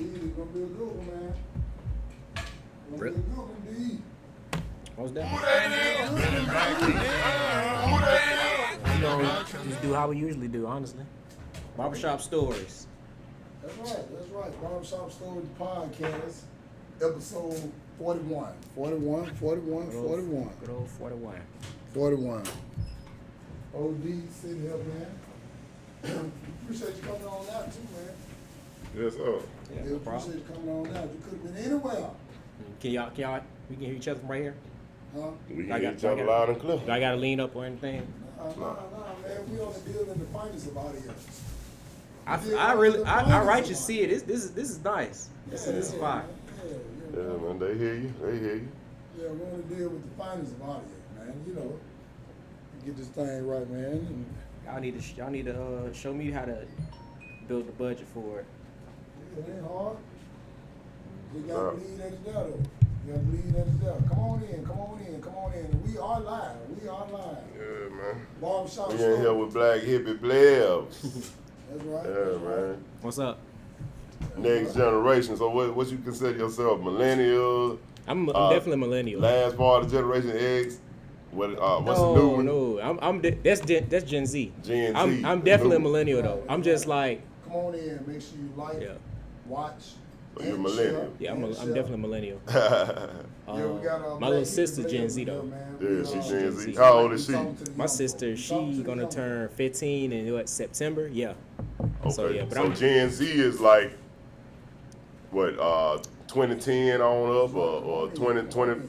It's gonna be a good one, man. It's gonna be a good one, D. What's that? Who You know, just do how we usually do, honestly. Barbershop stories. That's right. Barbershop Stories Podcast, episode 41. 41. Good old 41. 41. OD sitting here, man. Appreciate you coming on out too, man. Yes, sir. Yeah, no Appreciate problem. you coming on out. You could have been anywhere. Can y'all, we can hear each other from right here? Huh? We I hear got- each other I got- loud and clear. Do I gotta lean up or anything? Nah, man. We on the deal in the finest of audio. I right you see it. This is nice. This is fine. Yeah, man, they hear you. Yeah, we want to deal with the finest of audio, man. You know, get this thing right, man. And Y'all need to show me how to build the budget for it. it ain't hard. You gotta believe that it's there, though. You gotta believe that it's there. Come on in. We are live. Yeah, man. Barbershop We in here with BlackHippyBlevs. That's right. Yeah, man. What's up? Next generation. So what you consider yourself? Millennial? I'm definitely a millennial. Last part of Generation X? What's the new one? No, that's Gen Z. Gen Z. I'm definitely a millennial though. I'm just like, Come on in. Make sure you like, watch. So you're and millennial. share, yeah, I'm and definitely a share. millennial. Yeah, we got My little sister Gen Z though. Yeah, she Gen Gen Z. Z. How old is she? My sister, she gonna turn 15 in September. Yeah. Okay. So yeah, but so I'm Gen Z is like what 2010 on up or 2020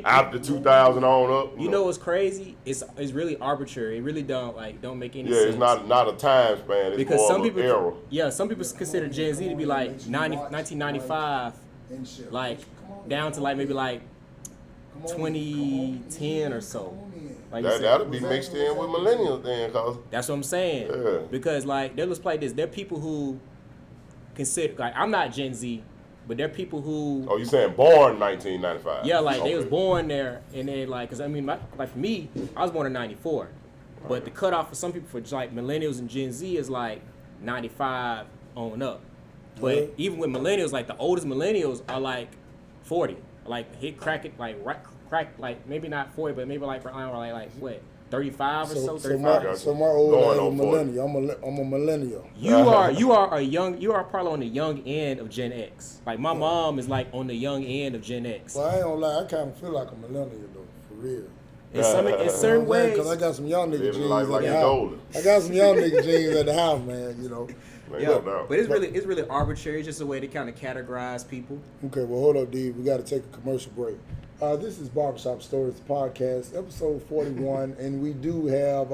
after 2000 on up. You know what's crazy? It's really arbitrary. It really don't make any Yeah, sense. it's not a time span. It's because more some of people an era. Yeah, some people consider Gen Z to be like 1995 like down to like maybe like 2010 or so. Like you said. That'll be mixed in with millennials then, cause That's what I'm saying. Yeah. Because like let's play this. There are people who consider like I'm not Gen Z, but there are people who you saying born 1995? yeah, like they was Okay. born there and they like because I mean like for me, I was born in '94, but the cutoff for some people for like millennials and Gen Z is like 95 on up. But even with millennials, like the oldest millennials are like 40, like crack like maybe not 40, but maybe like around like what 35 or so. 35. So my old Going ass on a 40. millennial. I'm a millennial. You are probably on the young end of Gen X. Like my mom is like on the young end of Gen X. Well, I ain't gonna lie. I kind of feel like a millennial though, for real. In certain ways, Because I got some young nigga Living jeans life at like the it's house. golden. I got some young nigga jeans at the house, man. You know. Man, yeah, no doubt. but it's really arbitrary. It's just a way to kind of categorize people. Okay, well, hold up, D. We got to take a commercial break. This is Barbershop Stories Podcast, episode 41, and we do have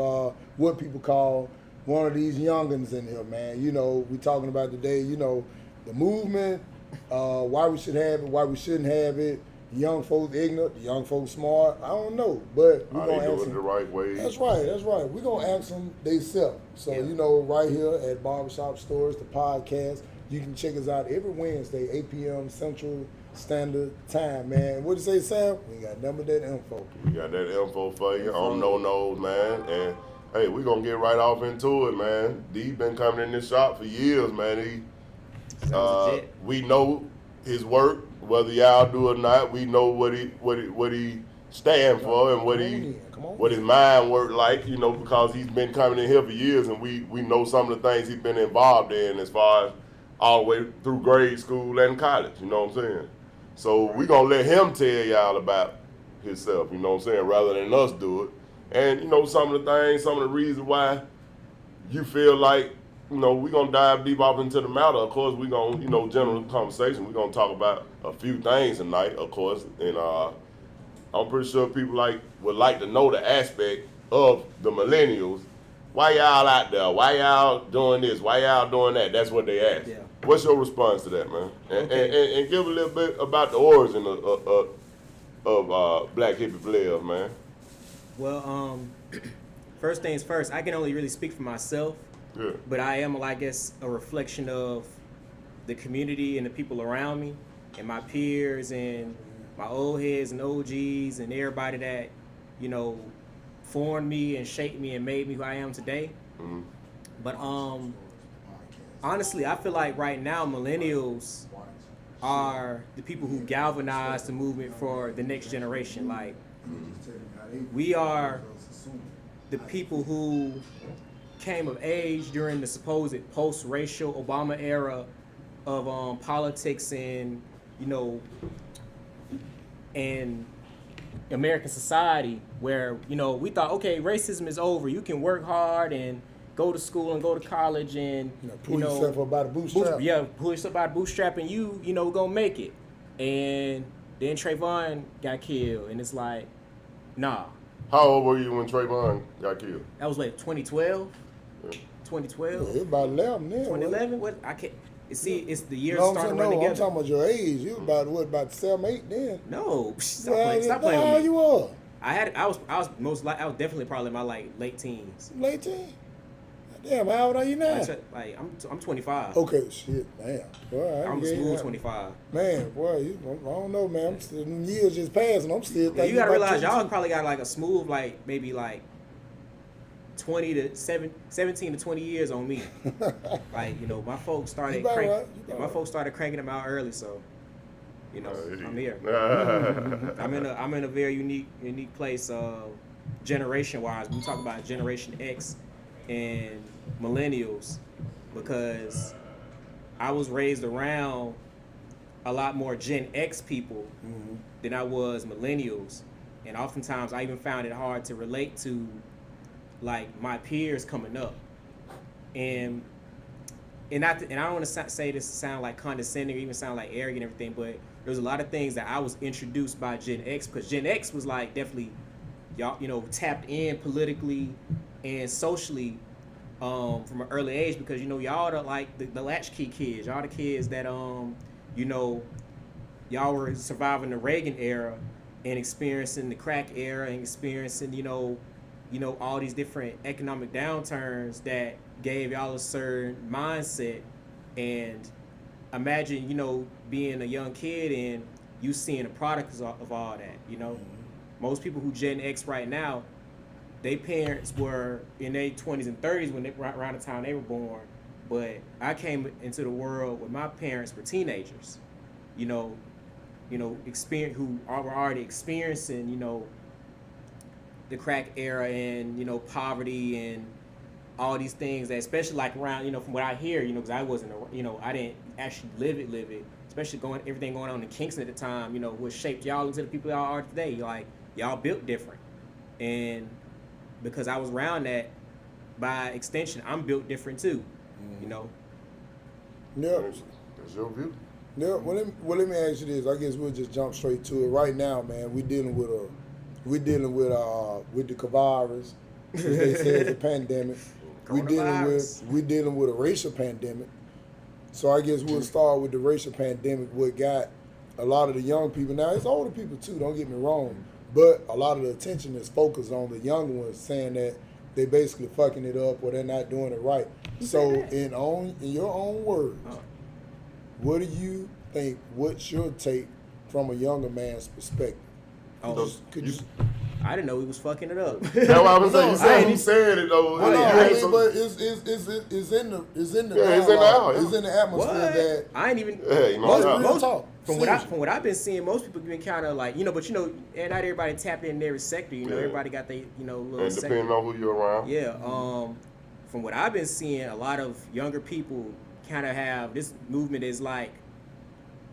what people call one of these youngins in here, man. You know, we talking about today, you know, the movement, why we should have it, why we shouldn't have it. The young folks ignorant, the young folks smart. I don't know, but we're Are gonna they ask doing it them. the right way? That's right. We're gonna ask them themselves. So Yeah. you know, right here at Barbershop Stories, the podcast, you can check us out every Wednesday, 8 p.m. Central Standard Time, man. What do you say, Sam? We got none of that info. We got that info for you on No, man. And hey, we're gonna get right off into it, man. D been coming in this shop for years, man. Sounds legit. We know his work, whether y'all do or not. We know what he stand for and what his mind work like, you know, because he's been coming in here for years, and we know some of the things he's been involved in as far as all the way through grade school and college. You know what I'm saying? So we gonna let him tell y'all about himself. You know what I'm saying? Rather than us do it. And you know some of the things, some of the reasons why you feel like, you know, we're going to dive deep off into the matter. Of course, we're going to, you know, general conversation. We're going to talk about a few things tonight, of course. And I'm pretty sure people would like to know the aspect of the millennials. Why y'all out there? Why y'all doing this? Why y'all doing that? That's what they ask. Yeah. What's your response to that, man? And, Okay. and give a little bit about the origin of BlackHippyBlevs, man. Well, first things first, I can only really speak for myself. Yeah. But I am, I guess, a reflection of the community and the people around me and my peers and my old heads and OGs and everybody that, you know, formed me and shaped me and made me who I am today. Mm-hmm. But honestly, I feel like right now millennials are the people who galvanize the movement for the next generation. Like, we are the people who came of age during the supposed post-racial Obama era of politics and, you know, and American society, where, you know, we thought, okay, racism is over. You can work hard and go to school and go to college and Pull yourself up by the bootstrap. pull yourself by the bootstrap, and you know, gonna make it. And then Trayvon got killed, and it's like, nah. How old were you when Trayvon got killed? That was like 2012. 2012. Yeah, it's about 11 then. 2011. What I can't. See, it's the years No, starting to no, run I'm together. talking about your age. You about 7, 8 then. No, stop playing How with me. you are? I was definitely probably in my like late teens. Late teen? Damn, how old are you now? Like I'm 25. Okay, shit, man. Boy, I'm a smooth 25. Man, boy, I don't know, man. I'm still, years just passed, and I'm still Yeah, thinking you gotta about realize 22. y'all probably got like a smooth like maybe like 17 to 20 years on me. Like, you know, my folks started cranking them out early, so you know, I'm here. I'm in a very unique place generation wise. We talk about Generation X and millennials, because I was raised around a lot more Gen X people than I was millennials, and oftentimes I even found it hard to relate to like my peers coming up, and I don't want to say this to sound like condescending or even sound like arrogant and everything, but there's a lot of things that I was introduced by Gen X, because Gen X was like definitely, y'all, you know, tapped in politically and socially from an early age, because, you know, y'all are like the latchkey kids, y'all the kids that you know, y'all were surviving the Reagan era and experiencing the crack era and experiencing, you know, all these different economic downturns that gave y'all a certain mindset. And imagine, you know, being a young kid and you seeing a product of all that, you know. Most people who Gen X right now, their parents were in their 20s and 30s when around the time they were born. But I came into the world when my parents were teenagers, you know, who were already experiencing, you know, the crack era and, you know, poverty and all these things that, especially like around, you know, from what I hear, you know, because I wasn't, you know, I didn't actually live it, especially everything going on in Kingston at the time, you know, what shaped y'all into the people y'all are today. Like, y'all built different. And because I was around that, by extension, I'm built different too, you know. Yeah. That's your view. Yeah. Well, let me ask you this. I guess we'll just jump straight to it. Right now, man, we're dealing with the coronavirus, as they say it's a pandemic. We're dealing with a racial pandemic. So I guess we'll start with the racial pandemic. What got a lot of the young people, now it's older people too, don't get me wrong, but a lot of the attention is focused on the young ones, saying that they basically fucking it up or they're not doing it right. So in your own words, what do you think? What's your take from a younger man's perspective? I didn't know he was fucking it up. That's what I was saying. You said who said it though. Well, no, but it's in the it's in the atmosphere what? that I ain't even. From what I've been seeing, most people been kind of like, you know, but you know, and not everybody tapped in every sector. You know, everybody got their, you know, little and depending sector. on who you're around. Yeah. From what I've been seeing, a lot of younger people kind of have this movement is like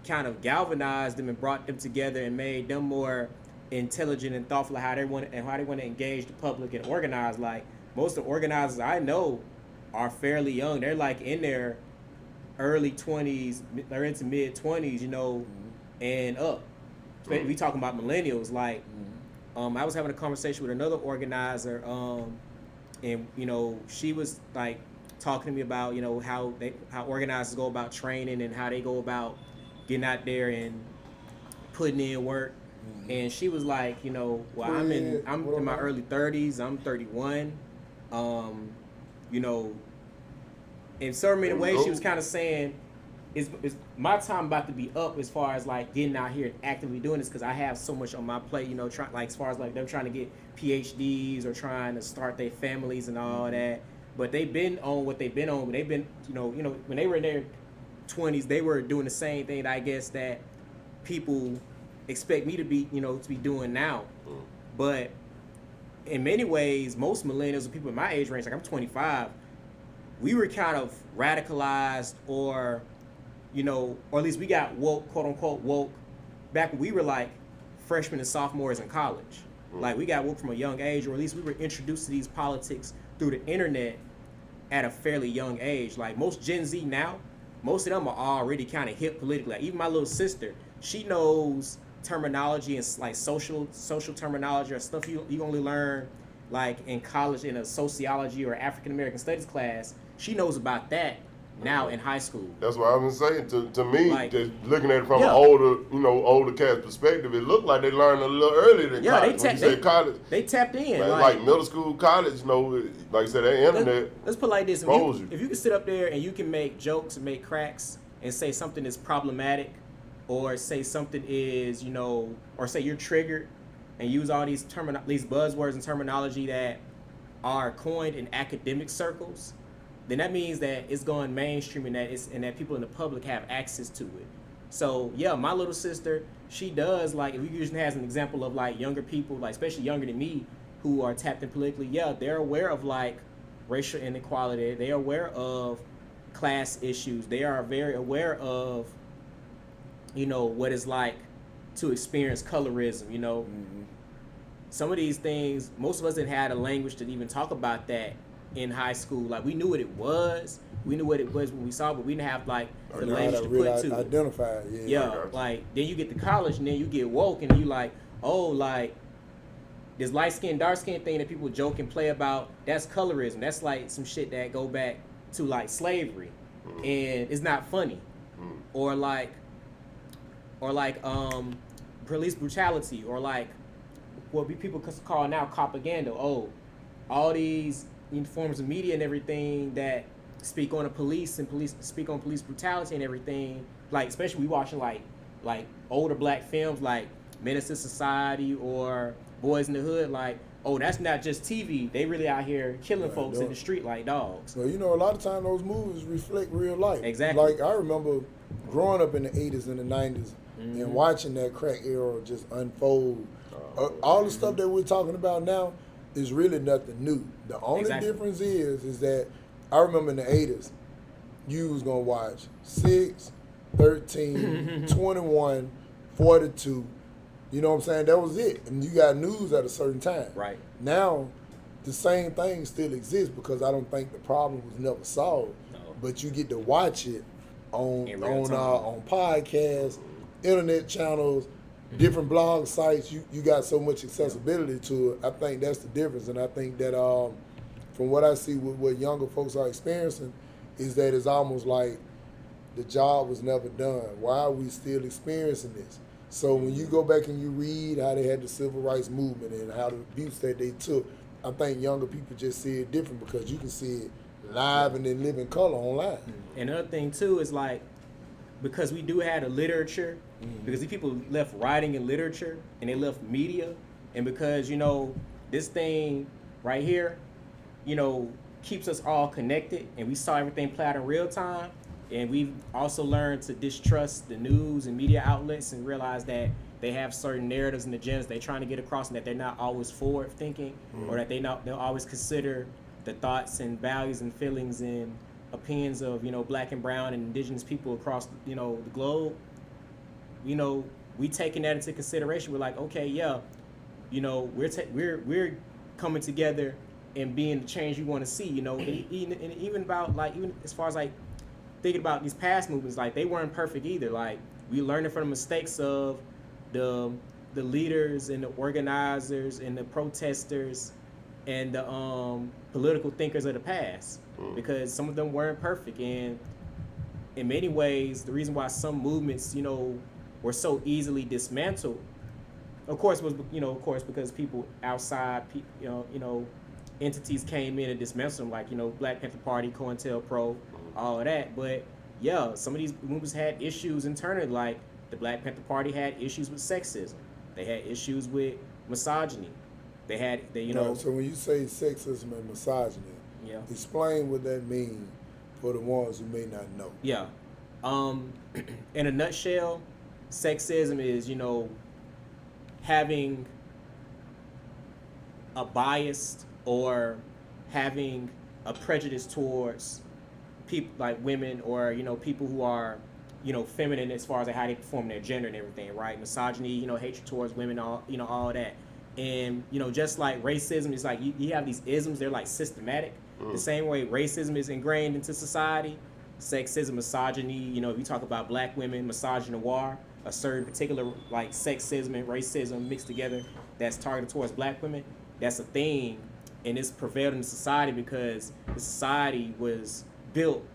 kind of galvanized them and brought them together and made them more intelligent and thoughtful how they want to engage the public and organize. Like, most of the organizers I know are fairly young. They're like in their early 20s, they're into mid 20s, you know, and up. We talking about millennials. Like, I was having a conversation with another organizer, and you know, she was like talking to me about, you know, how organizers go about training and how they go about getting out there and putting in work. And she was like, you know, well, I'm in my early 30s. I'm 31. You know, in so many ways, she was kind of saying, "Is my time about to be up as far as like getting out here and actively doing this, because I have so much on my plate, you know, like as far as like them trying to get PhDs or trying to start their families and all that." but they've been on what they've been on. They've been, when they were in their 20s, they were doing the same thing, I guess, that people expect me to be, to be doing now. But in many ways, most millennials and people in my age range, like I'm 25, we were kind of radicalized or at least we got woke, quote unquote woke, back when we were like freshmen and sophomores in college. Like we got woke from a young age, or at least we were introduced to these politics through the internet at a fairly young age. Like most Gen Z now, most of them are already kind of hip politically. Like even my little sister, she knows terminology and like social terminology or stuff you only learn like in college in a sociology or African American studies class. She knows about that now in high school. That's what I've been saying. To me, like, just looking at it from an older cat's perspective, it looked like they learned a little earlier than college. When you say college, they tapped in. Like middle school, college, like I said, that internet. Let's put it like this: if you can sit up there and you can make jokes and make cracks and say something is problematic, or say something is, or say you're triggered, and use all these buzzwords and terminology that are coined in academic circles, then that means that it's going mainstream and that people in the public have access to it. So yeah, my little sister, she does, like, if we use her as an example of like younger people, like especially younger than me, who are tapped in politically, yeah, they're aware of like racial inequality, they're aware of class issues, they are very aware of, what it's like to experience colorism, Some of these things, most of us didn't have a language to even talk about that in high school. Like we knew what it was. We knew what it was when we saw it, but we didn't have like the language to put to it. Identify it. Yeah, like then you get to college and then you get woke and you like, oh, like this light skin, dark skin thing that people joke and play about, that's colorism. That's like some shit that go back to like slavery. And it's not funny. Or like police brutality, or like what people call now propaganda. Oh, all these forms of media and everything that speak on the police and speak on police brutality and everything. Like especially we watching like older black films like Menace to Society or Boys in the Hood. Like, oh, that's not just TV. They really out here killing folks in the street like dogs. So a lot of times those movies reflect real life. Exactly. Like I remember growing up in the 80s and the 90s and watching that crack era just unfold. All the stuff that we're talking about now is really nothing new. The only difference is that I remember in the 80s, you was going to watch 6, 13, 21, 42. You know what I'm saying? That was it. And you got news at a certain time. Right. Now, the same thing still exists because I don't think the problem was never solved. No. But you get to watch it on podcasts, internet channels, different blog sites. You got so much accessibility to it. I think that's the difference. And I think that from what I see with what younger folks are experiencing is that it's almost like the job was never done. Why are we still experiencing this? So when you go back and you read how they had the civil rights movement and how the abuse that they took, I think younger people just see it different because you can see it live and in living color online. And another thing too is like, because we do have the literature, because these people left writing and literature and they left media, and because this thing right here, keeps us all connected, and we saw everything play out in real time. And we've also learned to distrust the news and media outlets and realize that they have certain narratives and agendas they're trying to get across, and that they're not always forward thinking, or that they'll always consider the thoughts and values and feelings and opinions of black and brown and indigenous people across the globe. We taking that into consideration. We're like, okay, yeah, we're coming together and being the change we want to see. And even about even as far as like thinking about these past movements, like they weren't perfect either. Like we learning from the mistakes of the leaders and the organizers and the protesters and the political thinkers of the past, because some of them weren't perfect. And in many ways, the reason why some movements were so easily dismantled, of course, was because people outside entities came in and dismantled them, like Black Panther Party, COINTELPRO, all of that. But yeah, some of these movements had issues internally. Like the Black Panther Party had issues with sexism. They had issues with misogyny. So when you say sexism and misogyny, Yeah. Explain what that means for the ones who may not know. Yeah. In a nutshell, sexism is, having a bias or having a prejudice towards people like women or, people who are, feminine as far as how they perform their gender and everything, right? Misogyny, hatred towards women, all that. And, just like racism, it's like you have these isms, they're like systematic. The same way racism is ingrained into society, sexism, misogyny, if you talk about black women, misogynoir, a certain particular like sexism and racism mixed together that's targeted towards black women, that's a thing, and it's prevailed in society because the society was built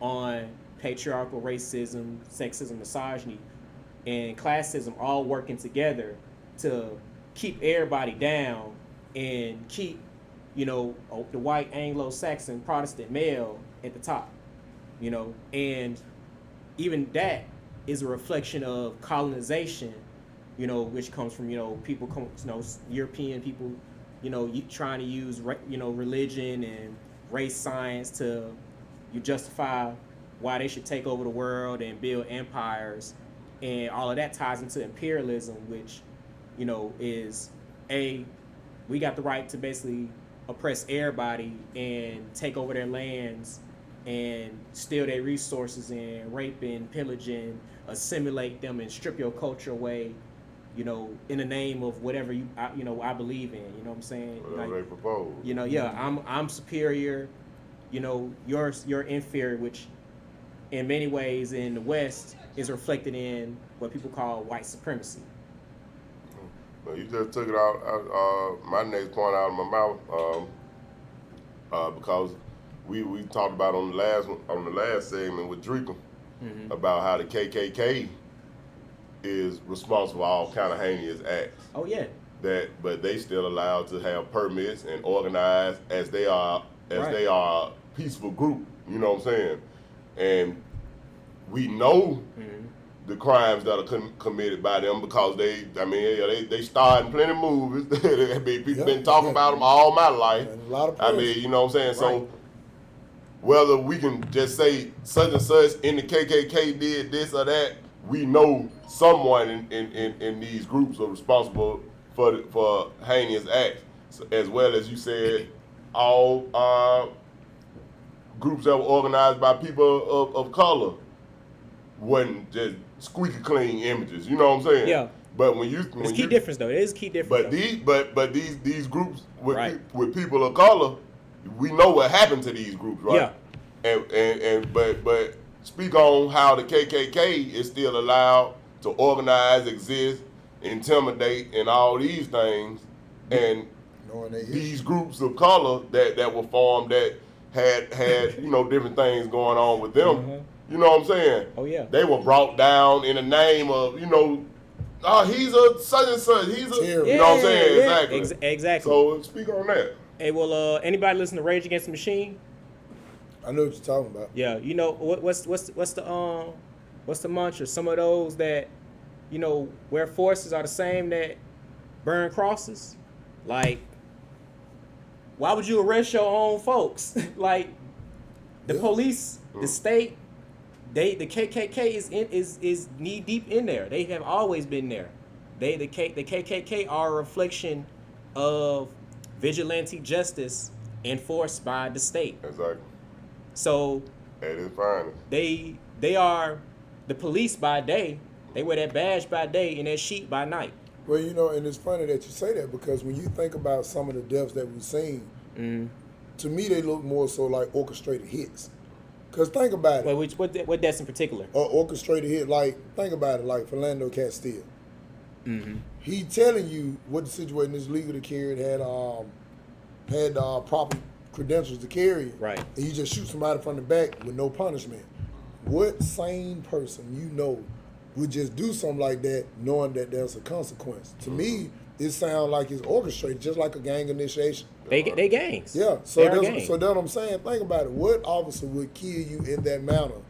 on patriarchal racism, sexism, misogyny, and classism all working together to keep everybody down and keep, the white Anglo-Saxon Protestant male at the top, and even that is a reflection of colonization, which comes from, people, European people, trying to use, religion and race science to justify why they should take over the world and build empires, and all of that ties into imperialism, which, is we got the right to basically oppress everybody and take over their lands and steal their resources and rape and pillage and assimilate them and strip your culture away, in the name of whatever I believe in. You know what I'm saying? Whatever they propose. I'm superior. You're inferior, which in many ways in the West is reflected in what people call white supremacy. Well, you just took it out. My next point out of my mouth, because we talked about on the last segment with Drika about how the KKK is responsible for all kind of heinous acts. Oh yeah. But they still allowed to have permits and organize as they are a peaceful group. You know what I'm saying? And we know the crimes that are committed by them because they starred in plenty of movies. People been talking about them all my life. And a lot of you know what I'm saying? Right. So whether we can just say such and such in the KKK did this or that, we know someone in these groups are responsible for heinous acts, as well as you said, all groups that were organized by people of color wasn't just squeaky clean images. You know what I'm saying? Yeah. But There's key difference though. It is key difference. But these groups with people of color, we know what happened to these groups, right? Yeah. But speak on how the KKK is still allowed to organize, exist, intimidate, and all these things, and these groups of color that were formed that had different things going on with them. Mm-hmm. You know what I'm saying? Oh yeah. They were brought down in the name of he's a such and such. He's a you know what I'm saying? Yeah. Exactly. Exactly. So speak on that. Hey, well, anybody listen to Rage Against the Machine? I know what you're talking about. Yeah, what's the mantra? Some of those that, where forces are the same that burn crosses. Like, why would you arrest your own folks? Like, the police, the state, the KKK is knee deep in there. They have always been there. The KKK are a reflection of vigilante justice enforced by the state. Exactly. So At its finest. they are the police by day. They wear that badge by day and that sheet by night. Well, and it's funny that you say that because when you think about some of the deaths that we've seen, to me they look more so like orchestrated hits. Because think about it. Well, what deaths in particular? Or orchestrated hit, like, think about it, like Philando Castile. He telling you what the situation is, legal to carry it, had proper credentials to carry it. Right. And you just shoot somebody from the back with no punishment. What sane person would just do something like that knowing that there's a consequence? To me, it sounds like it's orchestrated, just like a gang initiation. They gangs. Yeah, They are gangs. so that's what I'm saying. Think about it. What officer would kill you in that manner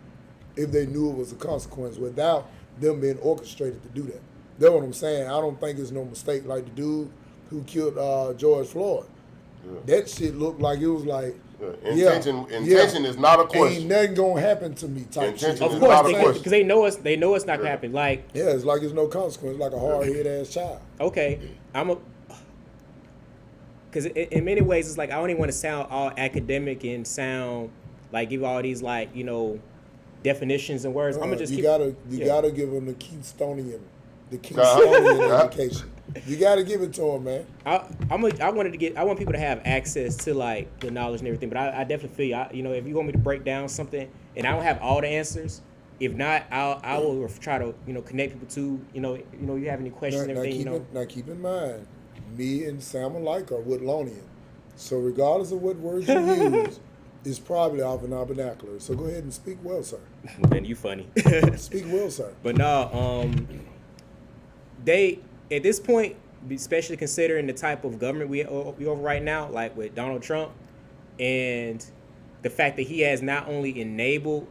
if they knew it was a consequence without them being orchestrated to do that? That's what I'm saying. I don't think it's no mistake like the dude who killed George Floyd. Yeah. That shit looked like it was like Intention is not a question. Ain't nothing gonna happen to me type shit. Intention Of is course, not a question. because they know it's not gonna happen. Like, Yeah, it's like it's no consequence, like a hard-headed ass child. okay, because in many ways it's like I don't even want to sound all academic and sound like give all these like definitions and words. I'm gonna just you keep, gotta give them the Keystonian education. You gotta give it to them, man. I want people to have access to like the knowledge and everything. But I definitely feel you. If you want me to break down something and I don't have all the answers, if not, I will try to connect people to you have any questions and everything. Now keep in mind, me and Sam alike are Woodlonian, so regardless of what words you use, it's probably off in our vernacular. So go ahead and speak well, sir. Then you funny. Speak well, sir. But no, they at this point, especially considering the type of government we over right now, like with Donald Trump, and the fact that he has not only enabled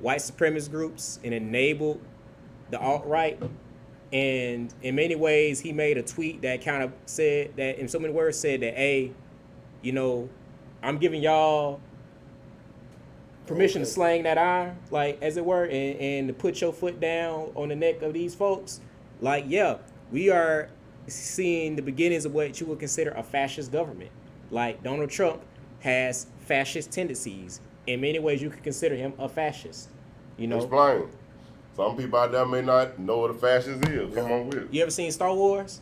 white supremacist groups and enabled the alt-right, and in many ways he made a tweet that kind of said that, in so many words, said that, hey, I'm giving y'all permission to slang that iron, like, as it were, and to put your foot down on the neck of these folks. Like, yeah, we are seeing the beginnings of what you would consider a fascist government. Like, Donald Trump has fascist tendencies. In many ways, you could consider him a fascist. Explain. Some people out there may not know what a fascist is. Come on with it. You ever seen Star Wars?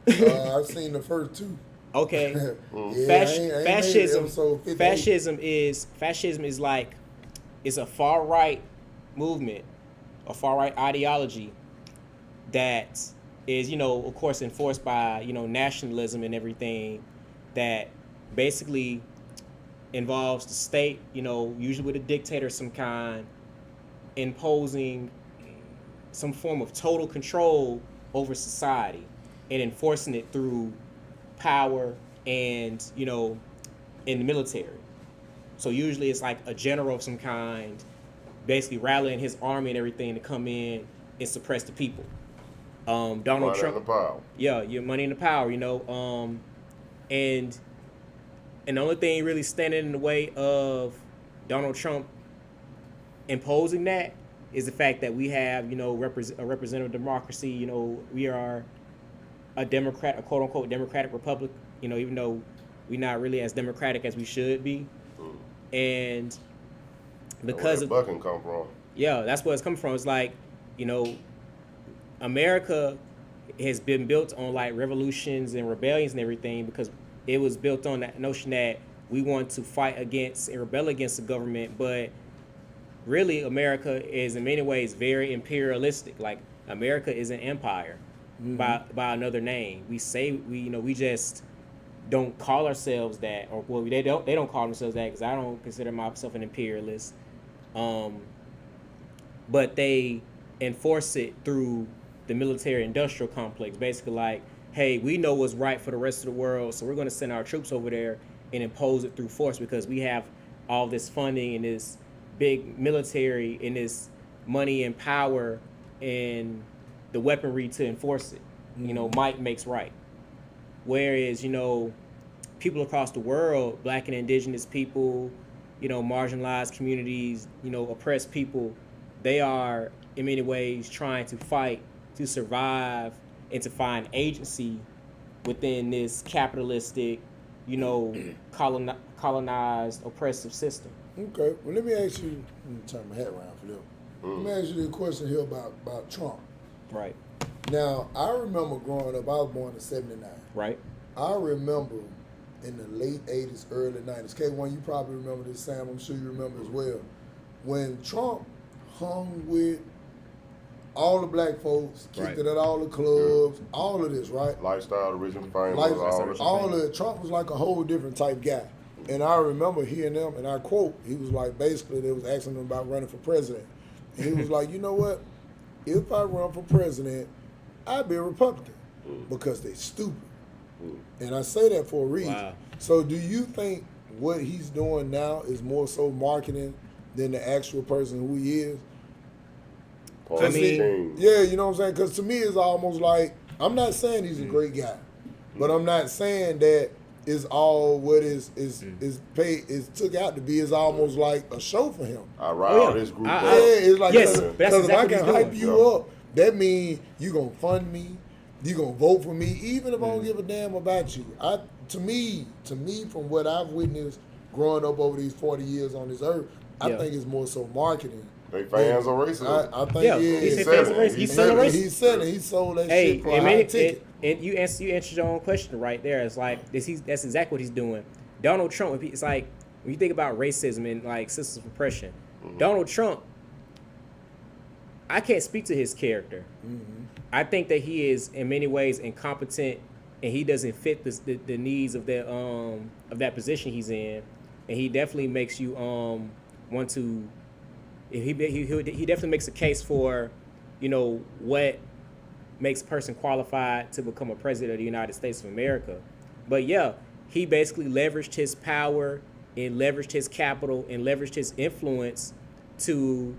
I've seen the first two. Okay. I ain't Fascism is like, it's a far right movement, a far right ideology that is, of course, enforced by, nationalism and everything, that basically involves the state, usually with a dictator of some kind, imposing some form of total control over society and enforcing it through power and, in the military. So usually it's like a general of some kind basically rallying his army and everything to come in and suppress the people. Donald Trump. The power. Yeah, your money and the power, and the only thing really standing in the way of Donald Trump imposing that is the fact that we have, a representative democracy. We are a quote unquote democratic republic. Even though we're not really as democratic as we should be, and because where that bucking come from? Yeah, that's where it's coming from. It's like, America has been built on like revolutions and rebellions and everything because it was built on that notion that we want to fight against and rebel against the government. But really, America is in many ways very imperialistic. Like, America is an empire by another name. We say we just don't call ourselves that, or well, they don't call themselves that because I don't consider myself an imperialist. But they enforce it through the military-industrial complex, basically like, hey, we know what's right for the rest of the world, so we're going to send our troops over there and impose it through force because we have all this funding and this big military and this money and power and the weaponry to enforce it. Might makes right. Whereas, people across the world, black and indigenous people, marginalized communities, oppressed people, they are in many ways trying to fight to survive and to find agency within this capitalistic, colonized, oppressive system. Okay, well, let me ask you, let me turn my head around for them. Let me ask you a question here about Trump. Right. Now, I remember growing up, I was born in 79. Right. I remember in the late 80s, early 90s, K1, you probably remember this, Sam, I'm sure you remember as well, when Trump hung with all the black folks, kicked it at all the clubs, all of this, right? Lifestyle, original fame, all of it. Trump was like a whole different type guy. And I remember hearing them, and I quote, he was like, basically, they was asking him about running for president. And he was like, you know what? If I run for president, I'd be a Republican because they're stupid. And I say that for a reason. Wow. So do you think what he's doing now is more so marketing than the actual person who he is? I mean, yeah, you know what I'm saying? Because to me, it's almost like, I'm not saying he's a great guy, but I'm not saying that is all what is paid is took out to be is almost like a show for him. I ride this group. Yeah, it's like yes, because if I can hype you Yeah. up, that means you gonna fund me, you gonna vote for me, even if I don't give a damn about you. To me, from what I've witnessed growing up over these 40 years on this earth, I think it's more so marketing. They fans are racist. I think He's fans of racism. He's selling racism. He's selling. He sold that shit for a high ticket. And you answered your own question right there. It's like that's exactly what he's doing. Donald Trump. It's like when you think about racism and like systems of oppression, Donald Trump. I can't speak to his character. I think that he is in many ways incompetent, and he doesn't fit the needs of that position he's in, and he definitely makes you want to. He definitely makes a case for, what makes a person qualified to become a president of the United States of America. But yeah, he basically leveraged his power and leveraged his capital and leveraged his influence to,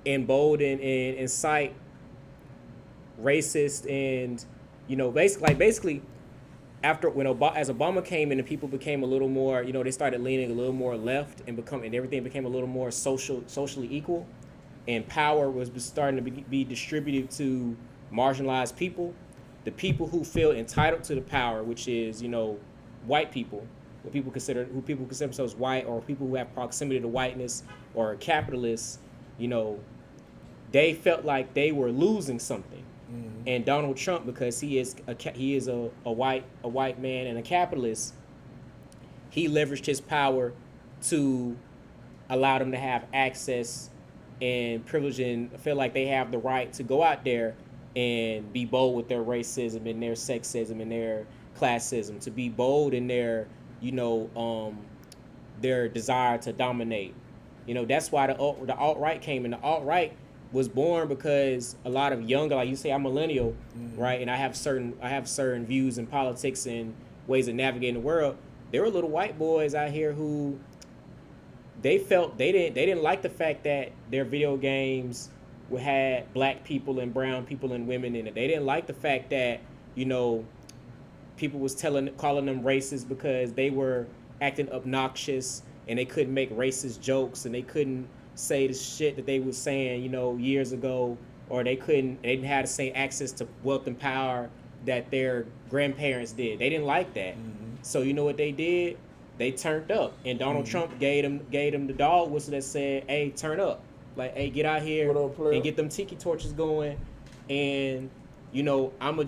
embolden and incite racist and, basically after as Obama came in and people became a little more, they started leaning a little more left and everything became a little more socially equal, and power was starting to be distributed to marginalized people, the people who feel entitled to the power, which is white people, who people consider themselves white, or people who have proximity to whiteness or capitalists, they felt like they were losing something. And Donald Trump, because he is a white man and a capitalist, he leveraged his power to allow them to have access and privilege and feel like they have the right to go out there and be bold with their racism and their sexism and their classism, to be bold in their their desire to dominate. That's why the alt-right came in. The alt-right was born because a lot of younger, like you say, I'm millennial, right? And I have certain views in politics and ways of navigating the world. There were little white boys out here who they felt they didn't like the fact that their video games had black people and brown people and women in it. They didn't like the fact that people was calling them racist because they were acting obnoxious and they couldn't make racist jokes and they couldn't say the shit that they was saying, years ago, or they didn't have the same access to wealth and power that their grandparents did. They didn't like that. So you know what they did? They turned up, and Donald Trump gave them the dog whistle that said, "Hey, turn up! Like, hey, get out here and get them tiki torches going." And I'ma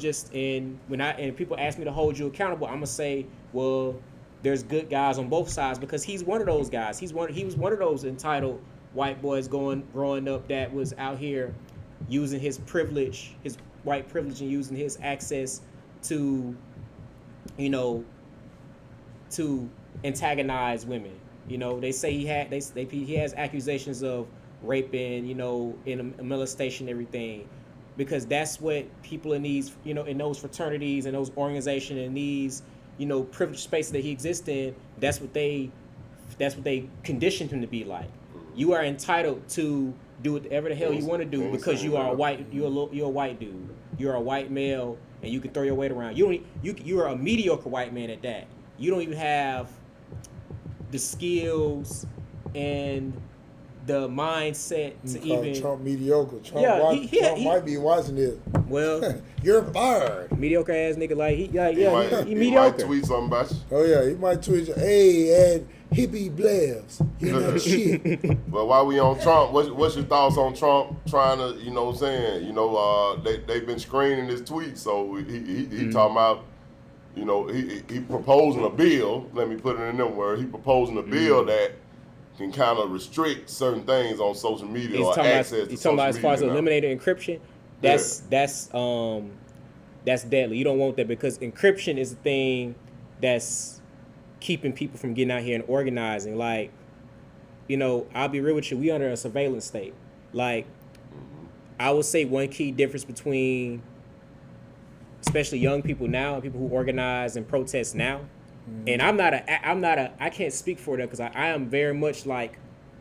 when people ask me to hold you accountable, I'ma say, well, there's good guys on both sides, because he's one of those guys. He was one of those entitled white boys growing up that was out here using his privilege, his white privilege, and using his access to, to antagonize women. They say he has accusations of raping, in a molestation, everything, because that's what people in these, in those fraternities and those organizations and these, privileged spaces that he exists in, that's what they conditioned him to be like. You are entitled to do whatever the hell you want to do because you are a white. You're a white dude. You're a white male, and you can throw your weight around. You are a mediocre white man at that. You don't even have the skills and the mindset to even. Trump mediocre. Trump might be watching this. Well, you're fired. Mediocre ass nigga, like he He mediocre. might tweet something about you. Oh yeah, he might tweet you. Hey, and HippyBlevs, you're not shit. But while we on Trump, what's your thoughts on Trump trying to, they've been screening his tweets, so he talking about, he proposing a bill. Let me put it in them words. He proposing a bill that can kind of restrict certain things on social media or access to social media. He's talking about as far as eliminating encryption. That's deadly. You don't want that, because encryption is the thing that's keeping people from getting out here and organizing. Like, I'll be real with you. We under a surveillance state. Like, I would say one key difference between, especially young people now and people who organize and protest now. And I can't speak for them, because I am very much like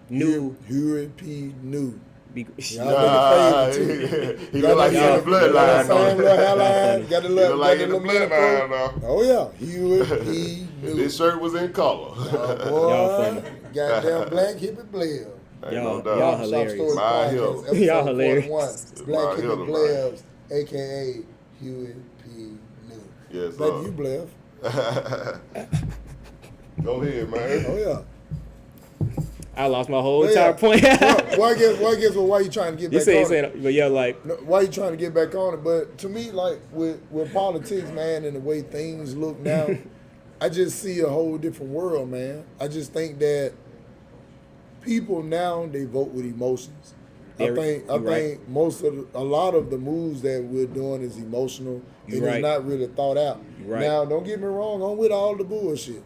new. New. Y'all looking crazy too. He look like he in the bloodline Same little though. hairline. Got the He little, look like got in the the little bloodline mini though. Oh yeah, he knew. This shirt was in color. Boy, goddamn Black Hippie Blevs. Ain't no doubt. Y'all Barbershop hilarious. Stories My Podcast, hill. episode Y'all 41. hilarious. Black My hill, Hippie Blevs, aka Huey P. New. Yes, Baby, sir. you Blev. Go ahead, man. Oh yeah. I lost my whole But entire yeah. point. Well, I guess why you trying to get you back say, on it? but yeah, like, No, why you trying to get back on it? But to me, like with politics, man, and the way things look now, I just see a whole different world, man. I just think that people now, they vote with emotions. I think a lot of the moves that we're doing is emotional and it's not really thought out. Now, don't get me wrong, I'm with all the bullshit.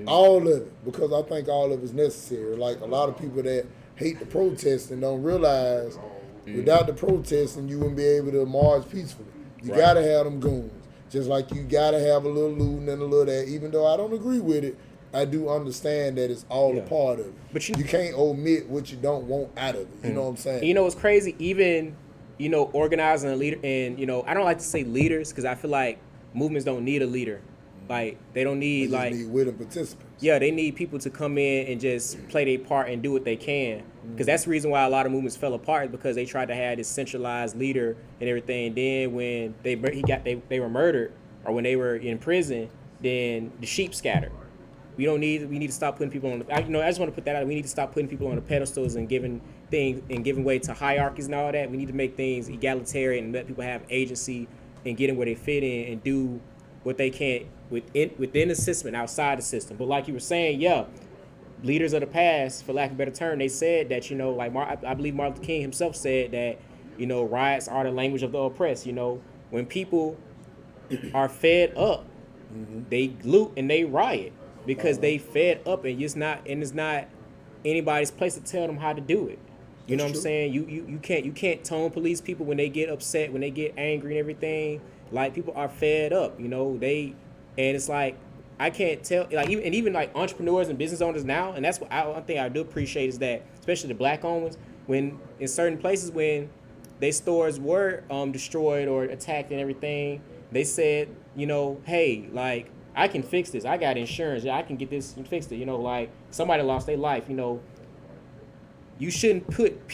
All of it, because I think all of it's necessary. Like a lot of people that hate the protest and don't realize without the protesting, you wouldn't be able to march peacefully. You gotta have them goons. Just like you gotta have a little looting and a little that. Even though I don't agree with it, I do understand that it's all a part of it. But you can't omit what you don't want out of it. You know what I'm saying? You know what's crazy? Even, organizing a leader, and, I don't like to say leaders because I feel like movements don't need a leader. Like, they don't need, they just need willing participants. Yeah, they need people to come in and just play their part and do what they can. Because that's the reason why a lot of movements fell apart, is because they tried to have this centralized leader and everything. And then when they were murdered, or when they were in prison, then the sheep scattered. We need to stop putting people on the, I just want to put that out. We need to stop putting people on the pedestals and giving way to hierarchies and all that. We need to make things egalitarian and let people have agency and get in where they fit in and do what they can within the system and outside the system. But like you were saying, leaders of the past, for lack of a better term, they said that, I believe Martin Luther King himself said that, riots are the language of the oppressed. When people are fed up, they loot and they riot because they fed up, and it's not anybody's place to tell them how to do it. You know what I'm saying? You can't tone police people when they get upset, when they get angry and everything. Like, people are fed up, and it's like, I can't tell, like, even like entrepreneurs and business owners now, and that's what one thing I do appreciate is that, especially the black-owned ones, when in certain places when their stores were destroyed or attacked and everything, they said, hey, like, I can fix this. I got insurance. I can get this and fix it. Like, somebody lost their life. You shouldn't put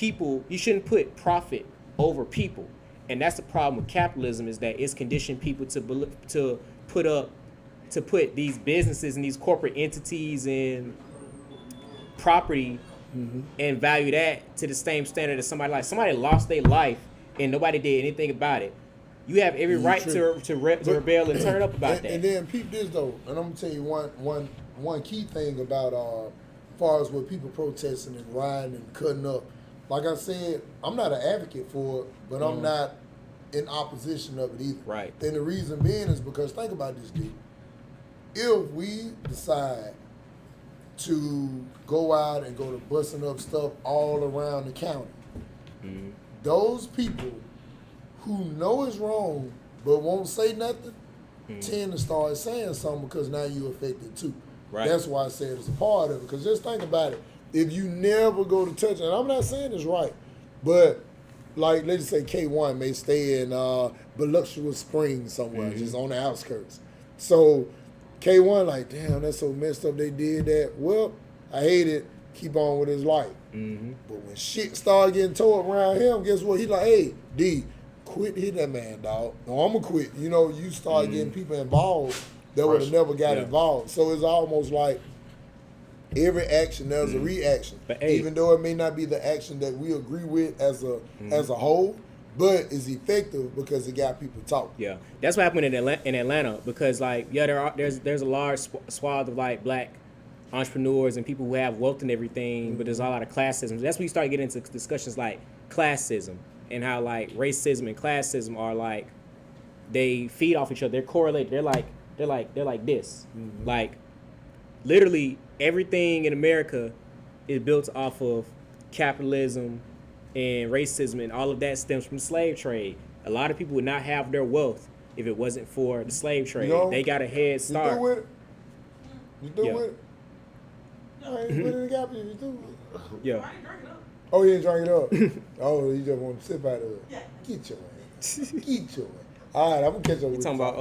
profit over people. And that's the problem with capitalism, is that it's conditioned people to put these businesses and these corporate entities and property and value that to the same standard as somebody lost their life and nobody did anything about it. You have every right to rebel and turn up about that. And then peep this though, and I'm gonna tell you one key thing about as far as with people protesting and rioting and cutting up. Like I said, I'm not an advocate for it, but I'm not in opposition of it either. Right. And the reason being is because, think about this, dude. If we decide to go out and go to busting up stuff all around the county, those people who know it's wrong but won't say nothing tend to start saying something, because now you're affected too. Right. That's why I said it's a part of it. Because just think about it. If you never go to touch, and I'm not saying it's right, but like, let's just say K1 may stay in Voluptuous Springs somewhere, just on the outskirts. So K1 like, damn, that's so messed up they did that. Well, I hate it. Keep on with his life. But when shit started getting tore around him, guess what? He like, hey, D, quit hitting that man, dog. No, I'm going to quit. You start getting people involved that would have never got involved. So it's almost like every action, there's a reaction. But, hey, even though it may not be the action that we agree with as a whole, but it's effective because it got people talking. Yeah, that's what happened in Atlanta, because like, there's a large swath of like black entrepreneurs and people who have wealth and everything, but there's a lot of classism. That's when you start getting into discussions like classism and how like racism and classism are like, they feed off each other. They're correlated. They're like this. Like, literally everything in America is built off of capitalism and racism, and all of that stems from the slave trade. A lot of people would not have their wealth if it wasn't for the slave trade. They got a head start. You through with it? You through with it? No, I ain't put it in the gap if you through with it. Yeah. Oh, you didn't drink it up? Oh, you just want to sip out of it? Yeah. Get your ass. Get your ass. All right, I'm going to catch up with you. You talking about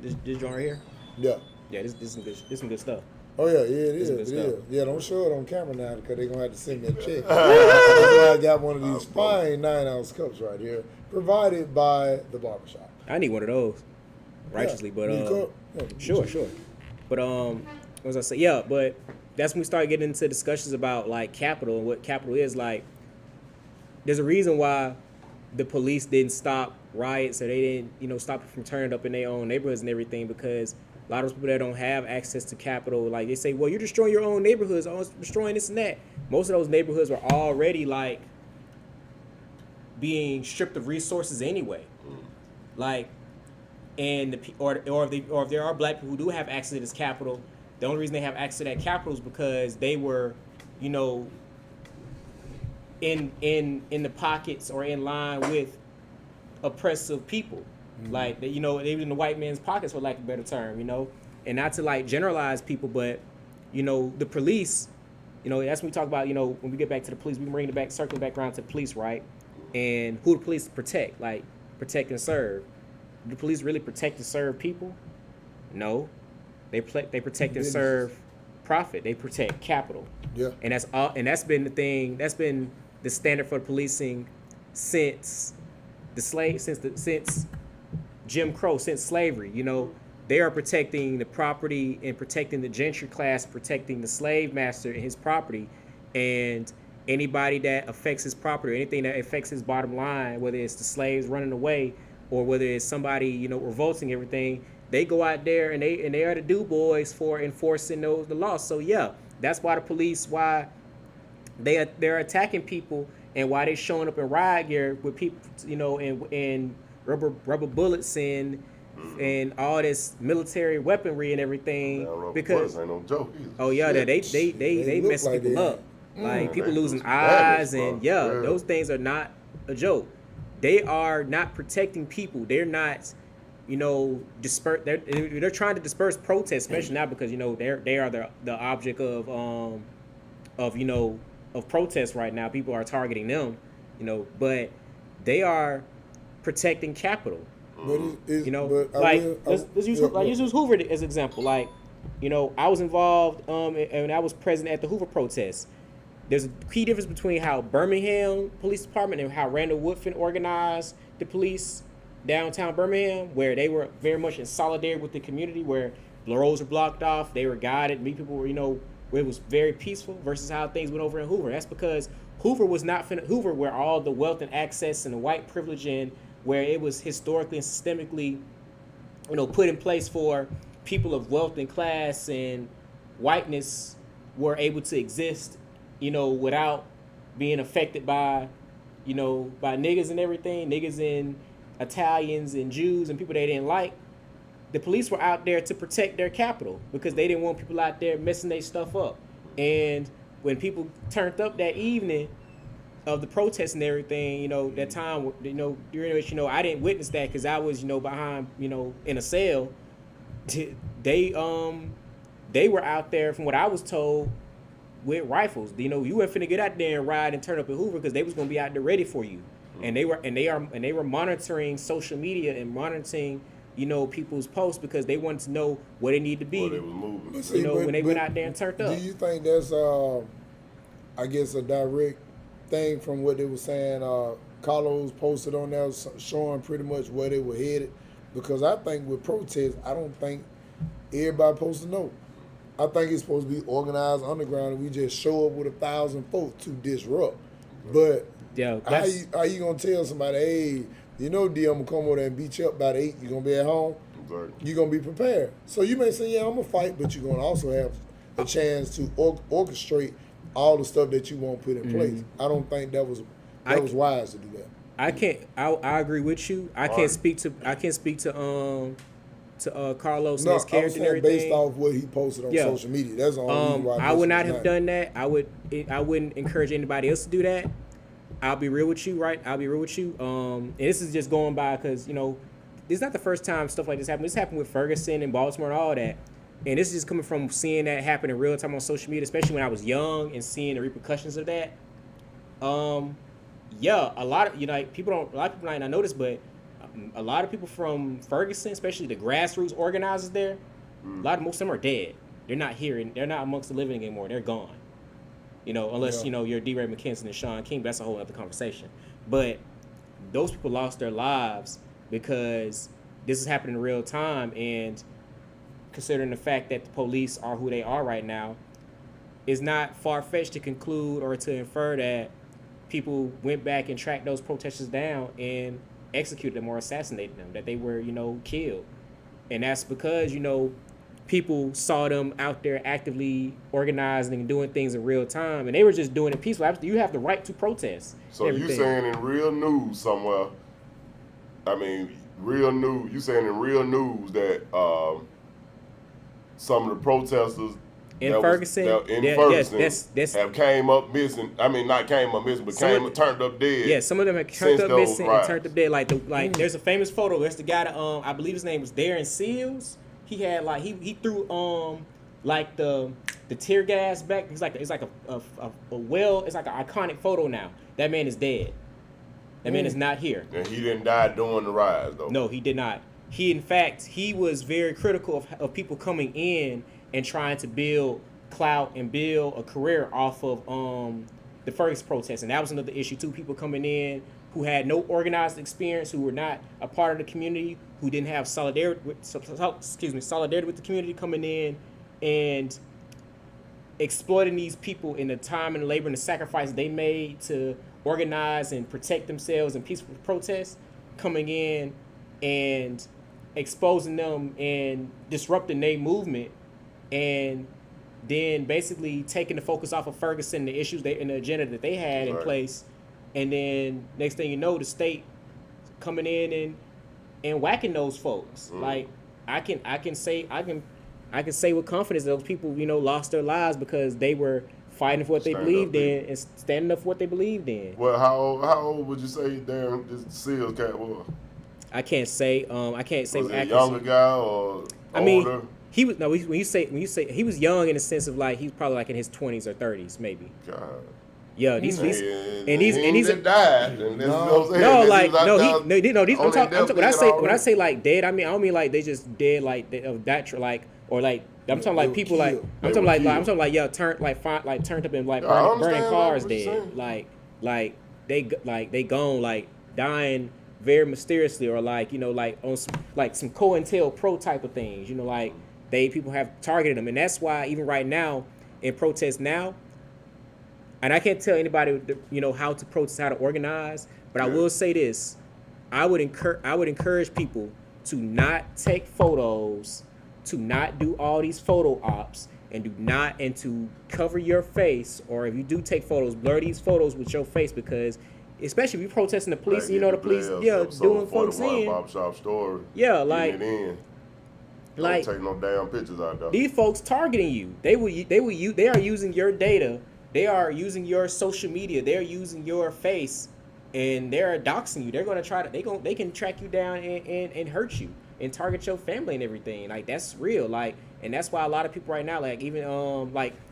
this joint right here? Yeah. Yeah, this some good stuff. Oh, yeah, it is. This is good stuff. Yeah, don't show it on camera now because they're going to have to send me a check. That's why I got one of these fine 9-ounce cups right here, provided by the Barbershop. I need one of those, righteously, Yeah. but Need a cup? Yeah, sure. But what was I say? Yeah, but that's when we start getting into discussions about like capital and what capital is. Like, there's a reason why the police didn't stop riots or they didn't, stop it from turning up in their own neighborhoods and everything, because a lot of those people that don't have access to capital, like they say, well, you're destroying your own neighborhoods, destroying this and that. Most of those neighborhoods were already like being stripped of resources anyway. Like, and if there are black people who do have access to this capital, the only reason they have access to that capital is because they were, in the pockets or in line with oppressive people. Like, they were in the white man's pockets, for lack of a better term, and not to like generalize people, but the police, that's when we talk about, when we get back to the police, we bring it back, circling back around to the police, right? And who the police protect, like protect and serve. Do the police really protect and serve people? No, they protect and serve profit. They protect capital. Yeah, and that's all. And that's been the thing. That's been the standard for policing since since Jim Crow, since slavery. They are protecting the property and protecting the gentry class, protecting the slave master and his property, and anybody that affects his property, or anything that affects his bottom line, whether it's the slaves running away or whether it's somebody revolting everything, they go out there and they are the do boys for enforcing the laws. So yeah, that's why the police, why they're attacking people, and why they're showing up in riot gear with people, and rubber bullets and all this military weaponry and everything, because ain't no joke either. Oh yeah, they mess like people that. up, like people they losing do some damage, eyes, and bro. those things are not a joke. They are not protecting people. They're not, disperse. They're trying to disperse protests, especially now because they are the object of protests right now. People are targeting them, but they are protecting capital. But Let's use Hoover as an example. Like, I was involved and I was present at the Hoover protests. There's a key difference between how Birmingham Police Department and how Randall Woodfin organized the police downtown Birmingham, where they were very much in solidarity with the community, where the roads were blocked off, they were guided, people were, where it was very peaceful, versus how things went over in Hoover. That's because Hoover was not Hoover, where all the wealth and access and the white privilege, and where it was historically and systemically, put in place for people of wealth and class and whiteness were able to exist, without being affected by niggas and everything, niggas and Italians and Jews and people they didn't like. The police were out there to protect their capital because they didn't want people out there messing their stuff up. And when people turned up that evening of the protests and everything, that time, during which, I didn't witness that because I was, behind, in a cell. They were out there, from what I was told, with rifles. You weren't finna get out there and ride and turn up in Hoover because they was gonna be out there ready for you. And they were monitoring social media and monitoring, people's posts because they wanted to know where they need to be. Well, they was moving. See, when they went out there and turned up. Do you think that's I guess a direct thing from what they were saying? Carlos posted on there showing pretty much where they were headed. Because I think with protests, I don't think everybody supposed to know. I think it's supposed to be organized underground, and we just show up with 1,000 folks to disrupt. But Yeah, how you gonna tell somebody, hey, D, I'm gonna come over there and beat you up by 8, you're gonna be at home? Exactly. You're gonna be prepared. So you may say, yeah, I'm gonna fight, but you're gonna also have a chance to orchestrate all the stuff that you want put in place. I don't think that was wise to do that. I agree with you. I can't speak to Carlos and his character and everything. Based off what he posted on social media. That's the only reason why I would not have done that. I wouldn't encourage anybody else to do that. I'll be real with you, right? And this is just going by because, this is not the first time stuff like this happened. This happened with Ferguson and Baltimore and all that. And this is just coming from seeing that happen in real time on social media, especially when I was young and seeing the repercussions of that. Yeah, a lot of a lot of people might not notice, but a lot of people from Ferguson, especially the grassroots organizers there, most of them are dead. They're not here, and they're not amongst the living anymore. They're gone. Unless you're D. Ray McKenzie and Sean King. That's a whole other conversation. But those people lost their lives because this is happening in real time, and considering the fact that the police are who they are right now, it's not far-fetched to conclude or to infer that people went back and tracked those protesters down and executed them or assassinated them, that they were, killed. And that's because, people saw them out there actively organizing and doing things in real time, and they were just doing it peacefully. You have the right to protest. So you saying in real news somewhere, you saying in real news that some of the protesters in Ferguson have came up missing. Not came up missing, but turned up dead. Yeah, some of them have turned up missing and turned up dead. There's a famous photo. There's the guy that I believe his name was Darren Seals. He had he threw the tear gas back. It's like a well. It's like an iconic photo now. That man is dead. That man is not here. And he didn't die during the rise, though. No, he did not. He was very critical of people coming in and trying to build clout and build a career off of the Ferguson protests. And that was another issue too. People coming in who had no organized experience, who were not a part of the community, who didn't have solidarity with the community, coming in and exploiting these people in the time and labor and the sacrifice they made to organize and protect themselves in peaceful protests, coming in and exposing them and disrupting their movement, and then basically taking the focus off of Ferguson, the issues and the agenda that they had in place, and then next thing you know, the state coming in and whacking those folks. Like I can say with confidence that those people lost their lives because they were fighting for what they believed in and standing up for what they believed in. Well, how old would you say Darren this Seals cat was? I can't say. I can't say. Was he a younger guy or older? He was when you say he was young in the sense of he's probably in his 20s or 30s maybe. God. Yeah, these died. When I say dead, I mean they just dead of that I'm talking people I'm talking turned up and burning cars dead. They gone dying very mysteriously, or on some COINTELPRO type of things. People have targeted them, and that's why even right now in protests now, and I can't tell anybody how to protest, how to organize, but I will say this: I would encourage people to not take photos, to not do all these photo ops, and to cover your face, or if you do take photos, blur these photos with your face, because especially if you're protesting the police, the police, doing folks in. Barbershop story. Yeah, don't take no damn pictures out there. These folks targeting you. They are using your data. They are using your social media. They're using your face, and they're doxing you. They're gonna try to. They can track you down and hurt you and target your family and everything. That's real. And that's why a lot of people right now, even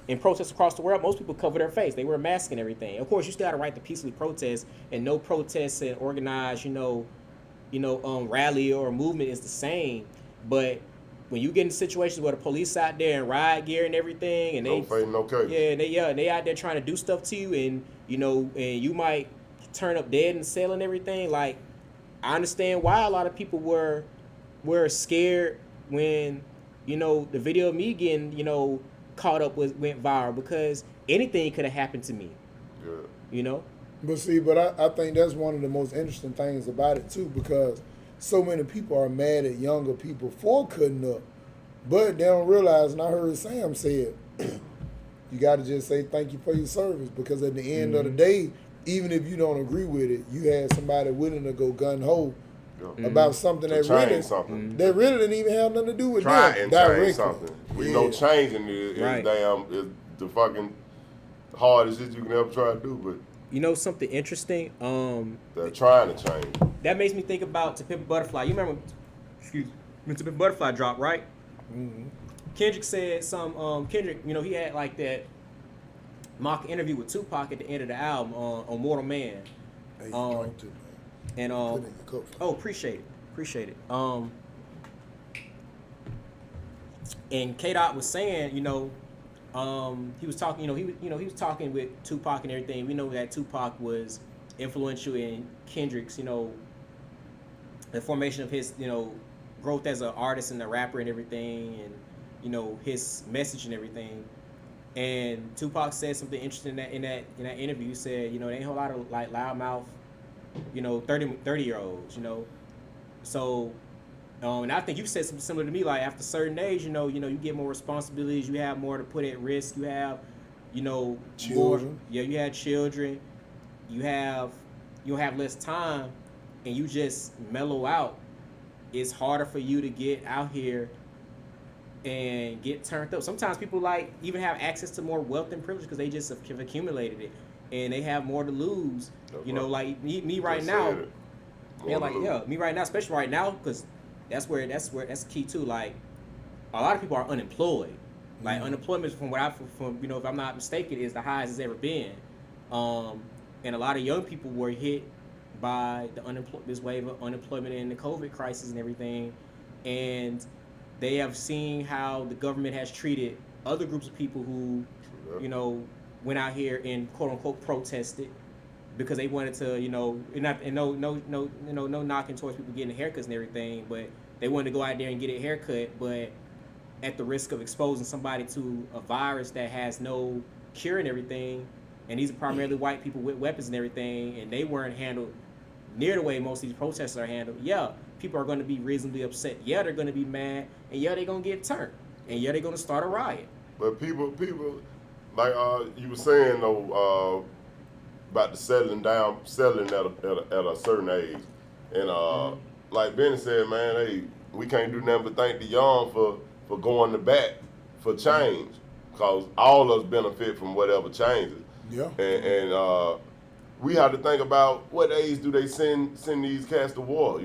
in protests across the world, most people cover their face. They wear masks and everything. Of course, you still got a right to peacefully protest, and no protest and organized, rally or movement is the same. But when you get in situations where the police out there in riot gear and everything, and no faith, no case. they out there trying to do stuff to you, and and you might turn up dead in the cell and everything. I understand why a lot of people were scared when the video of me getting caught up went viral, because anything could have happened to me. Yeah. But see, I think that's one of the most interesting things about it too, because so many people are mad at younger people for cutting up, but they don't realize, and I heard Sam say it, you got to just say thank you for your service, because at the end of the day, even if you don't agree with it, you had somebody willing to go gun-ho about something that really didn't even have nothing to do with Try them and directly. change something. We know changing is the fucking hardest shit you can ever try to do, but something interesting? They're trying to change. That makes me think about To Pimp a Butterfly. You remember, when To Pimp a Butterfly dropped, right? Mm-hmm. Kendrick said Kendrick, he had that mock interview with Tupac at the end of the album on Mortal Man. Hey, you drink too, man. And Put it in your cup. appreciate it. And K Dot was saying, he was talking, he was talking with Tupac and everything. We know that Tupac was influential in Kendrick's, the formation of his, growth as an artist and a rapper and everything, and his message and everything. And Tupac said something interesting in that interview. He said, there ain't a whole lot of like loudmouth, 30-year-olds, So, and I think you said something similar to me. Like after a certain age, you get more responsibilities. You have more to put at risk. You have, children. More. Yeah, you had children. You have less time, and you just mellow out. It's harder for you to get out here and get turned up. Sometimes people like even have access to more wealth and privilege because they just have accumulated it, and they have more to lose. Like me right now. Me right now, especially right now, because that's the key too. Like a lot of people are unemployed. Like unemployment, from if I'm not mistaken, is the highest it's ever been. And a lot of young people were hit by this wave of unemployment and the COVID crisis and everything, and they have seen how the government has treated other groups of people who, went out here and quote unquote protested because they wanted to, no knocking towards people getting haircuts and everything, but they wanted to go out there and get a haircut, but at the risk of exposing somebody to a virus that has no cure and everything. And these are primarily white people with weapons and everything, and they weren't handled near the way most of these protests are handled. Yeah, people are going to be reasonably upset. Yeah, they're going to be mad, and yeah, they're going to get turned, and yeah, they're going to start a riot. But people, like you were saying though, about the settling at a certain age, and like Benny said, man, hey, we can't do nothing but thank the young for going to bat for change, cause all of us benefit from whatever changes. Yeah. And we have to think about what age do they send these cats to war,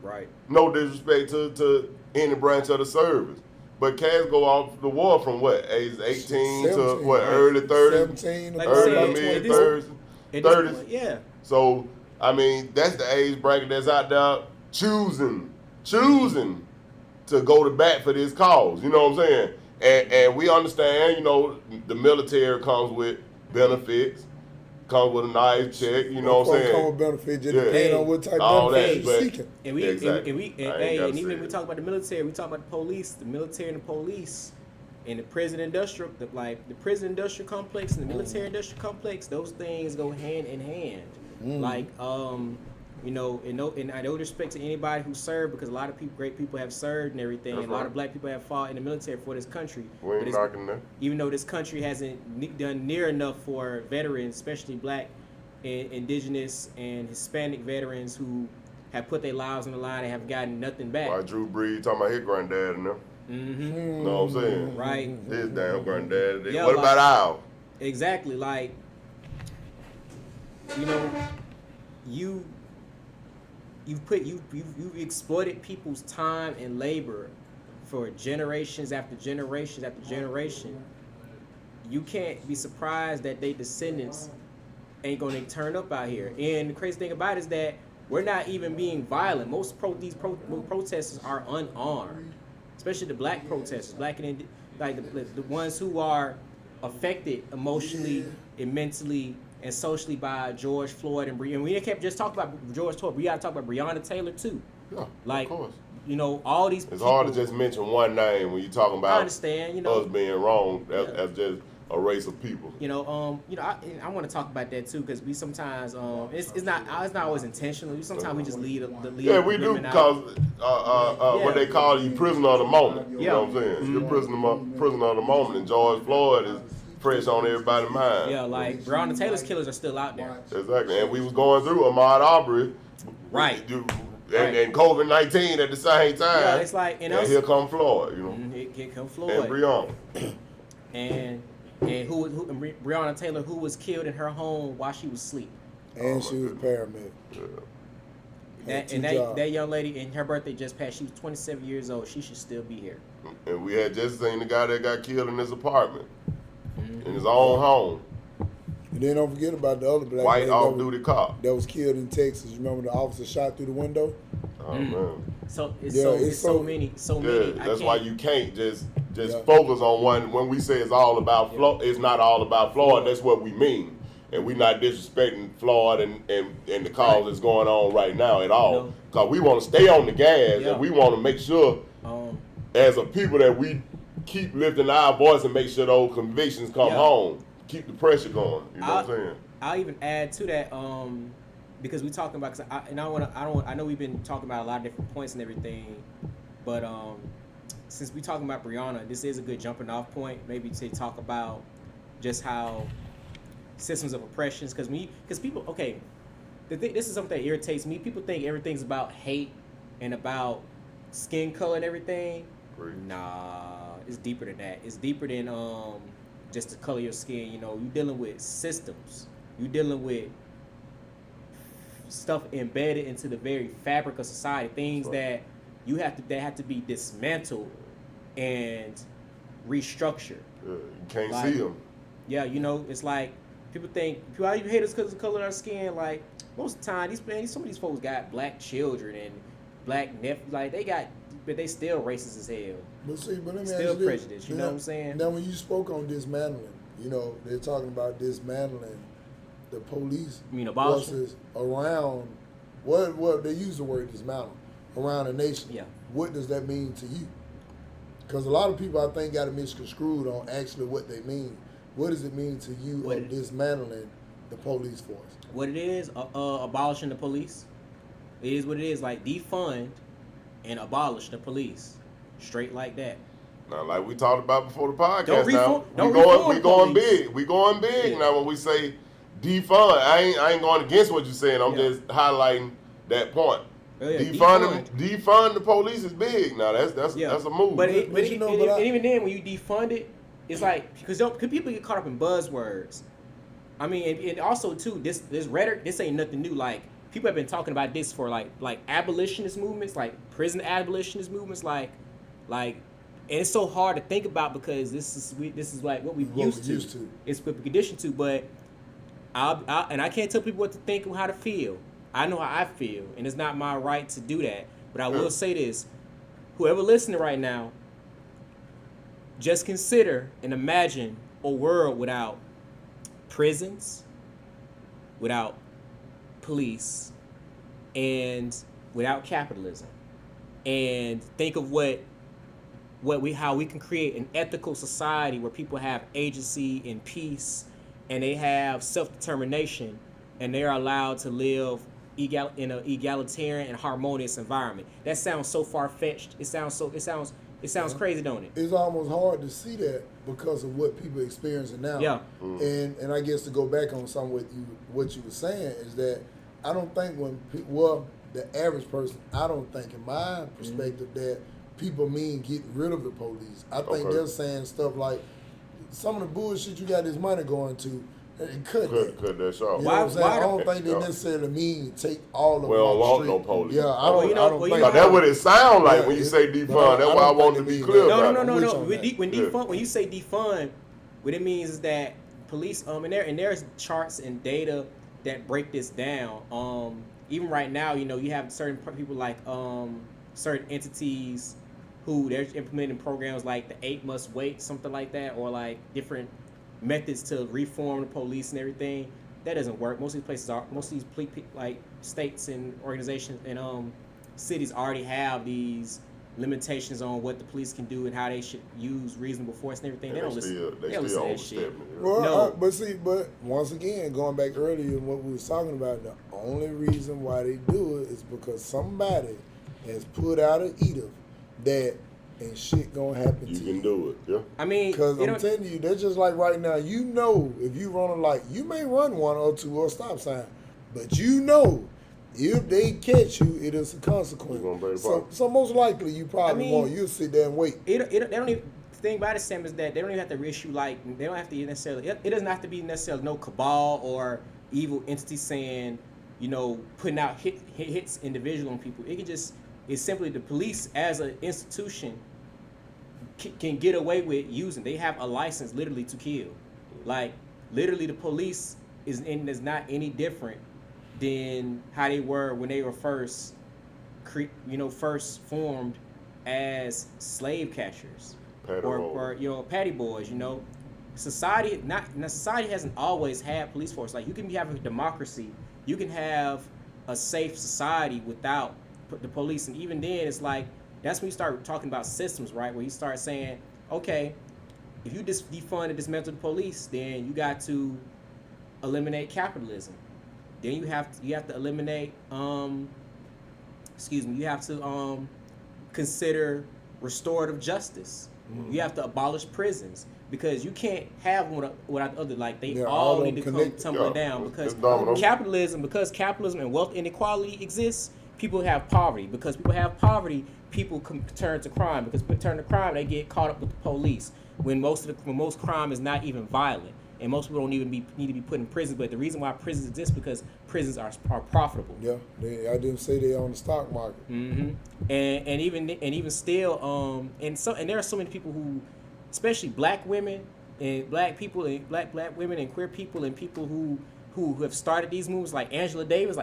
Right. No disrespect to any branch of the service. But cats go off the war from what? Age 18 to what, early 30s? 17 Like early mid 30s? Yeah. So, I mean, that's the age bracket that's out there choosing to go to bat for this cause. You know what I'm saying? And we understand, the military comes with benefits, comes with a nice check, you know what I'm saying? Come with benefits, just depending on what type of benefits you're seeking. And we Exactly. and even when we talk about the military, we talk about the police, and the prison industrial, the prison industrial complex and the military industrial complex. Those things go hand in hand. Like and I don't respect to anybody who served, because a lot of great people have served and everything. That's and a lot right. of black people have fought in the military for this country. We ain't knocking that. Even though this country hasn't done near enough for veterans, especially black, and indigenous, and Hispanic veterans who have put their lives on the line and have gotten nothing back. Why Drew Brees talking about his granddad and them? You know what I'm saying? Right. His damn granddad. Yeah, what about ours? Exactly. Like, you've exploited people's time and labor for generations after generations after generation. You can't be surprised that their descendants ain't gonna turn up out here. And the crazy thing about it is that we're not even being violent. Most these protesters are unarmed, especially the black protesters, the ones who are affected emotionally and mentally and socially by George Floyd and we can't just talk about George Floyd. We gotta talk about Breonna Taylor too. Yeah, like, of course. All these. It's people, hard to just mention one name when you're talking about I understand, us being wrong as just a race of people. I want to talk about that too, because we sometimes it's not always intentional. Sometimes we just lead. Yeah, we do, because what they call you prisoner of the moment. You know what I'm saying? Mm-hmm. You're prisoner of the moment, and George Floyd is fresh on everybody's mind. Yeah, like Breonna Taylor's killers are still out there. Exactly, and we was going through Ahmaud Arbery, right? And COVID-19 at the same time. Yeah, it's like, and here come Floyd, Here come Floyd. And Breonna. and who Breonna Taylor, who was killed in her home while she was asleep. And she was a paramedic. Yeah. That young lady, and her birthday just passed. She was 27 years old. She should still be here. And we had just seen the guy that got killed in his apartment, in his own home. And then don't forget about the other black white lady off-duty cop. that was killed in Texas. You remember the officer shot through the window? Oh man. So it's Yeah, so many. Yeah, I that's can't- why you can't just Yeah. focus on one. When we say it's all about Florida, it's not all about Florida. That's what we mean. And we're not disrespecting Florida and the cause that's going on right now at all. No. Because we want to stay on the gas Yeah. and we want to make sure as a people that we keep lifting our voice and make sure those convictions come home. Keep the pressure going. You know what I'm saying? I'll even add to that, because we talking about, I know we've been talking about a lot of different points and everything, but since we talking about Breonna, this is a good jumping off point, maybe to talk about just how systems of oppressions, because people, okay, this is something that irritates me. People think everything's about hate and about skin color and everything. Great. Nah, it's deeper than that. It's deeper than just the color of your skin. You know, you're dealing with systems. You're dealing with stuff embedded into the very fabric of society. Things that that have to be dismantled and restructured. Yeah, you can't Like, see them. Yeah, you know, it's like people how you hate us because of the color of our skin. Like most of the time, some of these folks got black children and black nephews. Like but they still racist as hell. But see, but let me Still ask you this. prejudice, you know what I'm saying? Now, when you spoke on dismantling, you know, they're talking about dismantling the police You mean abolishing? forces around, what they use the word dismantle, around the nation. Yeah. What does that mean to you? Because a lot of people, I think, got it misconstrued on actually what they mean. What does it mean to you of dismantling the police force? What it is, abolishing the police. It is what it is, like defund and abolish the police. Straight like that. Now, like we talked about before the podcast, Don't now reform we going police. big. We going big Yeah. now. When we say defund, I ain't going against what you're saying. I'm just highlighting that point. Oh, yeah, defund the police is big. Now that's a move. But But even then, when you defund it, it's like because people get caught up in buzzwords. I mean, and also too, this rhetoric, this ain't nothing new. Like people have been talking about this for like abolitionist movements, like prison abolitionist movements, like, and it's so hard to think about because this is like what we've used to. It's what we're conditioned to. But I can't tell people what to think or how to feel. I know how I feel, and it's not my right to do that. But I will say this: whoever listening right now, just consider and imagine a world without prisons, without police, and without capitalism. And think of how we can create an ethical society where people have agency and peace, and they have self-determination, and they are allowed to live in an egalitarian and harmonious environment. That sounds so far-fetched. It sounds crazy, don't it? It's almost hard to see that because of what people are experiencing now. Yeah. And I guess to go back on some of what you were saying is that I don't think the average person, I don't think in my perspective that people mean get rid of the police. I think they're saying stuff like some of the bullshit you got this money going to, cut that short. You know what I'm saying? I don't think they necessarily mean take all of them. We don't off want the no street. police. Yeah, I don't think. Now, that's what it sounds like when you say defund. That's why I want to be clear about it. No. When you say defund, what it means is that police and there's charts and data that break this down. Even right now, you have certain people like certain entities who they're implementing programs like the 8 Must Wait, something like that, or like different methods to reform the police and everything. That doesn't work. Most of these like states and organizations and cities already have these limitations on what the police can do and how they should use reasonable force and everything. They don't listen to that shit. Well, No. But once again, going back earlier in what we was talking about, the only reason why they do it is because somebody has put out an edict that and shit gonna happen to you. You can do it, yeah. I mean, because I'm telling you, they're just like right now. You know, if you run a light, you may run 1 or 2 or a stop sign, but you know, if they catch you, it is a consequence. So most likely, you probably won't. You'll sit there and wait. They don't even. The thing about it, Sam, is that they don't even have to issue they don't have to necessarily. It doesn't have to be necessarily no cabal or evil entity saying, putting out hits individual on people. It's simply the police as an institution can get away with using. They have a license literally to kill. Like literally the police is not any different than how they were when they were first formed as slave catchers or patty boys. Society hasn't always had police force. Like, you can have a democracy, you can have a safe society without the police, and even then it's like that's when you start talking about systems, right? Where you start saying, okay, if you just defund and dismantle the police, then you got to eliminate capitalism. Then you have to eliminate you have to consider restorative justice. Mm-hmm. You have to abolish prisons, because you can't have one without the other. Like, they all need to come tumbling down, because capitalism and wealth inequality exists. People have poverty. Because people have poverty, people turn to crime. Because people turn to crime, they get caught up with the police. When most crime is not even violent, and most people don't even need to be put in prison. But the reason why prisons exist because prisons are profitable. Yeah, I didn't say they're on the stock market. Mm-hmm. And even still, and there are so many people who, especially black women and black people and black women and queer people and people who have started these moves, like Angela Davis,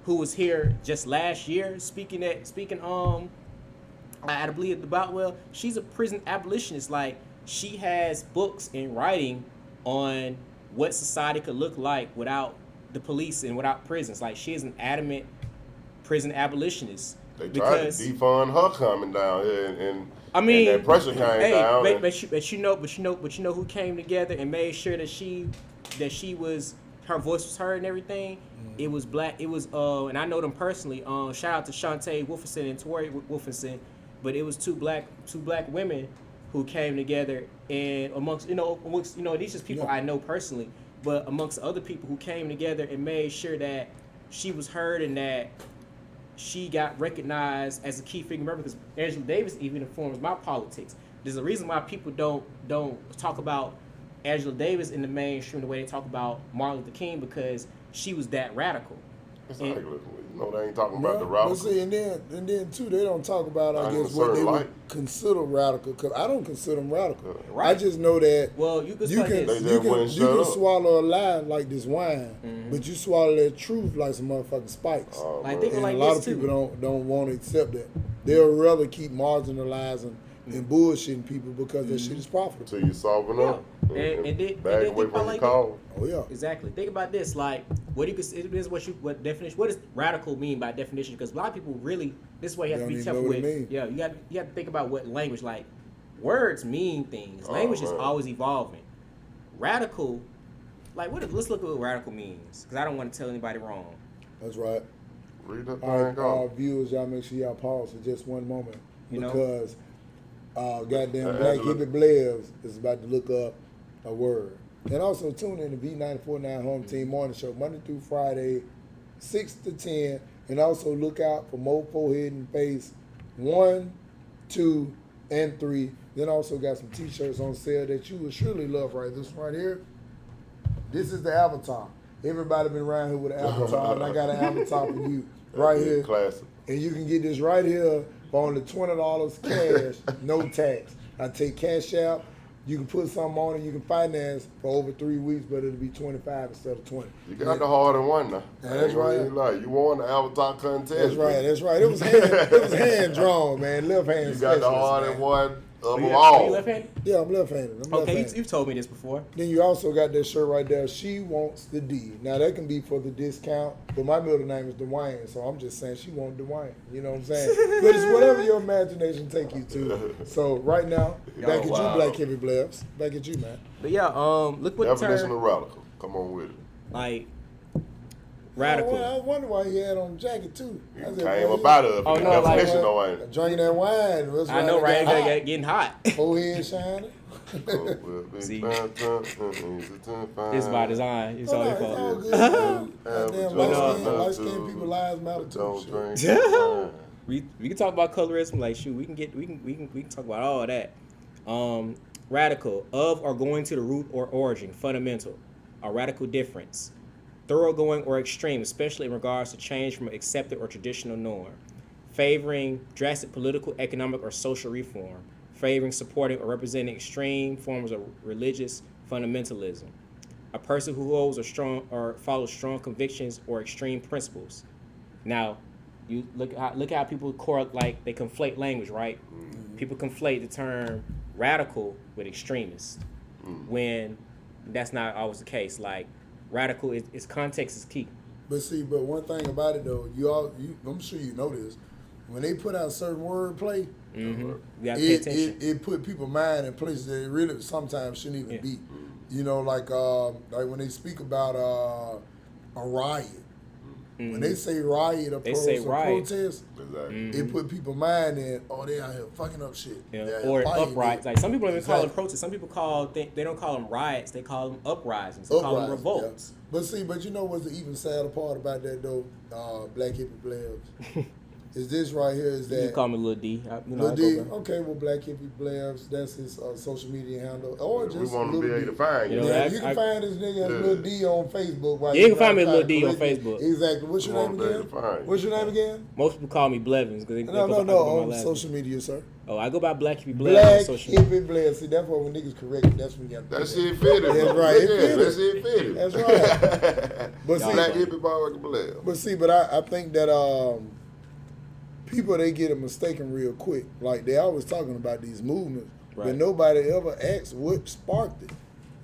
who was here just last year speaking at I believe the Boutwell. She's a prison abolitionist. Like, she has books in writing on what society could look like without the police and without prisons. Like, she is an adamant prison abolitionist. They tried to defund her coming down here, and that pressure came down. But you know who came together and made sure that her voice was heard and everything. It was black. It was and I know them personally. Shout out to Shantae Wolfenson and Tori Wolfenson, but it was two black women who came together, and amongst these just people I know personally, but amongst other people who came together and made sure that she was heard and that she got recognized as a key figure member. Because Angela Davis even informs my politics. There's a reason why people don't talk about Angela Davis in the mainstream the way they talk about Martin Luther King, because she was that radical. They ain't talking about the radical. See, and then too, they don't talk about, I guess, what they would consider radical. Because I don't consider them radical. Right. I just know that you can swallow a lie like this wine, but you swallow that truth like some motherfucking spikes. And a lot of people don't want to accept that. They'll rather keep marginalizing and bullshitting people because that shit is profitable. So you solving up. And then bag away from your call. Oh yeah. Exactly. Think about this. Like, what does radical mean by definition? Because a lot of people really, this way you have to be careful with. Yeah, you have to think about what language. Like, words mean things. Language is always evolving. Radical, like, let's look at what radical means, because I don't want to tell anybody wrong. That's right. Read that All right, viewers, y'all make sure y'all pause for just one moment, because goddamn BlackHippyBlevs is about to look up a word. And also tune in to V94.9 Home Team Morning Show Monday through Friday, 6 to 10. And also look out for Mofo Hidden Face 1, 2, and 3. Then also got some t-shirts on sale that you will surely love. Right, this one right here. This is the avatar. Everybody been around here with an avatar, and I got an avatar for you right here. Classic. And you can get this right here for only $20 cash, no tax. I take cash out. You can put something on it. You can finance for over 3 weeks, but it'll be 25 instead of 20. You got the harder one now. That's right. You won the avatar contest. That's right. That's right. It was hand drawn, man. Left hand. You got the harder one of them all. Are all. you left-handed? Yeah, I'm left-handed. Okay, you've told me this before. Then you also got that shirt right there. She wants the D. Now that can be for the discount, but my middle name is Dwayne, so I'm just saying she wants Dwayne. You know what I'm saying? But it's whatever your imagination take you to. So right now, back at you, BlackHippyBlevs. Back at you, man. But yeah, look what the definition of radical. Come on with it. Like, radical. I wonder why he had on the jacket too. Came about it. Definition though, ain't it? Drinking that wine. I know, right? Getting hot. Forehead shining. See, it's by design. It's all your fault. Damn, light-skinned people lives matter too. We can talk about colorism. Like, shoot, we can talk about all that. Radical, of or going to the root or origin, fundamental, a radical difference, thoroughgoing or extreme, especially in regards to change from an accepted or traditional norm, favoring drastic political, economic, or social reform, favoring, supporting, or representing extreme forms of religious, fundamentalism. A person who holds a strong or follows strong convictions or extreme principles. Now, you look at how people they conflate language, right? Mm-hmm. People conflate the term radical with extremist, when that's not always the case. Like radical, its context is key. But one thing about it though, I'm sure you know this. When they put out certain wordplay, you gotta pay attention. It put people's mind in places that it really sometimes shouldn't even be. You know, like when they speak about a riot. When they say riot or protest, it put people's mind in, they out here fucking up shit. Yeah. Or uprisings. Like some people don't even call them protests. Some people they don't call them riots. They call them uprisings. They call them revolts. Yeah. But you know what's the even sadder part about that though? BlackHippyBlevs. Is this right here? Is that you can call me Lil D? Lil D. Okay, well, BlackHippyBlevs. That's his social media handle, or just we want to be able to find you. You can find this nigga as Lil D on Facebook. You can find me as Lil D on Facebook. Exactly. What's your name again? What's your name again? Most people call me Blevins because no, on social media, sir. Oh, I go by BlackHippyBlevs on social media. BlackHippyBlevs. See, that's why when niggas correct it, that's when you have to. That shit fitted. That's right. That shit fitted. That's right. But see, BlackHippyBlevs. But I think that people, they get it mistaken real quick. Like they always talking about these movements, but nobody ever asks what sparked it.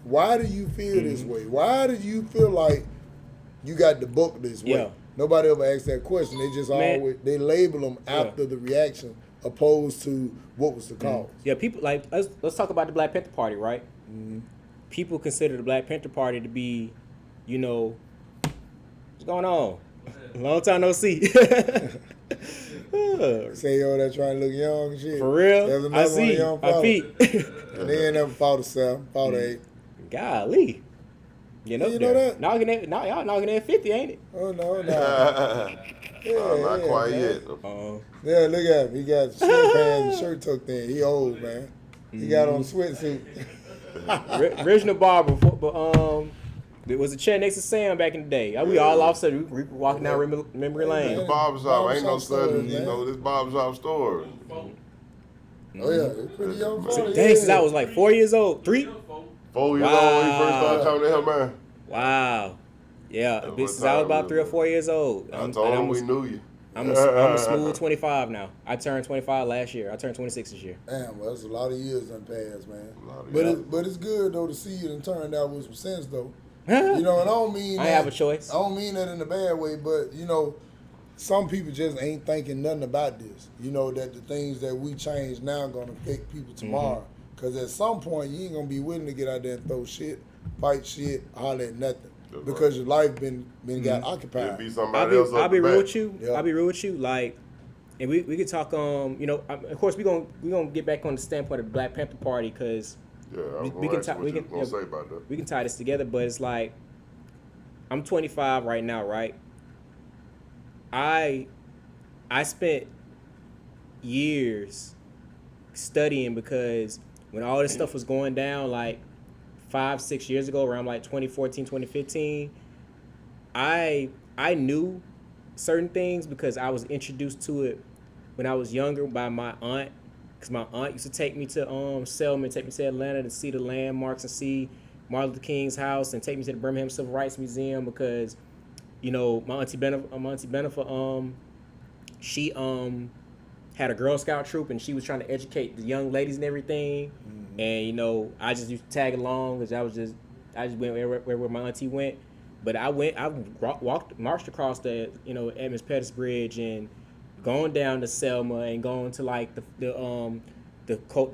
Why do you feel this way? Why do you feel like you got the book this way? Yeah. Nobody ever asks that question. They just always label them after the reaction, opposed to what was the cause. Yeah, people like let's talk about the Black Panther Party, right? People consider the Black Panther Party to be, what's going on? Long time no see. Say that trying to look young and shit. For real? There's another one young fella. I peep. And they ain't never fought a 7, fought a 8. Golly. You know that? Y'all knocking at 50, ain't it? Oh, no. Not quite yet. Yeah, look at him. He got sweatpants and shirt tucked in. He old, man. He got on a sweatsuit. Original barber, but there was a chair next to Sam back in the day. We all off sudden we walking down memory lane. The barbershop ain't no sudden, this barbershop store. Oh yeah, it's pretty young. Dang, since I was like 4 years old, 3. 4 years old when you first started coming to him, man. Wow. Yeah, since I was about 3 or 4 years old. I told him we knew you. I'm a smooth 25 now. I turned 25 last year. I turned 26 this year. Damn, well, that's a lot of years done passed, man. But it's good though to see it and turned out with some sense though. And I don't mean I have a choice. I don't mean that in a bad way, but some people just ain't thinking nothing about this. That the things that we change now gonna affect people tomorrow. Cause at some point you ain't gonna be willing to get out there and throw shit, fight shit, holler at nothing. Because your life been got occupied. I'll be real with you. I'll be real with you. Like, and we could talk. Of course we gonna get back on the standpoint of the Black Panther Party because we can tie this together. But it's like I'm 25 right now, right? I spent years studying because when all this stuff was going down, like 5-6 years ago, around like 2014, 2015, I knew certain things because I was introduced to it when I was younger by my aunt. Because my aunt used to take me to Selma, take me to Atlanta to see the landmarks and see Martin Luther King's house and take me to the Birmingham Civil Rights Museum because, my auntie Benifer, she had a Girl Scout troop and she was trying to educate the young ladies and everything. And I just used to tag along because I just went where my auntie went. But I marched across the Edmonds Pettus Bridge and going down to Selma and going to like the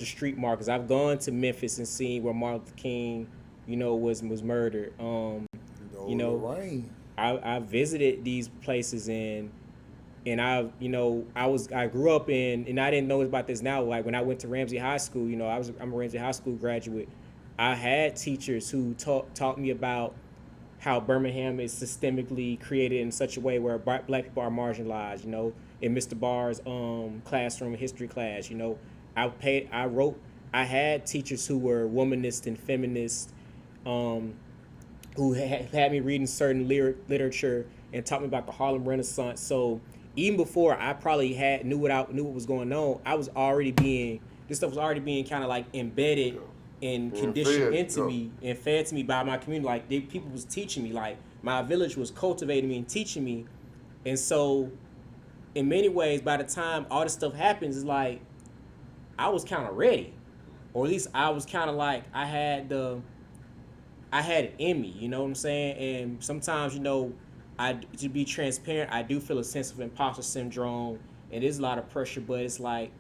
street markets. I've gone to Memphis and seen where Martin Luther King was murdered. I visited these places and I grew up in, and I didn't know about this now. Like when I went to Ramsey High School, I'm a Ramsey High School graduate. I had teachers who taught me about how Birmingham is systemically created in such a way where black people are marginalized. In Mr. Barr's classroom history class, I had teachers who were womanists and feminists, who had me reading certain literature and taught me about the Harlem Renaissance. So even before I probably knew what was going on, this stuff was already being kind of like embedded and And conditioned fed, into yeah. me and fed to me by my community. Like people was teaching me. Like my village was cultivating me and teaching me. And so, in many ways, by the time all this stuff happens, it's like I was kind of ready, or at least I was kind of like I had it in me. You know what I'm saying? And sometimes, to be transparent, I do feel a sense of imposter syndrome, and there's a lot of pressure. But it's like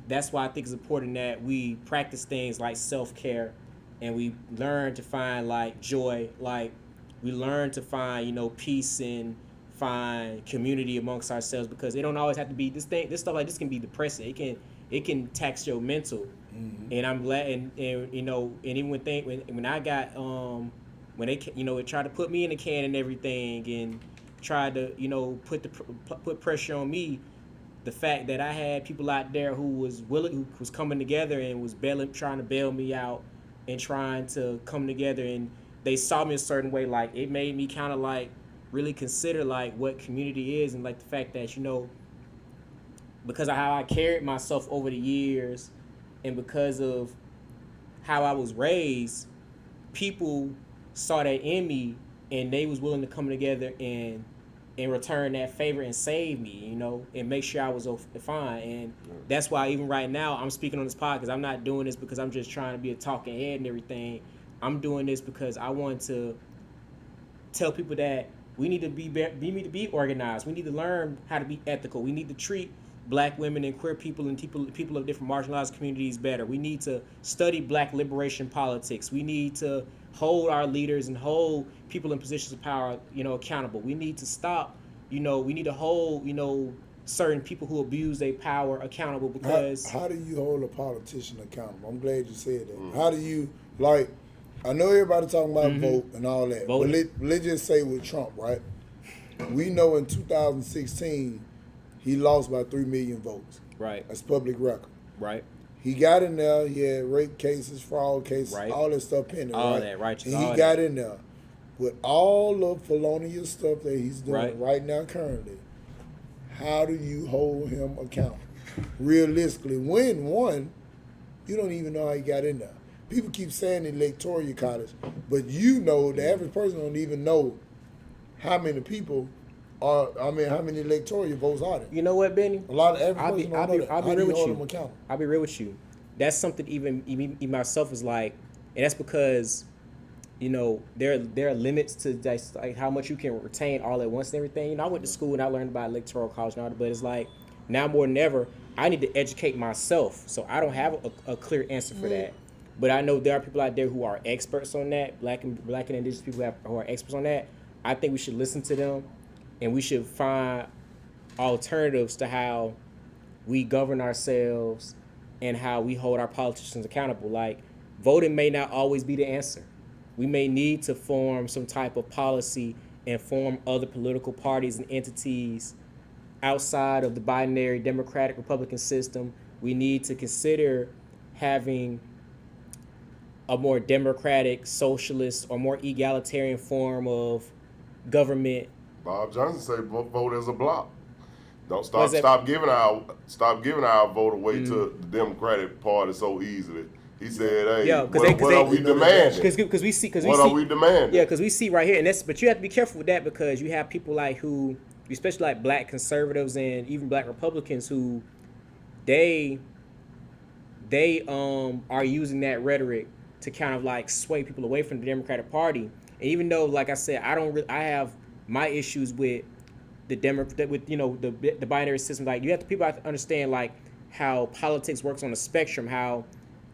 that's why I think it's important that we practice things like self-care, and we learn to find like joy, like we learn to find peace and find community amongst ourselves, because it don't always have to be this stuff like this can be depressing. It can tax your mental. And I'm glad, and even when I got when they it tried to put me in the can and everything, and tried to put pressure on me, the fact that I had people out there who was coming together and was trying to bail me out and trying to come together, and they saw me a certain way, like it made me kind of like really consider like what community is, and like the fact that because of how I carried myself over the years, and because of how I was raised, people saw that in me, and they was willing to come together and return that favor and save me, and make sure I was fine. And that's why even right now I'm speaking on this podcast. I'm not doing this because I'm just trying to be a talking head and everything. I'm doing this because I want to tell people that we need to be organized. We need to learn how to be ethical. We need to treat Black women and queer people and people of different marginalized communities better. We need to study Black liberation politics. We need to hold our leaders and hold people in positions of power, accountable. We need to stop, we need to hold, certain people who abuse their power accountable, because How do you hold a politician accountable? I'm glad you said that. How do you, like, I know everybody talking about vote and all that, Voting. but let's just say with Trump, right? We know in 2016, he lost by 3 million votes. Right. That's public record. Right. He got in there. He had rape cases, fraud cases, Right. all that stuff pending. All right? that, righteous, And all he got that. in there with all the felonious stuff that he's doing right now currently. How do you hold him accountable? Realistically, when one, you don't even know how he got in there. People keep saying electoral college, but the average person don't even know how many people how many electoral votes are there? You know what, Benny? A lot of average person don't know that. I'll How be do real you with hold you. them accountable? I'll be real with you. That's something even myself is like, and that's because, there are limits to like how much you can retain all at once and everything. I went to school and I learned about electoral college and all that, but it's like now more than ever, I need to educate myself. So I don't have a clear answer for that. But I know there are people out there who are experts on that, black and indigenous people who are experts on that. I think we should listen to them, and we should find alternatives to how we govern ourselves and how we hold our politicians accountable. Like, voting may not always be the answer. We may need to form some type of policy and form other political parties and entities outside of the binary Democratic Republican system. We need to consider having a more democratic, socialist, or more egalitarian form of government. Bob Johnson say vote as a block. Don't What's that? stop giving our vote away to the Democratic Party so easily. He said, "Hey, Yeah, what are we demanding? Because we see, What are we demanding?" Yeah, because we see right here, and but you have to be careful with that, because you have people like who, especially like Black conservatives and even Black Republicans, who they are using that rhetoric to kind of like sway people away from the Democratic Party. And even though, like I said, I have my issues with the the binary system. Like, people have to understand like how politics works on a spectrum, how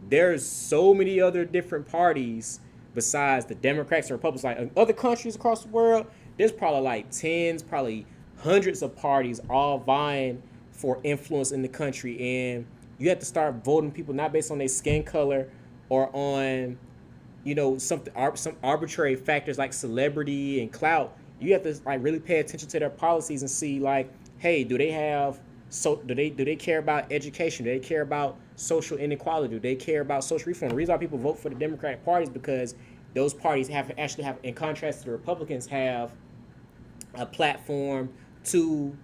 there's so many other different parties besides the Democrats and Republicans. Like in other countries across the world, there's probably like tens, probably hundreds of parties all vying for influence in the country. And you have to start voting people not based on their skin color or on, some arbitrary factors like celebrity and clout. You have to like really pay attention to their policies and see like, hey, do they care about education? Do they care about social inequality? Do they care about social reform? The reason why people vote for the Democratic Party is because those parties have, in contrast to the Republicans, have a platform to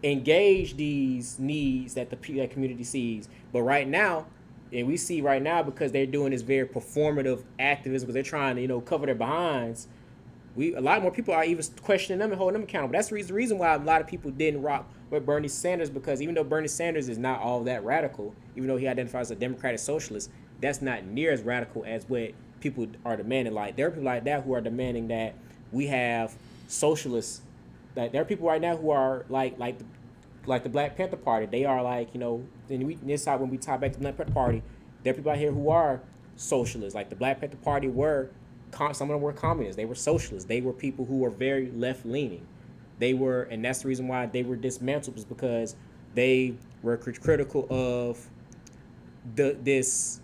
engage these needs that that community sees. But right now, and we see right now because they're doing this very performative activism because they're trying to cover their behinds. A lot more people are even questioning them and holding them accountable. That's the reason why a lot of people didn't rock with Bernie Sanders, because even though Bernie Sanders is not all that radical, even though he identifies as a democratic socialist, that's not near as radical as what people are demanding. Like, there are people like that who are demanding that we have socialists. Like, there are people right now who are like the Black Panther Party. They are like, and this side, when we tie back to the Black Panther Party, there are people out here who are socialists. Like, the Black Panther Party some of them were communists. They were socialists. They were people who were very left-leaning. And that's the reason why they were dismantled, was because they were critical of this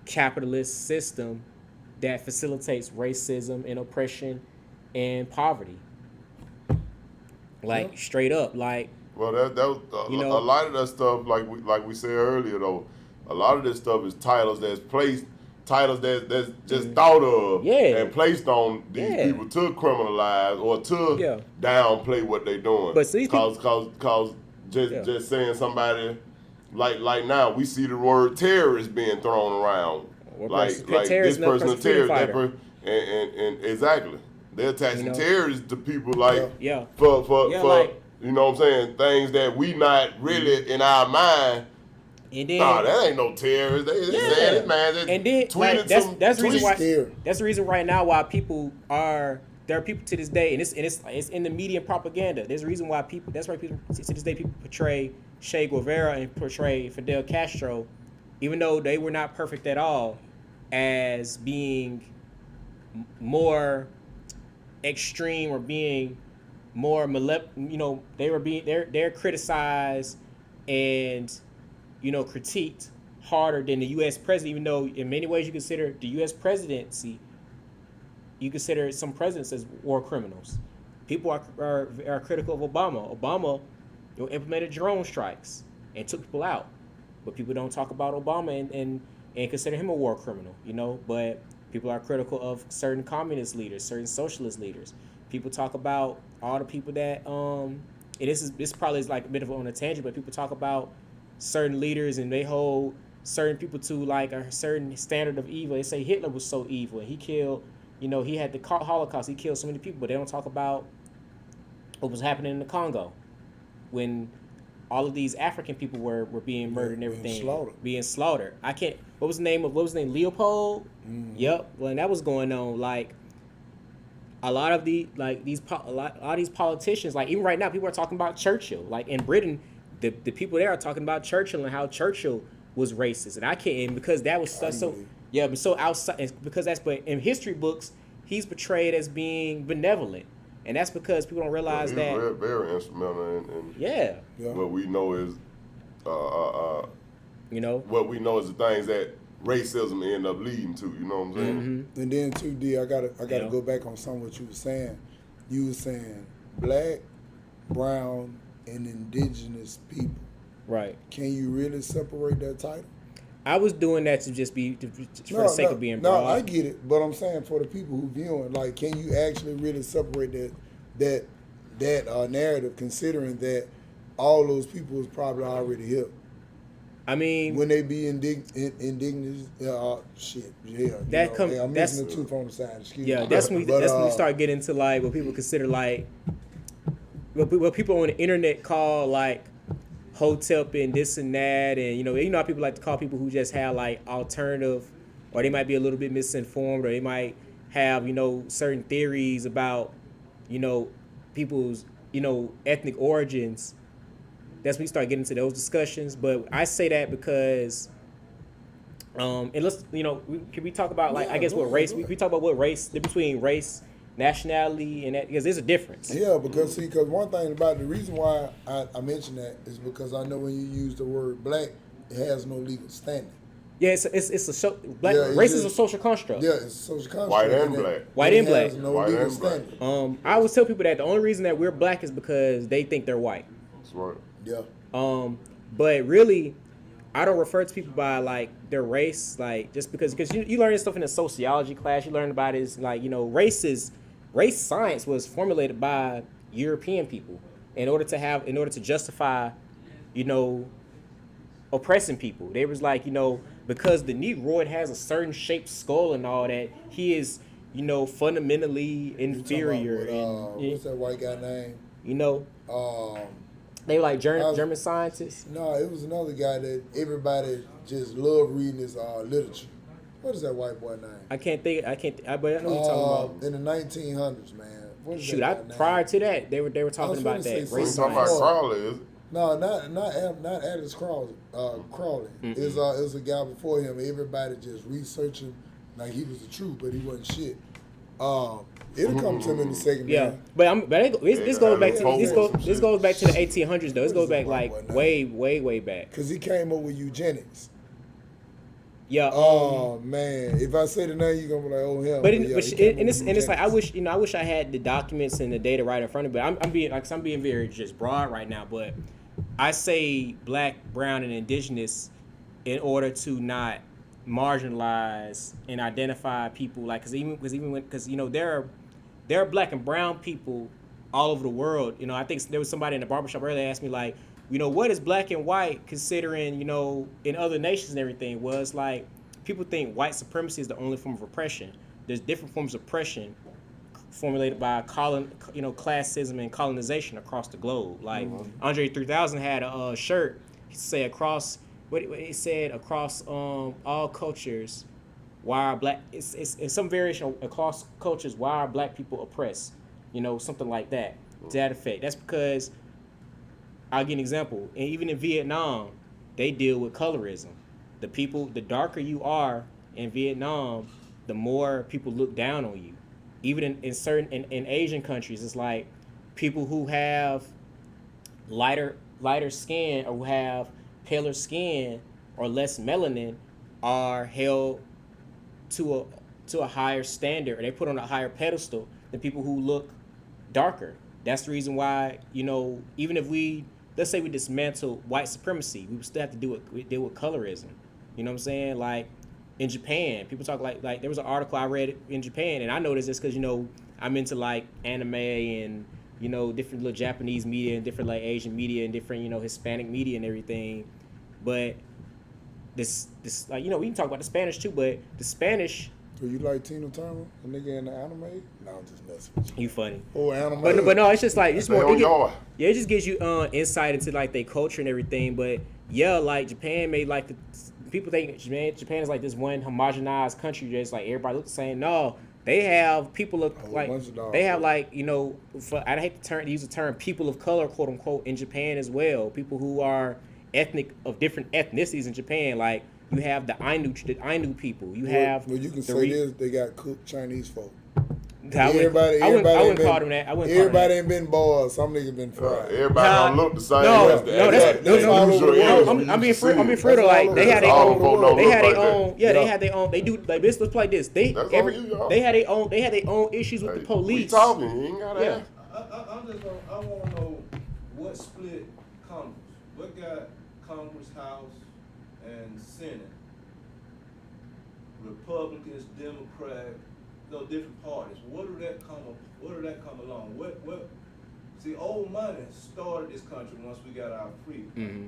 capitalist system that facilitates racism and oppression and poverty. Like, straight up, like. Well, that was a lot of that stuff, like we said earlier, though. A lot of this stuff is titles that's just thought of and placed on these people to criminalize or to downplay what they're doing. But see, cause just saying somebody like now we see the word terrorist being thrown around. Like this person a terrorist, and exactly they're attaching terrorists to people for you know what I'm saying, things that we not really in our mind. And then, that ain't no terrorist. They saying it, man. And then that's the reason why. That's the reason right now why there are people to this day, and it's in the media and propaganda. There's a reason why people. That's why people to this day people portray Che Guevara and portray Fidel Castro, even though they were not perfect at all, as being more extreme or being more they're criticized and critiqued harder than the U.S. president, even though in many ways you consider the U.S. presidency, you consider some presidents as war criminals. People are critical of Obama. Obama implemented drone strikes and took people out, but people don't talk about Obama and consider him a war criminal, but people are critical of certain communist leaders, certain socialist leaders. People talk about all the people that and this probably is like a bit of on a tangent, but people talk about certain leaders and they hold certain people to like a certain standard of evil. They say Hitler was so evil and he killed, he had the Holocaust, he killed so many people, but they don't talk about what was happening in the Congo when all of these African people were being murdered and everything, being slaughtered. What was his name? Leopold? Mm-hmm. Yep. When that was going on, like a lot of these politicians, like even right now, people are talking about Churchill. Like in Britain, the people there are talking about Churchill and how Churchill was racist, and I can't, and because that was so outside, but in history books he's portrayed as being benevolent, and that's because people don't realize that he's very instrumental in what we know is what we know is the things that racism end up leading to. You know what I'm saying? Mm-hmm. And then too, D, I gotta go back on some of what you were saying. You were saying black, brown, and indigenous people. Right. Can you really separate that title? I was doing that to just be for the sake of being broad. No, I get it, but I'm saying for the people who viewing, like, can you actually really separate that narrative, considering that all those people is probably already here? I mean, when they be indigenous, shit, yeah. I'm missing the tooth on the side. Excuse me. That's when we start getting to like what people consider like what people on the internet call like hotep and this and that, and you know how people like to call people who just have like alternative, or they might be a little bit misinformed, or they might have certain theories about people's ethnic origins. That's when we start getting into those discussions. But I say that because, and let's, can we talk about what race? We talk about what race, between race, nationality, and that, because there's a difference. Yeah, because one thing about the reason why I mention that is because I know when you use the word black, it has no legal standing. Yeah, it's a race is a social construct. Yeah, it's a social construct. White and black. White and black. Has no legal standing. I always tell people that the only reason that we're black is because they think they're white. That's right. Yeah. But really, I don't refer to people by like their race, like just because you learn this stuff in a sociology class. You learn about is like race science was formulated by European people in order to justify oppressing people. They was like because the Negroid has a certain shaped skull and all that, he is, fundamentally inferior. What's that white guy name? They like German scientists. No, it was another guy that everybody just loved reading his literature. What is that white boy name? I can't think. But I know what you're talking about. In the 1900s, man. What is Shoot, that name? prior to that, they were talking about that. We talking about Crowley, is it? No, not Atlas Crowley. It was a guy before him. Everybody just researching like he was the truth, but he wasn't shit. It'll come to him in a second. Yeah, man. but this goes back to this goes back to the 1800s though. This goes back like way back. Cause he came up with eugenics. Yeah. Oh man, if I say the name, you're gonna be like, oh hell. But it's like I wish I had the documents and the data right in front of me. I'm being very just broad right now, but I say black, brown, and indigenous in order to not marginalize and identify people like because there are black and brown people all over the world. I think there was somebody in the barbershop earlier asked me like, what is black and white considering, in other nations and everything? Well, it's like people think white supremacy is the only form of oppression. There's different forms of oppression formulated by classism and colonization across the globe. Like Andre 3000 had a shirt, he said across all cultures, why are black? It's in some variation across cultures. Why are black people oppressed? Something like that. To that effect. That's because I'll give an example. And even in Vietnam, they deal with colorism. The darker you are in Vietnam, the more people look down on you. Even in certain Asian countries, it's like people who have lighter skin or who have paler skin or less melanin are held to a higher standard, or they put on a higher pedestal than people who look darker. That's the reason why, even if let's say we dismantle white supremacy, we would still have to deal with colorism. You know what I'm saying? Like in Japan, people talk like there was an article I read in Japan, and I noticed this because I'm into like anime and different little Japanese media and different like Asian media and different Hispanic media and everything. But this like we can talk about the Spanish too, but the Spanish. So you like Tina Turner, a nigga in the anime? No, I'm just messing with you. You funny. Oh, anime. But no, it's just like it's more. It just gives you insight into like their culture and everything. But yeah, like Japan made like people think Japan is like this one homogenized country that's like everybody looks the same. No, they have people of like they have like I hate to use the term people of color, quote unquote, in Japan as well. People who are of different ethnicities in Japan, like. You have the Ainu people. You have. Well, you can say this. They got cooked Chinese folk. Everybody I wouldn't call them that. Everybody ain't been boiled. Some niggas been fried. Everybody don't look the same. I'm being for real. Like they had their own. They had their own. Yeah, they had their own. They do like this. Let's play this. They had their own. They had their own issues with the police. We talking. You ain't gotta ask. I want to know what split Congress. What got Congress, House, and Senate, Republicans, Democrats, different parties. Where did that come along? What? See, old money started this country once we got our freedom. Mm-hmm.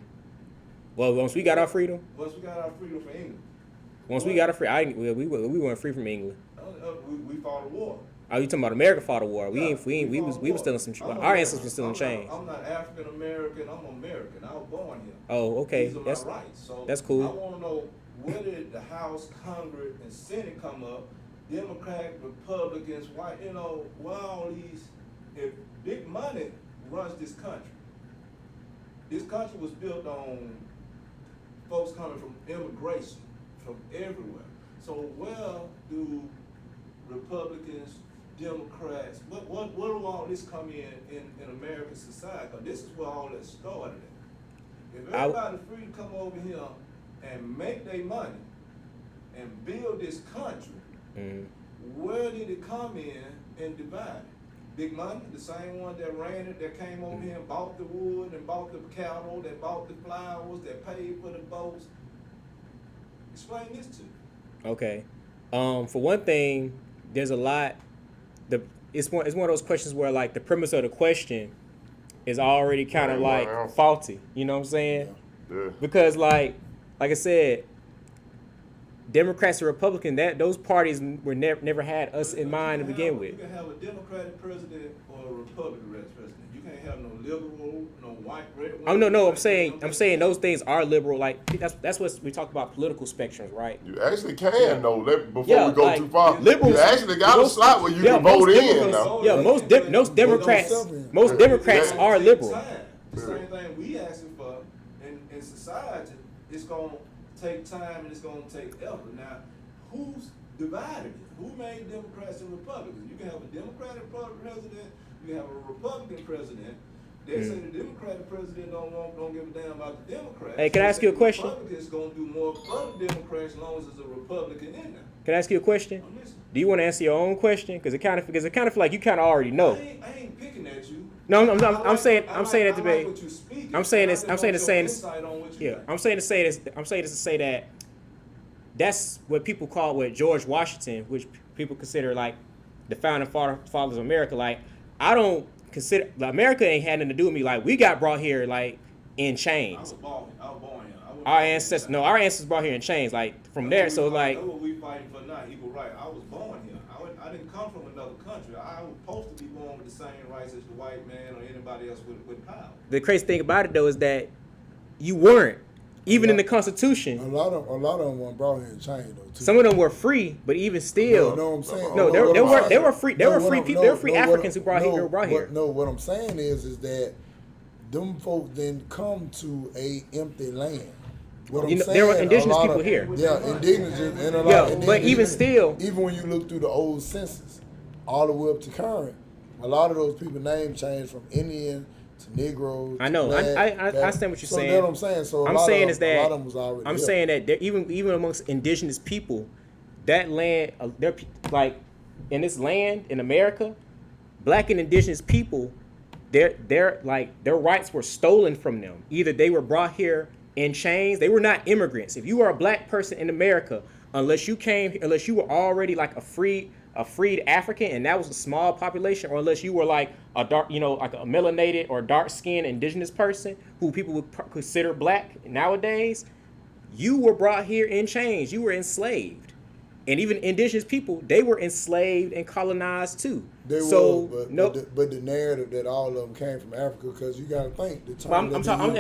Well, once we got our freedom. Once we got our freedom from England. We got our freedom, we weren't free from England. We fought a war. Oh, you talking about America fought a war? We was still in some. Our ancestors were still in chains. I'm not African American. I'm American. I was born here. Oh, okay. These are my rights. So that's cool. I want to know where did the House, Congress, and Senate come up? Democrat, Republicans, white. Why all these? If big money runs this country, this country was built on folks coming from immigration from everywhere. So where do Republicans, Democrats, what do all this come in American society? Because this is where all that started at. If everybody free to come over here and make their money and build this country, where did it come in and divide? Big money, the same one that ran it, that came over here and bought the wood and bought the cattle, that bought the flowers, that paid for the boats. Explain this to me. Okay. For one thing, there's a lot. It's one of those questions where like the premise of the question is already kind of like faulty. You know what I'm saying? Yeah. Because like I said, Democrats and Republicans, that those parties were never had us in mind to begin with. You can have a Democratic president or a Republican president. You can't have no liberal, no white, red. Oh no, I'm saying those things are liberal. Like that's what we talk about political spectrums, right? You actually can though. Before Yeah, we go like, too far, liberals- you actually got a slot where you can vote in now. Yeah, most Democrats are liberal. The same thing we asking for in society. It's gonna take time and it's gonna take effort. Now, who's divided it? Who made Democrats and Republicans? You can have a Democratic president. You can have a Republican president. They say the Democratic president don't give a damn about the Democrats. Hey, can I ask you a question? Republicans gonna do more for the Democrats as long as there's a Republican in there. Can I ask you a question? I'm listening. Do you want to answer your own question? Because it kind of feel like you kind of already know. I ain't picking at you. No, I'm saying I that like debate. what you speaking. I'm saying this. I I'm saying the just want your same. insight on what you Yeah, think. I'm saying this to say that that's what people call what George Washington, which people consider like the founding fathers of America. Like I don't consider America ain't had nothing to do with me. Like we got brought here like in I was chains. born here. Our ancestors brought here in chains. Like from there, so like That's what we fighting for now, equal right. I was born here. I didn't come from another country. I was supposed to be born with the same rights as the white man or anybody else with power. the crazy thing about it though is that you weren't even in the Constitution. A lot of them weren't brought here in chains though. Too. Some of them were free, but even still, No, I'm saying. No, what I'm saying- they were free. They were what free I'm- people. no, They were free no, what Africans I'm- who were brought here. No, what I'm saying is that them folks didn't come to a empty land. What I'm saying, there were indigenous a lot people of- here. Yeah, indigenous and a lot. Yeah, and then but even still- even when you look through the old census, all the way up to current, a lot of those people name changed from Indian to Negroes. I know. To black, I that- understand what you're so saying. that's what I'm saying. So I'm a lot saying of, is that a lot of them was already I'm here. saying that there, even amongst indigenous people, that land, they're like in this land in America, black and indigenous people, their rights were stolen from them. Either they were brought here in chains. They were not immigrants. If you are a black person in America, unless you were already like a freed African, and that was a small population, or unless you were like a dark, like a melanated or dark-skinned indigenous person who people would consider black nowadays, you were brought here in chains. You were enslaved. And even indigenous people, they were enslaved and colonized too. They so were, but the narrative that all of them came from Africa, because you got to think the time. I'm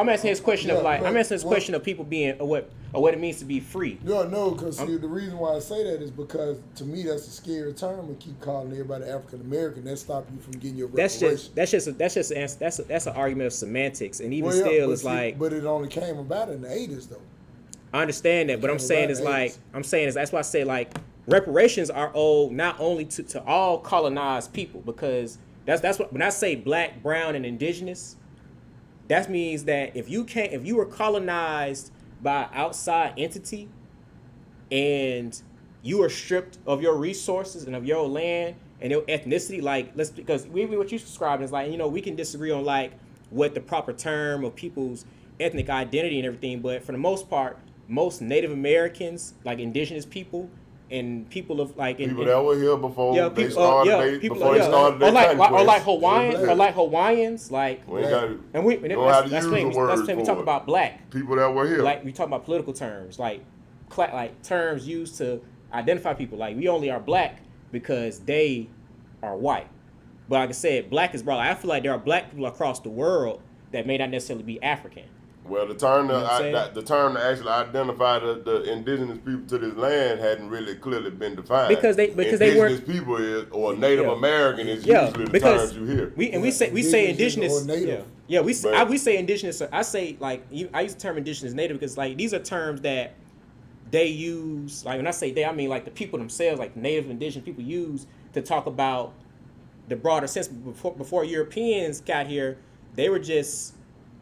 asking this question of like I'm asking this question of people being what it means to be free. No, because the reason why I say that is because to me that's a scary term and keep calling everybody African American. That stop you from getting your reparations. That's an argument of semantics, and even still, it's like. But it only came about in the 80s though. I understand that, but I'm saying is that's why I say like reparations are owed not only to all colonized people, because that's what when I say black, brown, and indigenous, that means that if you were colonized by an outside entity and you were stripped of your resources and of your land and your ethnicity, because what you described is like, we can disagree on like what the proper term of people's ethnic identity and everything, but for the most part, most Native Americans, like indigenous people, and people of like people that were here before yeah, they started their or like conquest. Hawaiians, like We ain't got to. that's when we talk about black. People that were here. Like we talk about political terms, like terms used to identify people. Like we only are black because they are white. But like I said, black is broad. I feel like there are black people across the world that may not necessarily be African. Well, the term what the term to actually identify the indigenous people to this land hadn't really clearly been defined. Because they indigenous weren't people is, or Native American is yeah, usually the because terms you hear. we say indigenous. Or native. Yeah, we say indigenous. I say like I use the term indigenous native because like these are terms that they use. Like when I say they, I mean like the people themselves, like native indigenous people use to talk about the broader sense. Before Europeans got here, they were just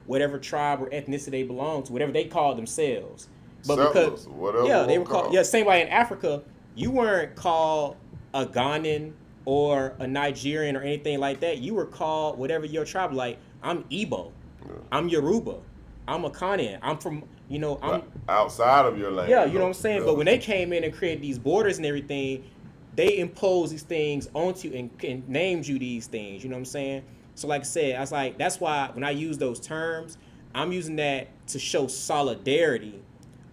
whatever tribe or ethnicity they belonged to, whatever they called themselves. But Settlers, whatever they were called. Yeah, same way in Africa, you weren't called a Ghanaian or a Nigerian or anything like that. You were called whatever your tribe. Like I'm Igbo, I'm Yoruba, I'm Akanian. I'm from I'm outside of your land. Yeah, you know what I'm saying. But when they came in and created these borders and everything, they imposed these things onto you and named you these things. You know what I'm saying? So like I said, I was like, that's why when I use those terms, I'm using that to show solidarity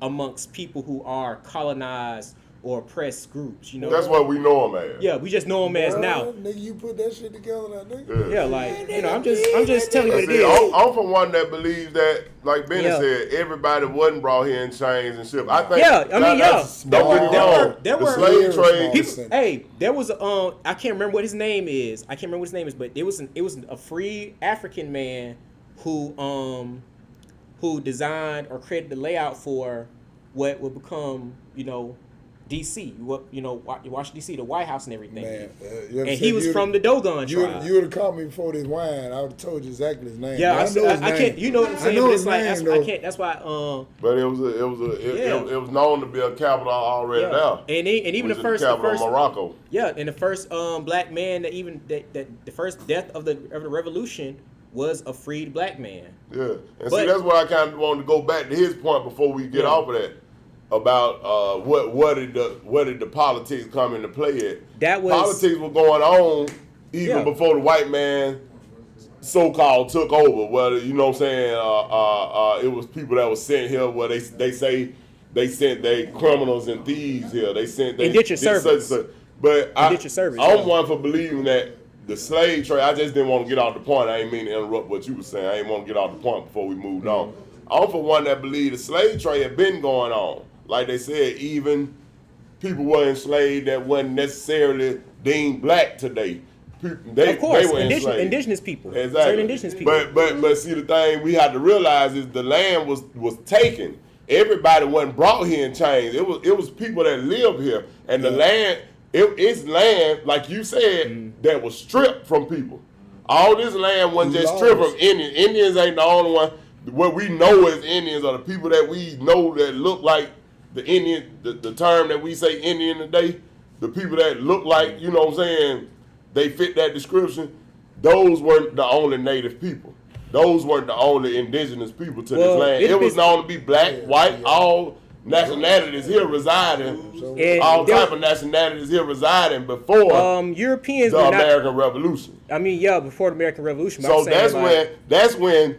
amongst people who are colonized or oppressed groups. You know, That's what we know him as. yeah, we just know them as now. Nigga, you put that shit together, that nigga. Yeah, like I'm just telling you what it See, is. I'm from one that believes that, like Benny Yeah. said, everybody wasn't brought here in chains and shit. I think. Yeah, I mean, that's- yeah. Don't get me wrong. There The were slave trade. people- Hey, there was a I can't remember what his name is. But it was a free African man who designed or created the layout for what would become, DC, Washington DC, the White House and everything. Man, And he was from the Dogon tribe. You would have called me before this wine. I would have told you exactly his name. Yeah, I know his I can't. name. You know what I'm saying? I know But his it's like name, I though. can't. That's why. But it was known to be a capital already Yeah. there. And even It the was first, capital of Morocco. yeah, and the first black man that the first death of the revolution was a freed black man. Yeah, and But- see, that's why I kind of wanted to go back to his point before we get Yeah. off of that about what did the politics come into play at? That was- politics was going on even Yeah. before the white man so-called took over. Well, you know what I'm saying? It was people that was sent here where they say they sent their criminals and thieves here. They sent they Indentured did servants. such. But Indentured servants, I'm yeah. one for believing that the slave trade, I just didn't want to get off the point. I ain't mean to interrupt what you were saying. I ain't want to get off the point before we moved on. I'm for one that believe the slave trade had been going on. Like they said, even people were enslaved that wasn't necessarily deemed black today. They Of course, were enslaved. indigenous people, Exactly. certain indigenous people. But see, the thing we have to realize is the land was taken. Everybody wasn't brought here in chains. It was people that lived here, and the land. It's land, like you said, that was stripped from people. All this land wasn't just stripped from Indians. Indians ain't the only one. What we know as Indians are the people that we know that look like the Indian, the term that we say Indian today, the people that look like, you know what I'm saying, they fit that description. Those weren't the only native people. Those weren't the only indigenous people to this land. It was known to be black, white, all nationalities here residing. And All type of nationalities here residing before Europeans the were not. American Revolution. I mean, yeah, before the American Revolution. But So I'm saying, that's when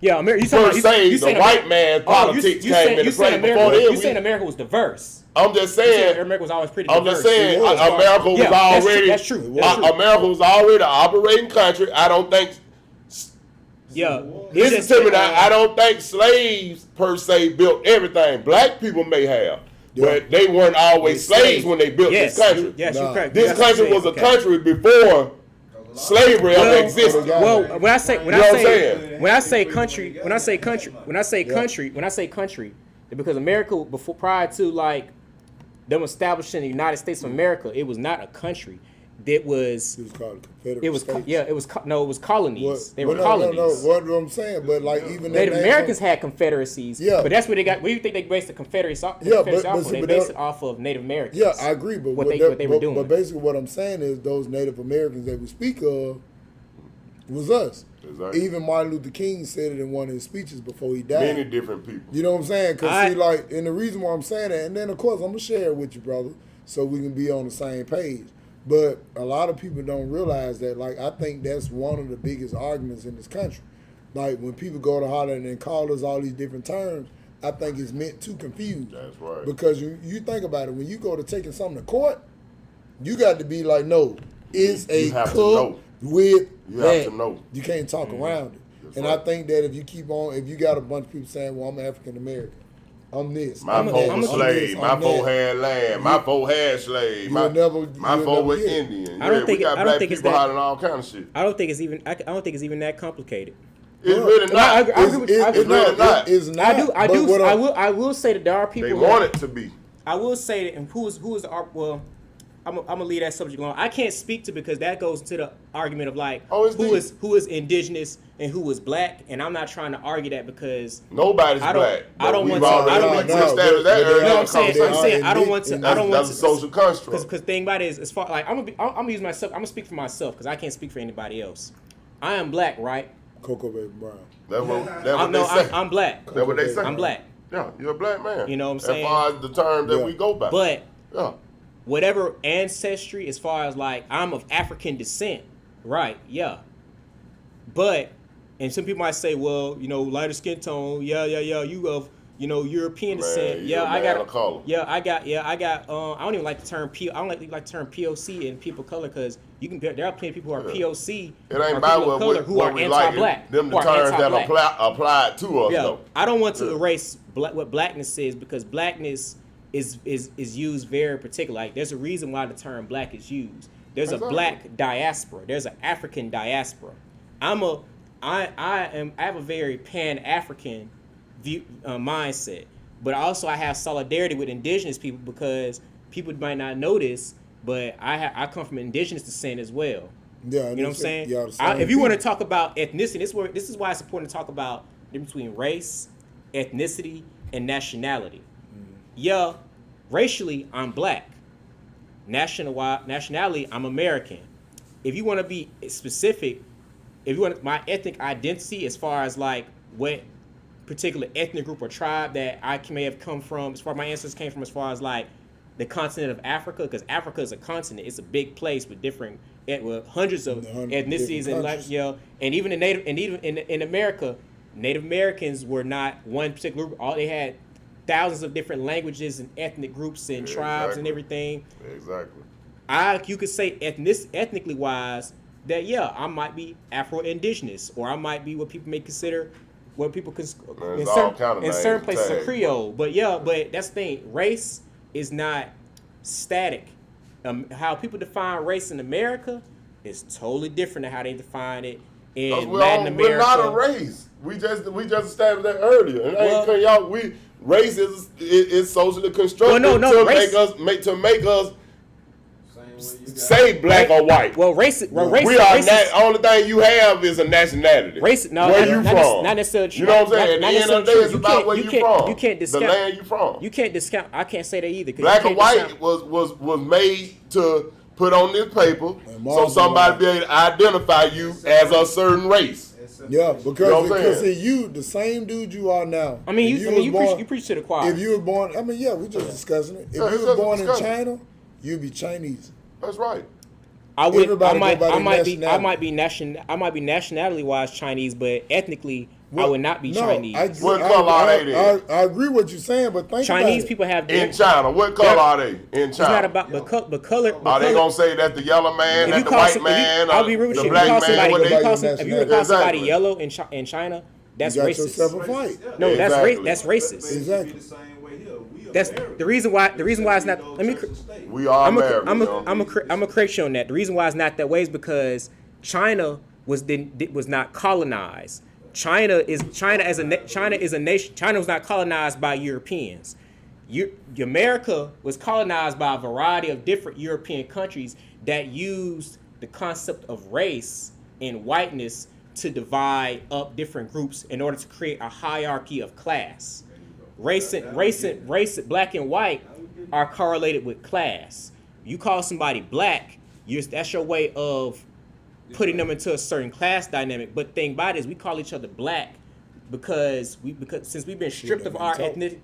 yeah, you per se the white man politics came into play. Before then, you saying America was diverse. I'm just You saying saying. America was always pretty I'm diverse. just saying, It was. America was Yeah, already. that's true. That's true. America was already an operating country. I don't think. Yeah. Listen to me now. I don't think slaves per se built everything. Black people may have, but they weren't always slaves when they built this country. Yes, you're correct. This That's what I'm country saying. was a Okay. country before slavery ever existed. Well, when I say You know what I'm saying? when I say country, because America prior to like them establishing the United States of America, it was not a country. It was called Confederate it was States. it was colonies. They were no, colonies. No, what I'm saying, but like even Native that name Americans from- had confederacies. Yeah. But that's where they got. Where do you think they based the Confederacy off? Yeah, Confederacy but off of? see, They but based that- it off of Native Americans. Yeah, I agree, but what they were doing. But basically, what I'm saying is those Native Americans that we speak of was us. Exactly. Even Martin Luther King said it in one of his speeches before he died. Many different people. You know what I'm saying? Because see, like, and the reason why I'm saying that, and then of course I'm gonna share it with you, brother, so we can be on the same page. But a lot of people don't realize that. Like, I think that's one of the biggest arguments in this country. Like, when people go to Holland and call us all these different terms, I think it's meant to confuse. That's right. Because you think about it, when you go to taking something to court, you got to be like, no, it's a You have to cook know. with You that. have to know. You can't talk around it. That's And right. I think that if you keep on, if you got a bunch of people saying, well, I'm African American, I'm this. My I'm folk that, was I'm slave. this, My I'm folk that. had land. My folk had slave. My you'll folk never was get it. Indian. I don't Yeah, think we it- got I don't black think it's people that- hiding all kind of shit. I don't think it's even that complicated. It's really No, I not. agree with you. It's really not. It's not. I will say that there are people. They want it to be. I will say that, and who is well, I'm gonna leave that subject alone. I can't speak to because that goes to the argument of like it's who deep. is indigenous and who is black, and I'm not trying to argue that because Nobody's I don't- black. I don't We've want to- already I don't want to- established that No, earlier. no, in I'm the saying conversation. I don't want to. That's a social construct. Because thing about it is as far like I'm gonna use myself. I'm gonna speak for myself because I can't speak for anybody else. I am black, right? Cocoa Baby Brown. That's what I'm they say. I'm black. That's what they say. I'm black. Yeah, you're a black man. You know what I'm saying? As far as the term that Yeah. we go by. But yeah. whatever ancestry, as far as like I'm of African descent, right? Yeah. But and some people might say, well, lighter skin tone, yeah, you European Man, descent. you a I man got. of color. I got. I don't even like the term P. I don't like the term POC and people of color because there are plenty of people who are POC. It ain't or about people of color who what are we like. anti-black. Them the who are terms that anti-black. apply to us, though. I don't want to erase what blackness is because blackness is used very particular. Like there's a reason why the term black is used. There's a black diaspora. There's an African diaspora. I have a very Pan-African view mindset, but also I have solidarity with indigenous people because people might not know this, but I come from indigenous descent as well. Yeah, you know what I'm saying? If if you want to talk about ethnicity, this is why it's important to talk about the difference between race, ethnicity, and nationality. Yeah, racially I'm black. Nationality I'm American. If you want to be specific, if you want my ethnic identity as far as like what particular ethnic group or tribe that I may have come from, as far as my ancestors came from, as far as like the continent of Africa, because Africa is a continent. It's a big place with different, with hundreds of ethnicities and like and even in America, Native Americans were not one particular group. All they had thousands of different languages and ethnic groups and tribes and everything. Exactly. You could say ethnically wise that I might be Afro-Indigenous, or I might be what people may consider, in certain places a Creole. But that's the thing. Race is not static. How people define race in America is totally different than how they define it in Latin America. We're not a race. We just established that earlier. And race is socially constructed to make us say black or white. Well, race. Only thing you have is a nationality. Race. No, where you from? Not necessarily true. You know what I'm saying? At the end of the day, it's about where you from. You can't discount the land you from. You can't discount. I can't say that either. Black or white was made to put on this paper so somebody be able to identify you as a certain race. Yeah, because you, the same dude you are now. I mean, you preach to the choir. If you were born, we just discussing it. If you were born in China, you'd be Chinese. That's right. I might be nationality wise Chinese, but ethnically I would not be Chinese. What color are they then? I agree with what you're saying, but think Chinese about people have in China. What color are they in China? It's not about the color. Are they gonna say that the yellow man, that the white man, I'll be real with the you. black man? If you call somebody yellow in China, that's racist. Yourself a fight. No, that's racist. Exactly. That's the reason why. The reason why it's not. We are American. I'm a correct you on that. The reason why it's not that way is because China was not colonized. China is a nation. China was not colonized by Europeans. America was colonized by a variety of different European countries that used the concept of race and whiteness to divide up different groups in order to create a hierarchy of class. Race, black and white are correlated with class. You call somebody black, that's your way of putting them into a certain class dynamic. But the thing about it is we call each other black because since we've been stripped of our ethnic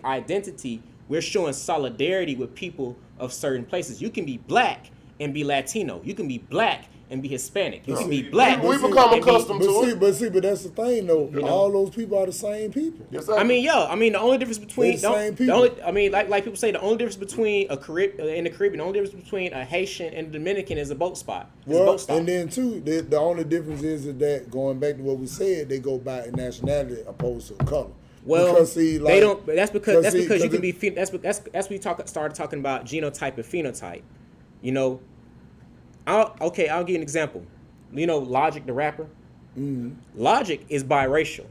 identity, we're showing solidarity with people of certain places. You can be black and be Latino. You can be black and be Hispanic. You can be black. We become accustomed to it. But that's the thing though. All those people are the same people. Yes, the only difference between like people say, the only difference between in the Caribbean, the only difference between a Haitian and a Dominican is a boat spot. And then too, the only difference is that going back to what we said, they go by nationality opposed to color. Well, because, they don't. That's because you can be. That's when you started talking about genotype and phenotype. I'll give you an example. Logic, the rapper? Mm-hmm. Logic is biracial.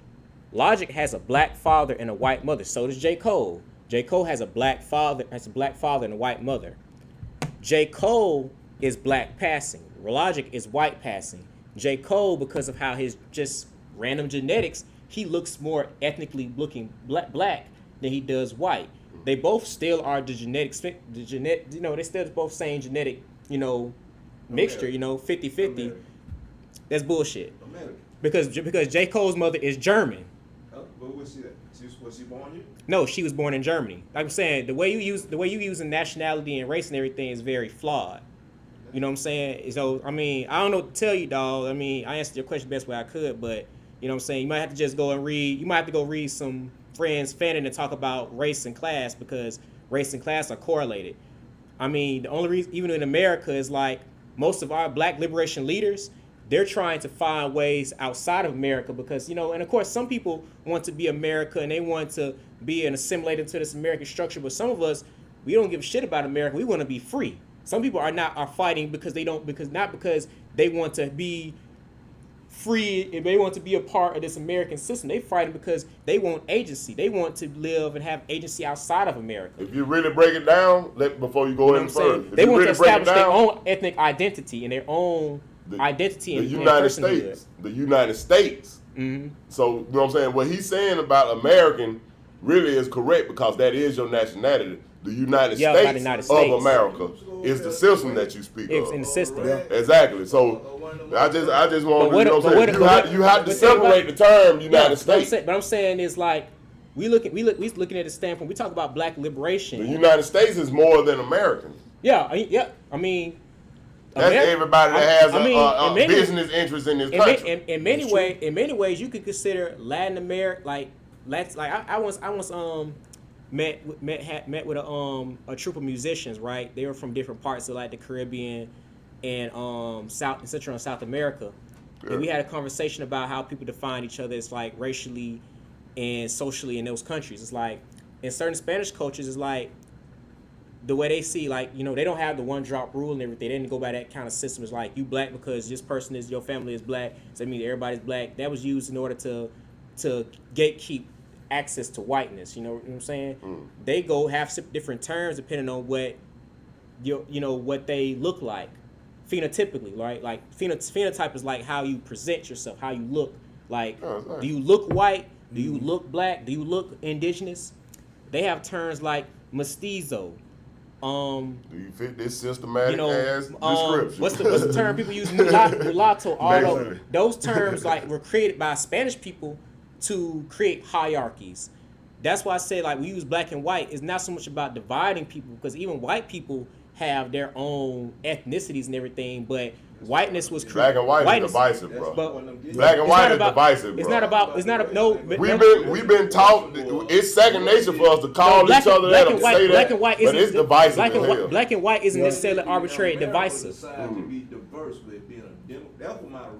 Logic has a black father and a white mother. So does J. Cole. J. Cole has a black father and a white mother. J. Cole is black passing. Logic is white passing. J. Cole, because of how his just random genetics, he looks more ethnically looking black than he does white. They both still are they still both same genetic, mixture, 50-50. That's bullshit. Because J. Cole's mother is German. But was she born here? No, she was born in Germany. Like I'm saying, the way you use nationality and race and everything is very flawed. You know what I'm saying? So I don't know what to tell you, dog. I answered your question the best way I could, but You know what I'm saying? You might have to just go and read. You might have to go read some Franz Fanon and talk about race and class because race and class are correlated. I mean, the only reason, even in America, is like most of our black liberation leaders, they're trying to find ways outside of America because, you know, and of course, some people want to be America and they want to be assimilated to this American structure. But some of us, we don't give a shit about America. We want to be free. Some people are fighting because they want to be free and they want to be a part of this American system. They fighting because they want agency. They want to live and have agency outside of America. If you really break it down, before you go any further, they want to establish their own ethnic identity and their own identity in United States. The United States. Mm-hmm. So, you know what I'm saying? What he's saying about American really is correct because that is your nationality. The United States of America is the system that you speak of. In the system. Yeah. Exactly. So I just want to, you know what I'm saying? You have to separate the term United States. But I'm saying is like we looking at the standpoint. We talk about black liberation. The United States is more than American. Yeah. I mean. That's everybody that has a business interest in this country. In many ways, you could consider Latin America I once met with a troupe of musicians, right? They were from different parts of like the Caribbean and Central and South America. Yeah. And we had a conversation about how people define each other as like racially and socially in those countries. It's like in certain Spanish cultures, it's like the way they see, like, you know, they don't have the one drop rule and everything. They didn't go by that kind of system. It's like you black because this person is your family is black, so that means everybody's black. That was used in order to gatekeep access to whiteness. You know what I'm saying? Mm. They go have different terms depending on what what they look like phenotypically, right? Like phenotype is like how you present yourself, how you look. Like, do you look white? Do you look black? Do you look indigenous? They have terms like mestizo. Do you fit this systematic ass description? What's the term people use? Mulatto. All those terms like were created by Spanish people to create hierarchies. That's why I say like we use black and white. It's not so much about dividing people because even white people have their own ethnicities and everything, but whiteness was created. Black and white is divisive, bro. Black and white is divisive, bro. It's not about. It's not a no. We've been taught it's second nature for us to call each other that and say that, but it's divisive. Black and white isn't necessarily arbitrary and divisive.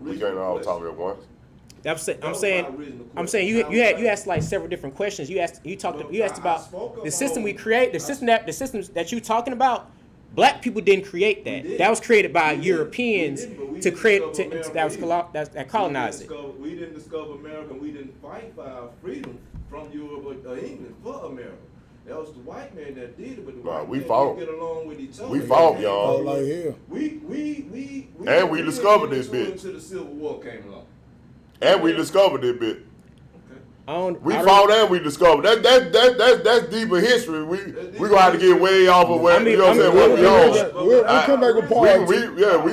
We can't all talk at once. I'm saying you asked like several different questions. You asked about the system we create, the systems that you talking about. Black people didn't create that. That was created by Europeans to create that colonized it. We didn't discover America. We didn't fight for our freedom from Europe or England for America. That was the white man that did it, but the white man didn't get along with each other. We fought, y'all. Like here. And we discovered this bit until the Civil War came along. And we discovered this bit. We fought and we discovered that's deeper history. We gonna have to get way off of where you know what I'm saying. What we on? We'll come back with part. We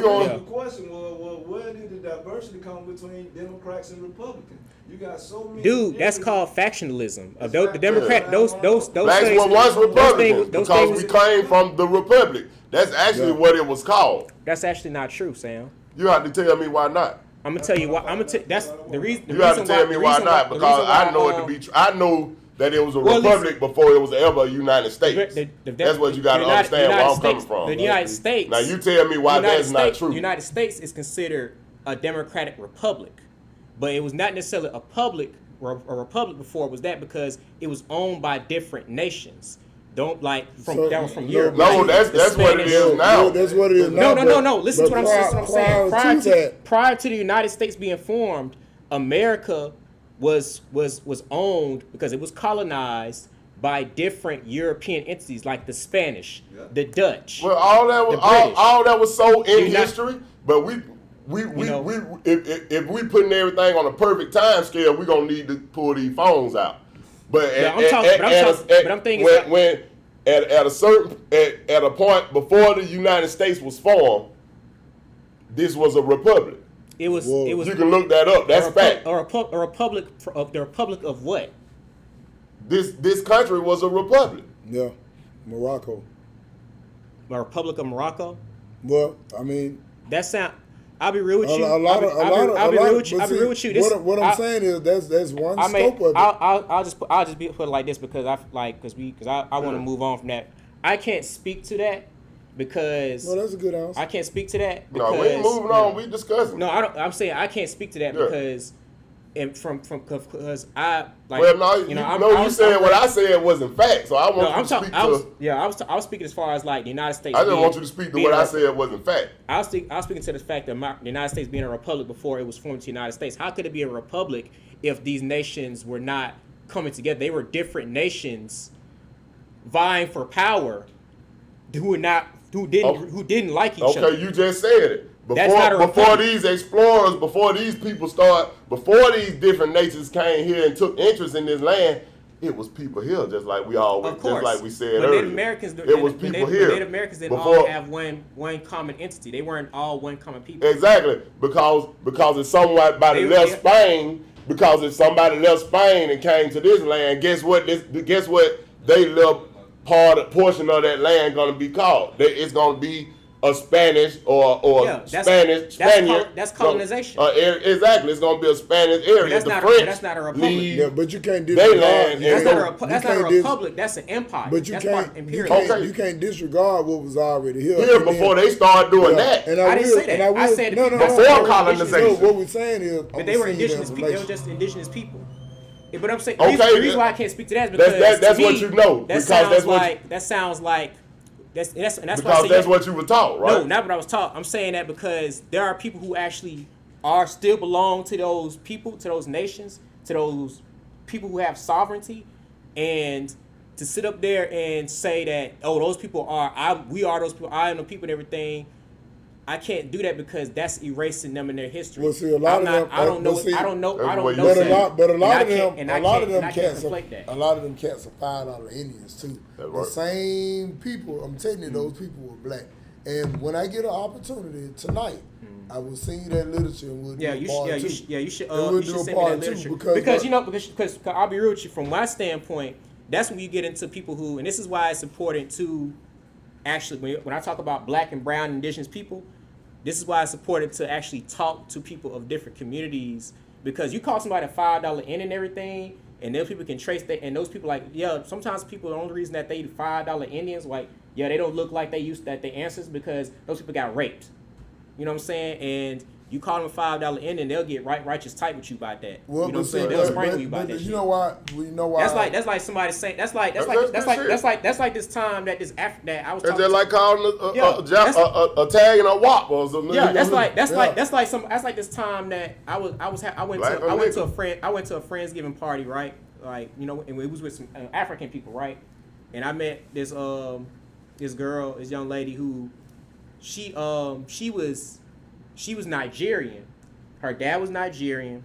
gonna. The question was, where did the diversity come between Democrats and Republicans? You got so many. Dude, that's called factionalism. The Democrat, those blacks things, were once Republicans because we came from the Republic. That's actually what it was called. That's actually not true, Sam. You have to tell me why not. I'm gonna tell you why. That's the reason. You have to tell me why not, because I know it to be true. I know that it was a republic before it was ever a United States. That's what you got to understand where I'm coming from. The United States. Now you tell me why that's not true. The United States is considered a democratic republic, but it was not necessarily a republic before it was that because it was owned by different nations. That was from Europe. No, that's what it is now. That's what it is now. No. Listen to what I'm saying. Prior to the United States being formed, America was owned because it was colonized by different European entities like the Spanish, the Dutch. Well, all that was so in history, but if we putting everything on a perfect time scale, we're gonna need to pull these phones out. But at a point before the United States was formed, this was a republic. It was. You can look that up. That's fact. A republic of the Republic of what? This country was a republic. Yeah, Morocco. A Republic of Morocco. Well, I mean, that sound. I'll be real with you. I'll be real with you. I'll be real with you. This, what I'm saying is that's one scope of it. I'll just put it like this because I want to move on from that. I can't speak to that because that's a good answer. I can't speak to that because No, we ain't moving on. We discussing. No, I don't. I'm saying I can't speak to that because. And because I like you said what I said wasn't fact, so I want you to speak to. I was speaking as far as like the United States. I just want you to speak to what I said wasn't fact. I was speaking to the fact that the United States being a republic before it was formed to the United States. How could it be a republic if these nations were not coming together? They were different nations vying for power who didn't like each other. Okay, you just said it. Before these explorers, before these different nations came here and took interest in this land, it was people here, just like we said earlier. Native Americans, it was people here. Native Americans didn't all have one common entity. They weren't all one common people. Exactly, because if somebody left Spain and came to this land, guess what? They left portion of that land going to be called. It's going to be a Spanish Spaniard. That's colonization. Exactly, it's gonna be a Spanish area. That's not a republic. Yeah, but you can't disregard. That's not a republic. That's an empire. But you can't disregard what was already here. Before they started doing that. And I didn't say that. I said before colonization. So what we're saying is, but they were indigenous people. They were just indigenous people. But I'm saying the reason why I can't speak to that is because that's what you know. That sounds like. That's what you were taught, right? No, not what I was taught. I'm saying that because there are people who actually still belong to those people, to those nations, to those people who have sovereignty, and to sit up there and say that those people we are those people, I am the people and everything. I can't do that because that's erasing them in their history. Well, see, a lot of them cats are $5 Indians too. The same people. I'm telling you, those people were black. And when I get an opportunity tonight, I will send you that literature and we'll do a part two. You should send me that literature because I'll be real with you. From my standpoint, that's when you get into people who, and this is why it's important to actually when I talk about black and brown indigenous people. This is why it's important to actually talk to people of different communities, because you call somebody a $5 in and everything, and those people can trace that, and those people sometimes people, the only reason that they $5 Indians, they don't look like they answers because those people got raped. You know what I'm saying? And you call them a $5 Indian, they'll get righteous type with you about that. Well, you know what I'm saying? They'll spring you about that. You know why? That's like somebody saying that's like this time that that I was talking. Is that like calling a tag and a wop or something? Yeah, that's like this time that I went to a Friendsgiving party, right? Like, and it was with some African people, right? And I met this young lady who she was Nigerian. Her dad was Nigerian,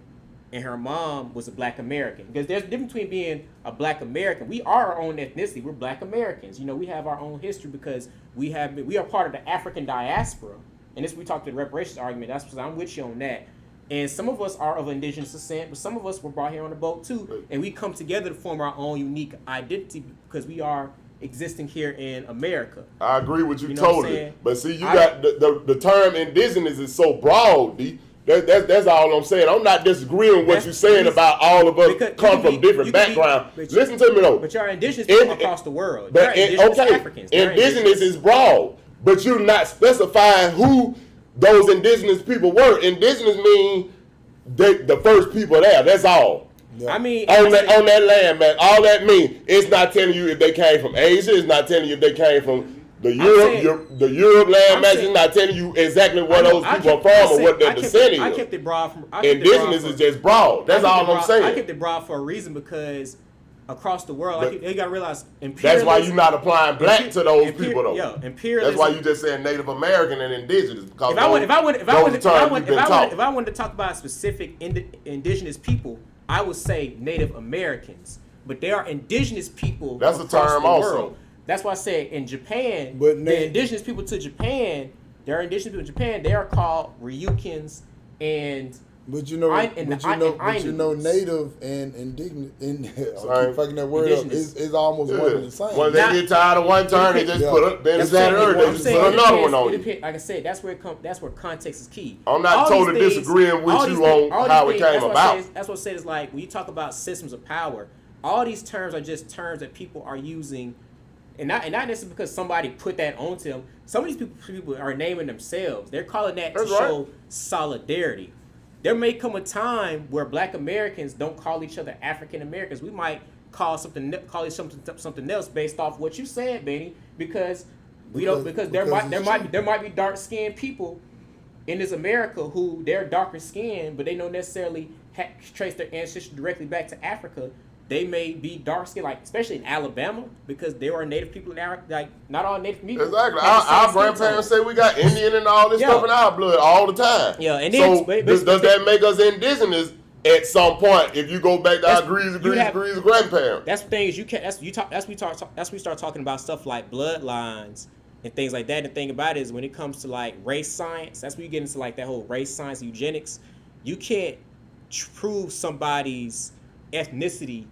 and her mom was a Black American. Because there's a difference between being a Black American. We are our own ethnicity. We're Black Americans. We have our own history because we are part of the African diaspora. And this we talked to the reparations argument. That's because I'm with you on that. And some of us are of indigenous descent, but some of us were brought here on a boat too. And we come together to form our own unique identity because we are existing here in America. I agree with you totally. But see, got the term indigenous is so broad, D. That's all I'm saying. I'm not disagreeing with what you're saying about all of us come from different backgrounds. Listen to me though. But you're indigenous people across the world. Africans. Indigenous is broad, but you're not specifying who those indigenous people were. Indigenous mean the first people there. That's all. Yeah. I mean, on that land, man. All that mean, it's not telling you if they came from Asia. It's not telling you if they came from the Europe land mass. It's not telling you exactly where those people are from or what their descent is. I kept it broad. Indigenous is just broad. That's all I'm saying. I kept it broad for a reason because across the world, you got to realize imperialism. That's why you're not applying black to those people though. Yeah, imperialism. That's why you just saying Native American and indigenous. Because if I wanted to talk about specific indigenous people, I would say Native Americans, but there are indigenous people. That's a term also. That's why I said in Japan, the indigenous people to Japan, there are indigenous people in Japan. They are called Ryukyans and But you know, native and indigenous, I keep fucking that word up. It's almost one and the same. When they get tired of one turn, they just put up. They just put another one on you. Like I said, that's where context is key. I'm not totally disagreeing with you on how it came about. That's what I said is like when you talk about systems of power, all these terms are just terms that people are using, and not necessarily because somebody put that onto them. Some of these people are naming themselves. They're calling that to show solidarity. There may come a time where Black Americans don't call each other African Americans. We might call it something else based off what you said, Benny, because there might be dark skinned people in this America who they're darker skinned, but they don't necessarily trace their ancestry directly back to Africa. They may be dark skinned, like especially in Alabama, because there are Native people in Africa. Like not all Native people. Exactly. Our grandparents say we got Indian and all this stuff in our blood all the time. Yeah, and then does that make us indigenous at some point? If you go back to our greasy grandparents. That's the thing is That's we start talking about stuff like bloodlines and things like that. And the thing about it is when it comes to like race science, that's when you get into like that whole race science eugenics. You can't prove somebody's ethnicity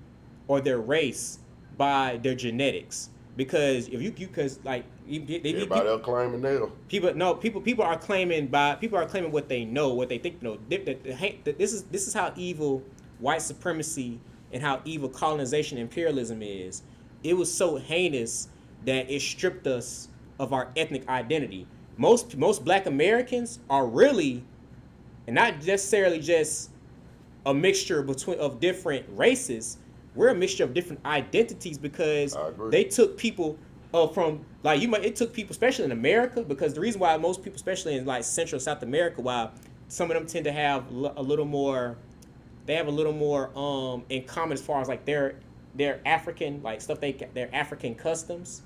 or their race by their genetics, because if everybody else claiming them. People are claiming what they know, what they think know. This is how evil white supremacy and how evil colonization imperialism is. It was so heinous that it stripped us of our ethnic identity. Most Black Americans are really, and not necessarily just a mixture of different races. We're a mixture of different identities because they took people it took people, especially in America, because the reason why most people, especially in like Central South America, why some of them tend to have a little more in common as far as like their African like stuff, their African customs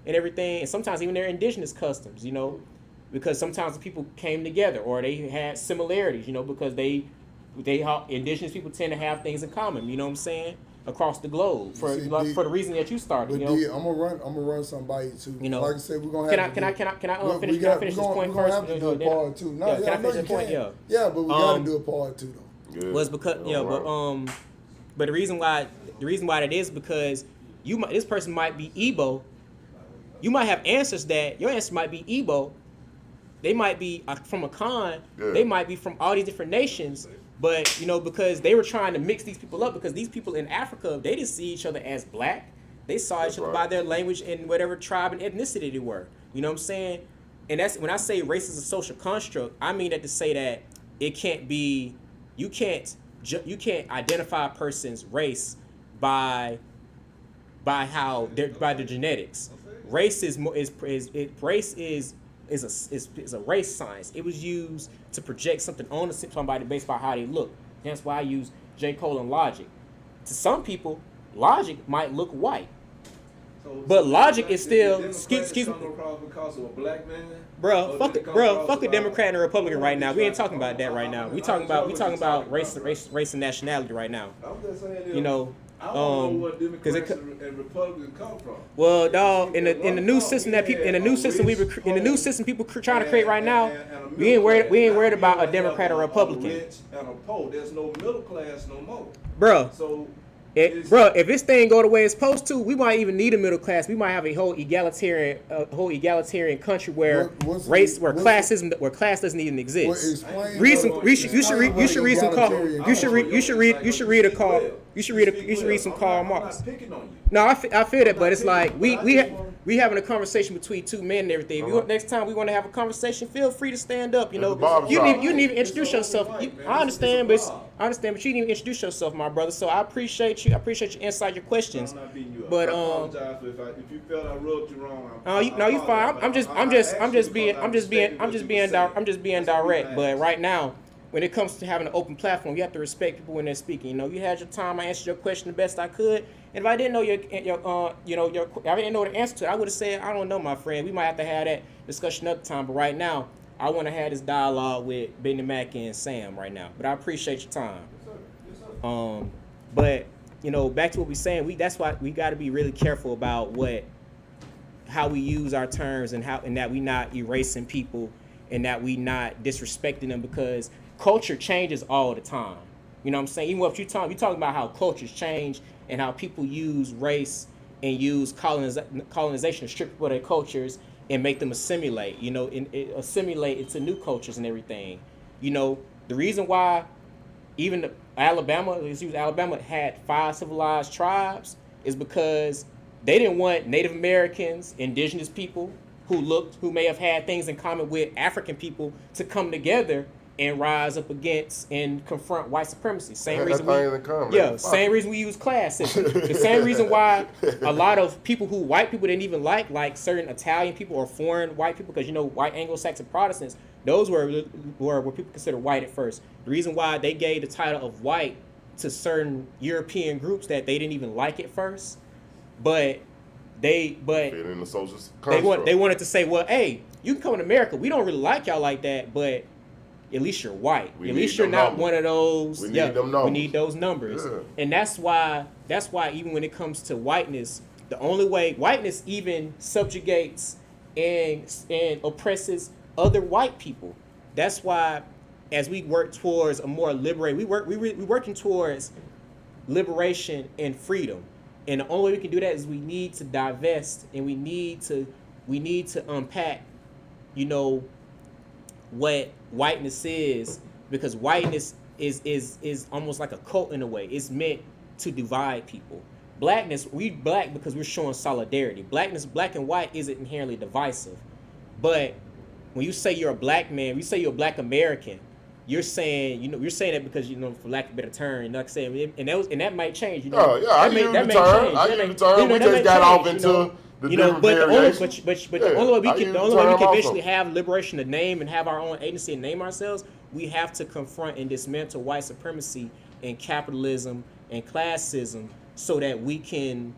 and everything, and sometimes even their indigenous customs, because sometimes the people came together or they had similarities, because indigenous people tend to have things in common, you know what I'm saying, across the globe for the reason that you started. But I'm gonna run something by you too. Like I said, we're gonna have. Can I finish this point first? We're gonna have to do a part two. No, can I finish this point? Yeah, but we gotta do a part two though. Was because but the reason why that is because this person might be Igbo. You might have answers that your answer might be Igbo. They might be from a Khan. Yeah. They might be from all these different nations. But, because they were trying to mix these people up, because these people in Africa, they didn't see each other as Black. They saw each other by their language and whatever tribe and ethnicity they were. You know what I'm saying? And that's when I say race is a social construct, I mean that to say that it can't be, you can't identify a person's race by their genetics. Race is a race science. It was used to project something on somebody based on how they look. That's why I use J. Cole and Logic. To some people, Logic might look white, but Logic is still excuse me, because of a Black man. Fuck a Democrat and a Republican right now. We ain't talking about that right now. We talking about race and nationality right now. I'm just saying, I don't know where Democrats and Republicans come from. Well, dog, in the new system people trying to create right now, we ain't worried about a Democrat or Republican. Rich and a poor. There's no middle class no more. Bro. If this thing go the way it's supposed to, we might even need a middle class. We might have a whole egalitarian country where class doesn't even exist. You should read some Karl Marx. No, I feel that, but it's like we having a conversation between two men and everything. Next time we want to have a conversation, feel free to stand up. You didn't even introduce yourself. I understand, but you didn't even introduce yourself, my brother. So I appreciate you. I appreciate your insight, your questions. But I apologize if you felt I rubbed you wrong. No, you fine. I'm just being direct. But right now, when it comes to having an open platform, you have to respect people when they're speaking. You had your time. I answered your question the best I could. And if I didn't know I didn't know the answer to it, I would have said, I don't know, my friend. We might have to have that discussion another time. But right now, I want to have this dialogue with Benny Mack and Sam right now. But I appreciate your time. Yes, sir. But back to what we're saying. That's why we got to be really careful about how we use our terms and that we not erasing people and that we not disrespecting them, because culture changes all the time. You know what I'm saying? Even if you talking about how cultures change and how people use race and use colonization to strip people of their cultures and make them assimilate, assimilate into new cultures and everything. The reason why even Alabama had 5 civilized tribes is because they didn't want Native Americans, indigenous people who may have had things in common with African people to come together and rise up against and confront white supremacy. Same reason we use class system. The same reason why a lot of white people didn't even like certain Italian people or foreign white people, because white Anglo-Saxon Protestants, those were people considered white at first. The reason why they gave the title of white to certain European groups that they didn't even like at first, but they wanted to say, well, hey, you can come to America. We don't really like y'all like that, but at least you're white. At least you're not one of those. We need those numbers. Yeah. And that's why even when it comes to whiteness, the only way whiteness even subjugates and oppresses other white people. That's why as we work towards a more liberated, we're working towards liberation and freedom. And the only way we can do that is we need to divest, and we need to unpack, what whiteness is, because whiteness is almost like a cult in a way. It's meant to divide people. Blackness, we black because we're showing solidarity. Blackness, black and white, isn't inherently divisive. But when you say you're a black man, you say you're a black American, you're saying that because for lack of a better term, like I said, and that might change. I use the term. We just got off into the different variations. But the only way we can eventually have liberation to name and have our own agency and name ourselves, we have to confront and dismantle white supremacy and capitalism and classism, so that we can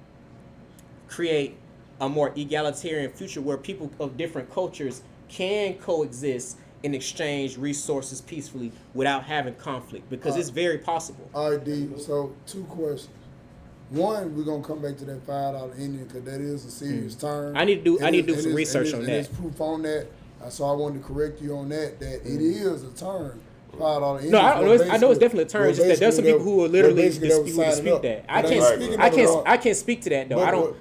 create a more egalitarian future where people of different cultures can coexist and exchange resources peacefully without having conflict, because it's very possible. All right, D. So 2 questions. One, we're gonna come back to that $5 Indian, because that is a serious term. I need to do some research on that. There's proof on that. So I wanted to correct you on that. It is a term. $5 Indian. No, I know it's definitely a term. It's just that there's some people who will literally dispute that. I can't speak to that though. I don't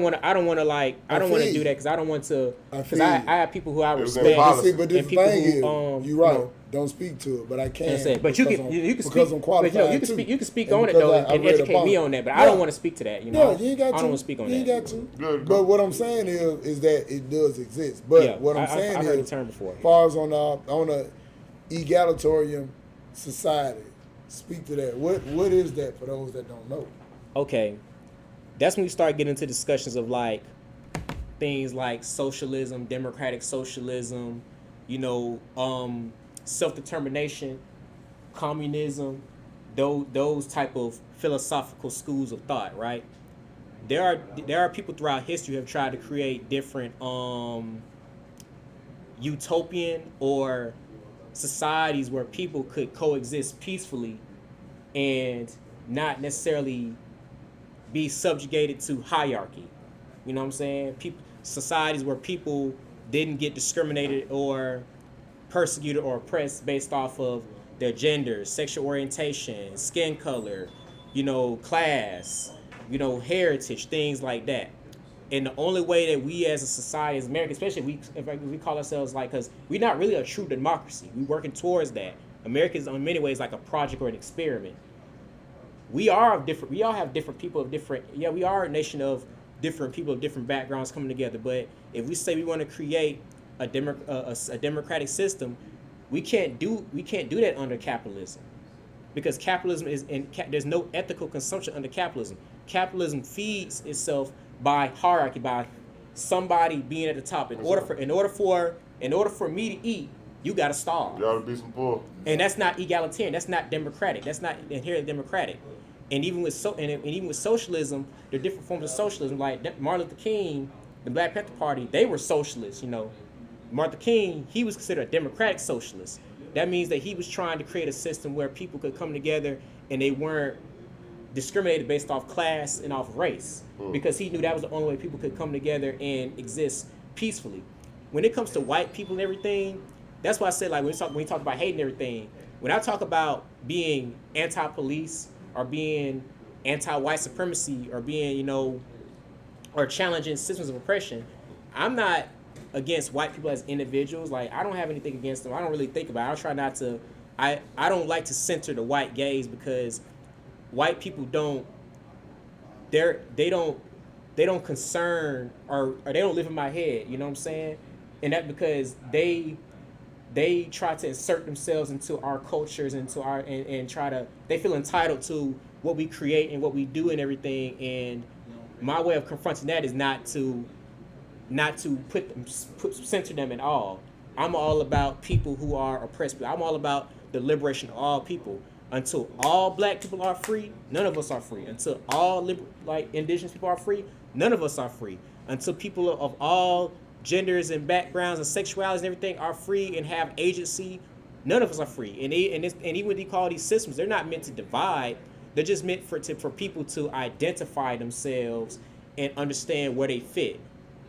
want to do that, because I don't want to. Because I have people who I respect. But the thing is, you're right. Don't speak to it, but I can. But you can speak. I'm qualified too. You can speak on it though and educate me on that. But I don't want to speak to that. Yeah, you ain't got to. I don't want to speak on that. You ain't got to. Good. But what I'm saying is that it does exist. But what I'm saying I heard is, the term before. As far as on a egalitarian society, speak to that. What is that for those that don't know? Okay, that's when we start getting into discussions of like things like socialism, democratic socialism, self-determination, communism, those type of philosophical schools of thought, right? There are people throughout history who have tried to create different utopian or societies where people could coexist peacefully and not necessarily be subjugated to hierarchy. You know what I'm saying? Societies where people didn't get discriminated or persecuted or oppressed based off of their gender, sexual orientation, skin color, class, heritage, things like that. And the only way that we as a society, as Americans, especially if we call ourselves because we're not really a true democracy. We're working towards that. America is in many ways like a project or an experiment. We all have different people of different, we are a nation of different people of different backgrounds coming together. But if we say we want to create a democratic system, we can't do that under capitalism, because capitalism there's no ethical consumption under capitalism. Capitalism feeds itself by hierarchy, by somebody being at the top. In order for me to eat, you gotta starve. You gotta be some poor. And that's not egalitarian. That's not democratic. That's not inherently democratic. And even with socialism, there are different forms of socialism. Like Martin Luther King, the Black Panther Party, they were socialists. Martin Luther King, he was considered a democratic socialist. That means that he was trying to create a system where people could come together and they weren't discriminated based off class and off race, because he knew that was the only way people could come together and exist peacefully. When it comes to white people and everything, that's why I said, like, when we talk about hate and everything, when I talk about being anti-police or being anti-white supremacy or being, you know, or challenging systems of oppression, I'm not against white people as individuals. Like, I don't have anything against them. I don't really think about it. I try not to. I don't like to center the white gaze because white people don't. They don't concern or they don't live in my head. You know what I'm saying? And that because they try to insert themselves into our cultures, into our and try to. They feel entitled to what we create and what we do and everything. And my way of confronting that is not to center them at all. I'm all about people who are oppressed. I'm all about the liberation of all people. Until all black people are free, none of us are free. Until all indigenous people are free, none of us are free. Until people of all genders and backgrounds and sexualities and everything are free and have agency, none of us are free. And even when they call these systems, they're not meant to divide. They're just meant for people to identify themselves and understand where they fit.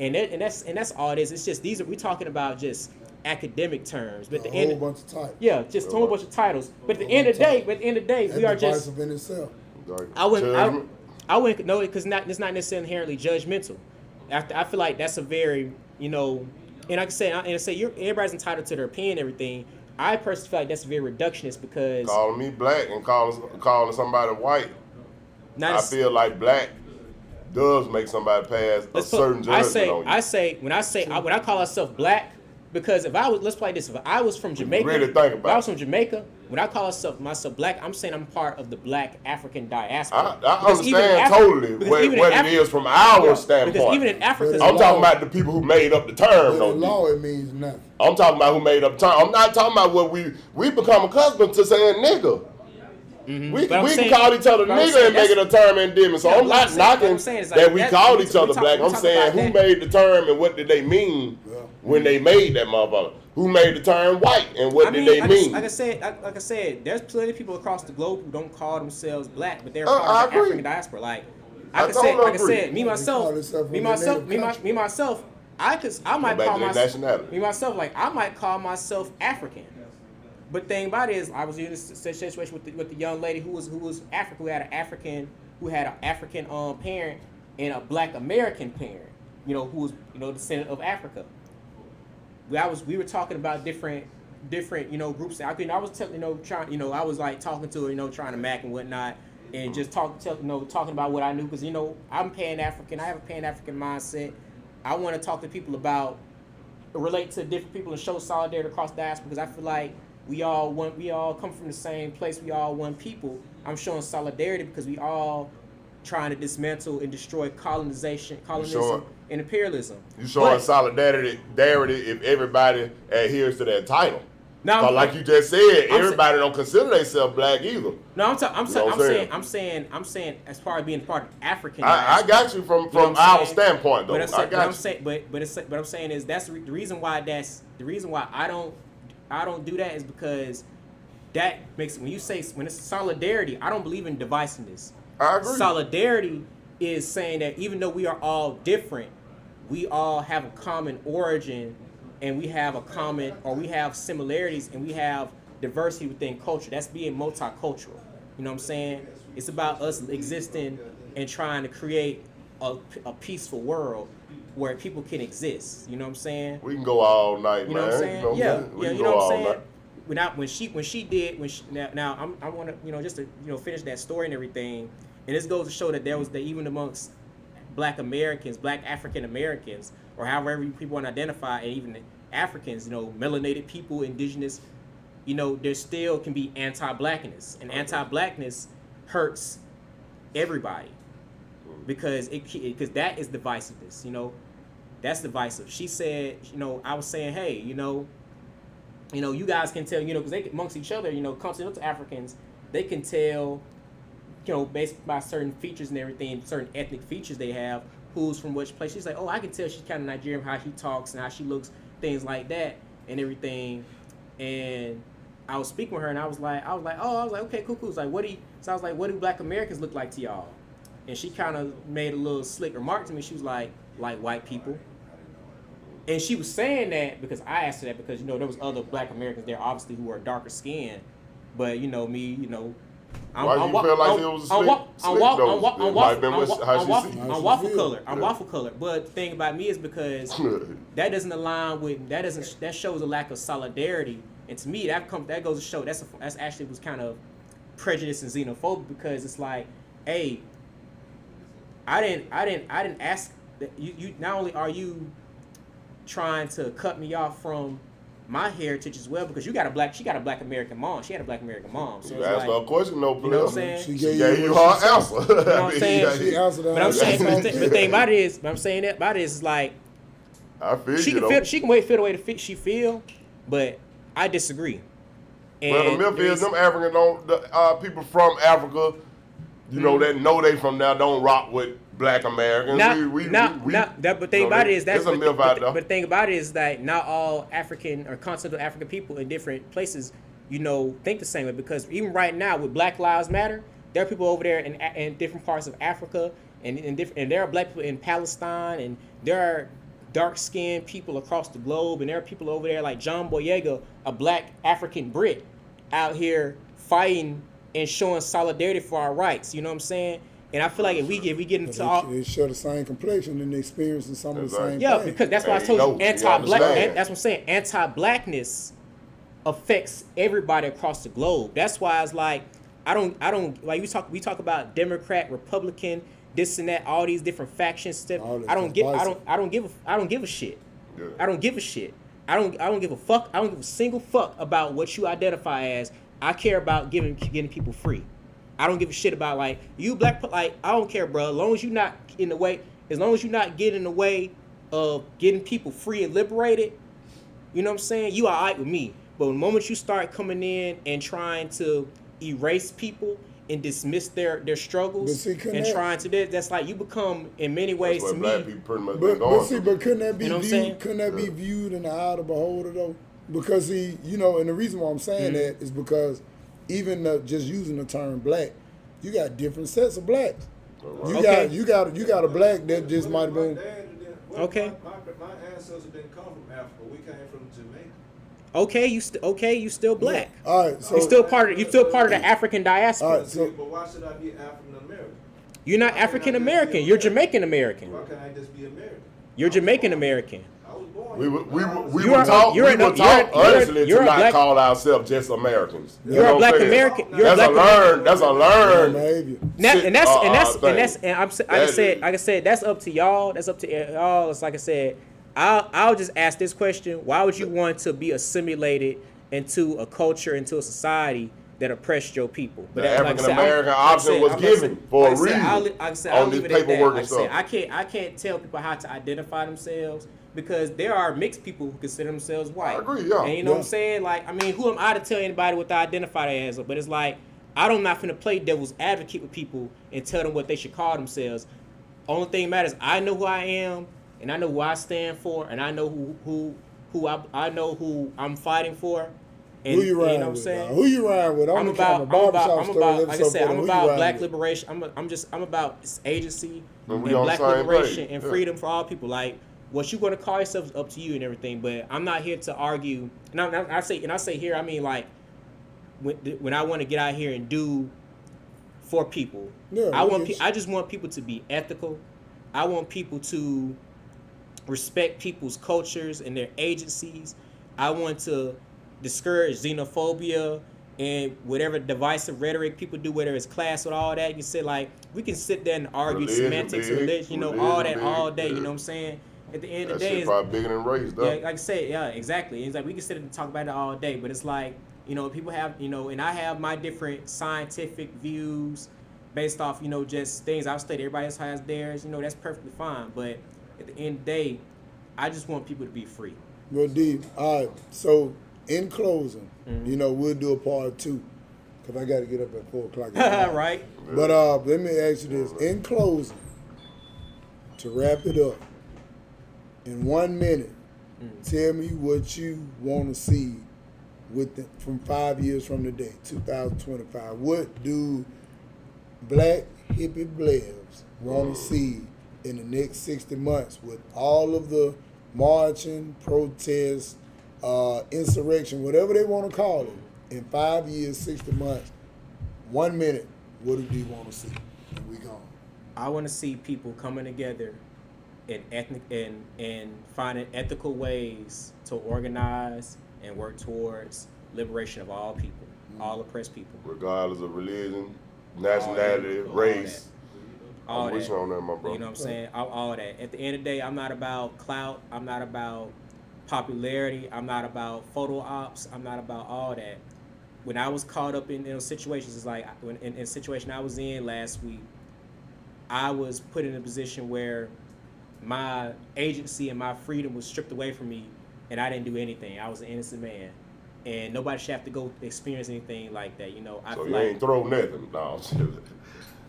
And that's all it is. It's just we're talking about just academic terms, but a whole bunch of titles. Yeah, just a whole bunch of titles. But at the end of the day, we are just. In itself. I wouldn't know it because it's not necessarily inherently judgmental. I feel like that's a very, you know, and like I said, everybody's entitled to their opinion and everything. I personally feel like that's very reductionist because calling me black and calling somebody white. I feel like black does make somebody pass a certain judgment on you. When I call myself black, because let's play this. If I was from Jamaica, really think about if I was from Jamaica, when I call myself black, I'm saying I'm part of the black African diaspora. I understand totally what it is from our standpoint. Because even in Africa, I'm talking about the people who made up the term. In law, it means nothing. I'm talking about who made up the term. I'm not talking about what we become accustomed to saying nigga. Mm-hmm. We can call each other nigga and make it a term and different. So I'm not knocking that we called each other black. I'm saying who made the term and what did they mean when they made that motherfucker? Who made the term white and what did they mean? Like I said, there's plenty of people across the globe who don't call themselves black, but they're part of the African diaspora. Like I said, me myself, I might call myself African. But the thing about it is, I was in this situation with the young lady who was African, who had an African parent and a Black American parent, you know, who was descendant of Africa. We were talking about different groups. I was telling I was like talking to her, trying to mac and whatnot, and just talking about what I knew because I'm Pan-African. I have a Pan-African mindset. I want to talk to people about relate to different people and show solidarity across the diaspora because I feel like we all come from the same place. We all one people. I'm showing solidarity because we all trying to dismantle and destroy colonization, and imperialism. You showing solidarity if everybody adheres to that title. Now, like you just said, everybody don't consider themselves black either. No, I'm saying as far as being part of African. I got you from our standpoint though. But I'm saying is that's the reason why I don't do that is because that makes when it's solidarity, I don't believe in divisiveness. I agree. Solidarity is saying that even though we are all different, we all have a common origin and we have similarities and we have diversity within culture. That's being multicultural. You know what I'm saying? It's about us existing and trying to create a peaceful world where people can exist. You know what I'm saying? We can go all night, you know man. What I'm saying? You know what I'm saying? When she did now I want to just to finish that story and everything, and this goes to show that even amongst Black Americans, Black African Americans, or however people want to identify, and even Africans, melanated people, indigenous, there still can be anti-blackness, and anti-blackness hurts everybody because that is divisiveness. That's divisive. She said, I was saying, hey, you guys can tell, because they amongst each other, continental Africans, they can tell, based by certain features and everything, certain ethnic features they have, who's from which place. She's like, oh, I can tell she's kind of Nigerian, how she talks and how she looks, things like that and everything. And I was speaking with her and I was like, okay, cool. So I was like, what do Black Americans look like to y'all? And she kind of made a little slick remark to me. She was like white people. And she was saying that because I asked her that because, there was other Black Americans there, obviously, who are darker skinned. But you know me, you know. Why you feel like it was a slick I'm waffle color. I'm waffle color. But the thing about me is because that doesn't align with that shows a lack of solidarity. And to me, that goes to show that's actually was kind of prejudice and xenophobic because it's like, hey, I didn't ask that you. Not only are you trying to cut me off from my heritage as well because she got a black American mom. She had a black American mom. So you asked her a question, no, you know what I'm saying? She gave you her answer. You know what I'm saying? She answered that. But I'm saying, the thing about it is, I'm saying that about it is like, I feel she can feel the way she feel, but I disagree. And well, the myth is them African people from Africa, you know, that know they from there don't rock with Black Americans. But the thing about it is that's a myth out there. But the thing about it is that not all African or continental African people in different places, you know, think the same way. Because even right now with Black Lives Matter, there are people over there in different parts of Africa, and there are black people in Palestine, and there are dark-skinned people across the globe, and there are people over there like John Boyega, a black African Brit, out here fighting and showing solidarity for our rights. You know what I'm saying? And I feel like if we get into all, they share the same complexion and they experiencing some of the same yeah, things. because that's why I told you anti-black. That's what I'm saying. Anti-blackness affects everybody across the globe. That's why it's like I don't like we talk about Democrat, Republican, this and that, all these different factions stuff. I don't give a shit. Yeah. I don't give a shit. I don't give a fuck. I don't give a single fuck about what you identify as. I care about getting people free. I don't give a shit about like you black, like I don't care, bro. As long as you're not in the way, as long as you're not getting in the way of getting people free and liberated, you know what I'm saying? You alright with me. But the moment you start coming in and trying to erase people and dismiss their struggles and trying to that's like you become in many ways to black me. People pretty much but couldn't that be viewed? Couldn't that be viewed in the eye of the beholder though? Because see, you know, and the reason why I'm saying that is because even just using the term black, you got different sets of blacks. Right. You got a black that just might have been. Okay. My ancestors didn't come from Africa. We came from Jamaica. Okay, you still black. Yeah. All right, so you're still part of the African diaspora. All right, so, but why should I be African American? You're not African American. You're Jamaican American. Why can't I just be American? You're Jamaican American. I was born. We were taught honestly to not call ourselves just Americans. You're a black American. That's a learned behavior. And like I said, that's up to y'all. That's up to y'all. It's like I said, I'll just ask this question: why would you want to be assimilated into a culture, into a society that oppressed your people? But the African American option was given for a reason. On this paperwork and stuff. I can't tell people how to identify themselves because there are mixed people who consider themselves white. I agree, yeah. And you know what I'm saying? Like, I mean, who am I to tell anybody what to identify their as? But it's like, I'm not finna play devil's advocate with people and tell them what they should call themselves. Only thing matters, I know who I am, and I know who I stand for, and I know I know who I'm fighting for. And, who you riding with? Who you riding with? I'm about black liberation. I'm about agency and black liberation and freedom for all people. Like, what you gonna call yourself is up to you and everything. But I'm not here to argue. And I say here, I mean like when I want to get out here and do for people. Yeah, I just want people to be ethical. I want people to respect people's cultures and their agencies. I want to discourage xenophobia and whatever divisive rhetoric people do, whether it's class or all that. You say like we can sit there and argue semantics, religion, all that all day. You know what I'm saying? At the end of the day, it's probably bigger than race, though. Yeah, like I said, yeah, exactly. It's like we can sit and talk about it all day, but it's like, you know, people have, you know, and I have my different scientific views based off, you know, just things I've studied. Everybody else has theirs. You know, that's perfectly fine. But at the end of the day, I just want people to be free. Well, D, all right. So in closing, you know, we'll do a part 2 because I got to get up at 4 o'clock. Right. But let me ask you this: in closing, to wrap it up, in 1 minute, tell me what you want to see from 5 years from today, 2025. What do BlackHippyBlevs want to see in the next 60 months with all of the marching, protests, insurrection, whatever they want to call it? in 5 years, 60 months, 1 minute, what do you want to see? And we gone. I want to see people coming together in ethnic and finding ethical ways to organize and work towards liberation of all people, all oppressed people. Regardless of religion, nationality, race. All I'm with you on that, my bro. You know what I'm saying? All that. At the end of the day, I'm not about clout. I'm not about popularity. I'm not about photo ops. I'm not about all that. When I was caught up in those situations, it's like in a situation I was in last week, I was put in a position where my agency and my freedom was stripped away from me, and I didn't do anything. I was an innocent man, and nobody should have to go experience anything like that. You know, I So feel you like, ain't throw nothing. No,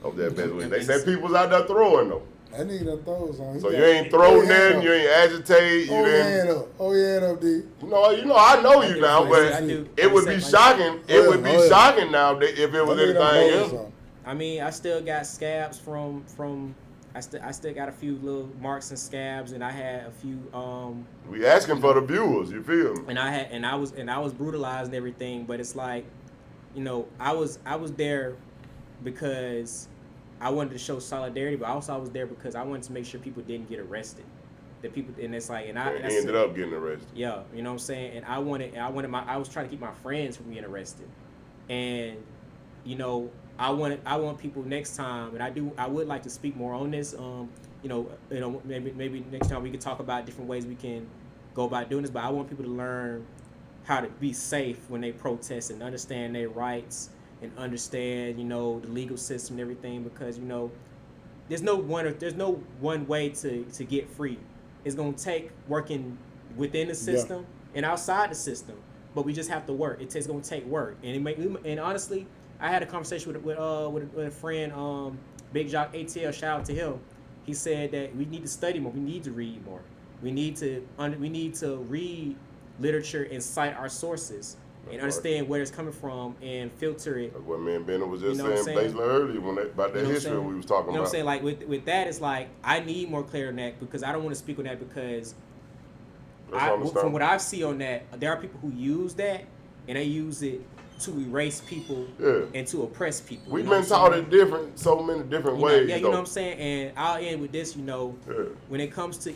of that best way. They said people's out there throwing though. That nigga done throws on. So you ain't throw nothing, you ain't agitate, you Oh, your hand didn't. up. Oh, your hand up, D. You know, I know you now, but I do. it would be shocking. It would be shocking now if it was anything else. I mean, I still got scabs from I still got a few little marks and scabs, and I had a few We asking for the viewers, you feel me? and I was brutalized and everything, but it's like, you know, I was there because I wanted to show solidarity, but also I was there because I wanted to make sure people didn't get arrested. That people, and it's like, and I Ended up getting arrested. Yeah, you know what I'm saying? And I was trying to keep my friends from getting arrested. And, you know, I want people next time, and I would like to speak more on this. You know, maybe next time we could talk about different ways we can go about doing this, but I want people to learn how to be safe when they protest and understand their rights and understand, you know, the legal system and everything, because, you know, there's no one way to get free. It's gonna take working within the system and outside the system, but we just have to work. It's gonna take work, and honestly, I had a conversation with a friend, Big Jock ATL. Shout out to him. He said that we need to study more. We need to read more. We need to read literature and cite our sources and understand where it's coming from and filter it. Like what me and Bennett was just You know what I'm saying saying? basically earlier about the history we was talking You know what about. I'm saying? Like with that, it's like I need more clarity on that, because I don't want to speak on that, because from what I see on that, there are people who use that and they use it to erase people and to oppress people. We've been taught it so many different ways. Yeah, you know what I'm saying? And I'll end with this, you know, when it comes to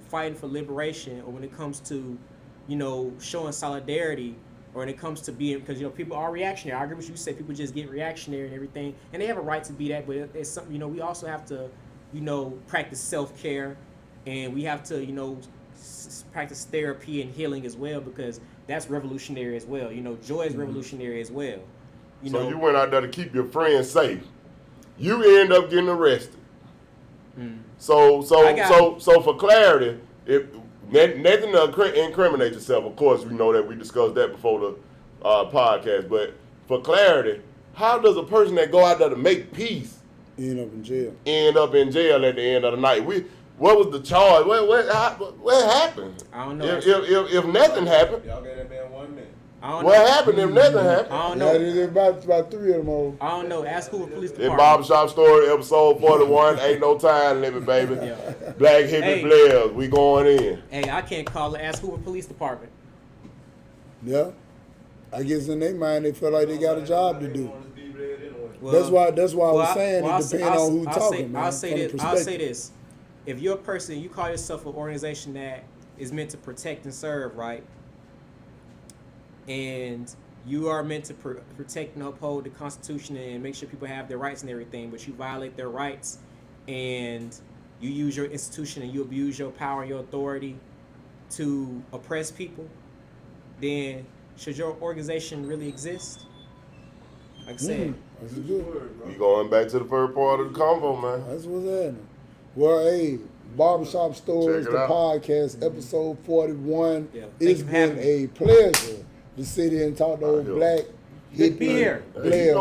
fighting for liberation, or when it comes to, you know, showing solidarity, or when it comes to being, because, you know, people are reactionary. I agree with you. You say people just get reactionary and everything, and they have a right to be that, but it's something, you know, we also have to, you know, practice self-care, and we have to, you know, practice therapy and healing as well, because that's revolutionary as well. You know, joy is revolutionary as well. So you went out there to keep your friends safe. You end up getting arrested. So for clarity, if nothing to incriminate yourself, of course, we know that we discussed that before the podcast. But for clarity, how does a person that go out there to make peace end up in jail? End up in jail at the end of the night? What was the charge? What happened? I don't know. If nothing happened, Y'all gave that man 1 minute. what happened if nothing happened? I don't know. Yeah, there's about 3 of them all. I don't know. Ask Hoover Police In Department. Barbershop Story, episode 41, ain't no time limit, baby. BlackHippyBlevs, we going in. Hey, I can't call it. Ask Hoover Police Department. Yeah. I guess in their mind they feel like they got a job to do. Well, That's why I was saying it depends on who talking, man. I'll say this. If you're a person, you call yourself an organization that is meant to protect and serve, right? And you are meant to protect and uphold the Constitution and make sure people have their rights and everything, but you violate their rights and you use your institution and you abuse your power and your authority to oppress people, then should your organization really exist? Like I said. That's good. We going back to the first part of the convo, man. That's what's happening. Well, hey, Barbershop Stories, the podcast, episode 41. Yeah. It's been a pleasure to sit here and talk to old Black Good beer. Hippy Blevs.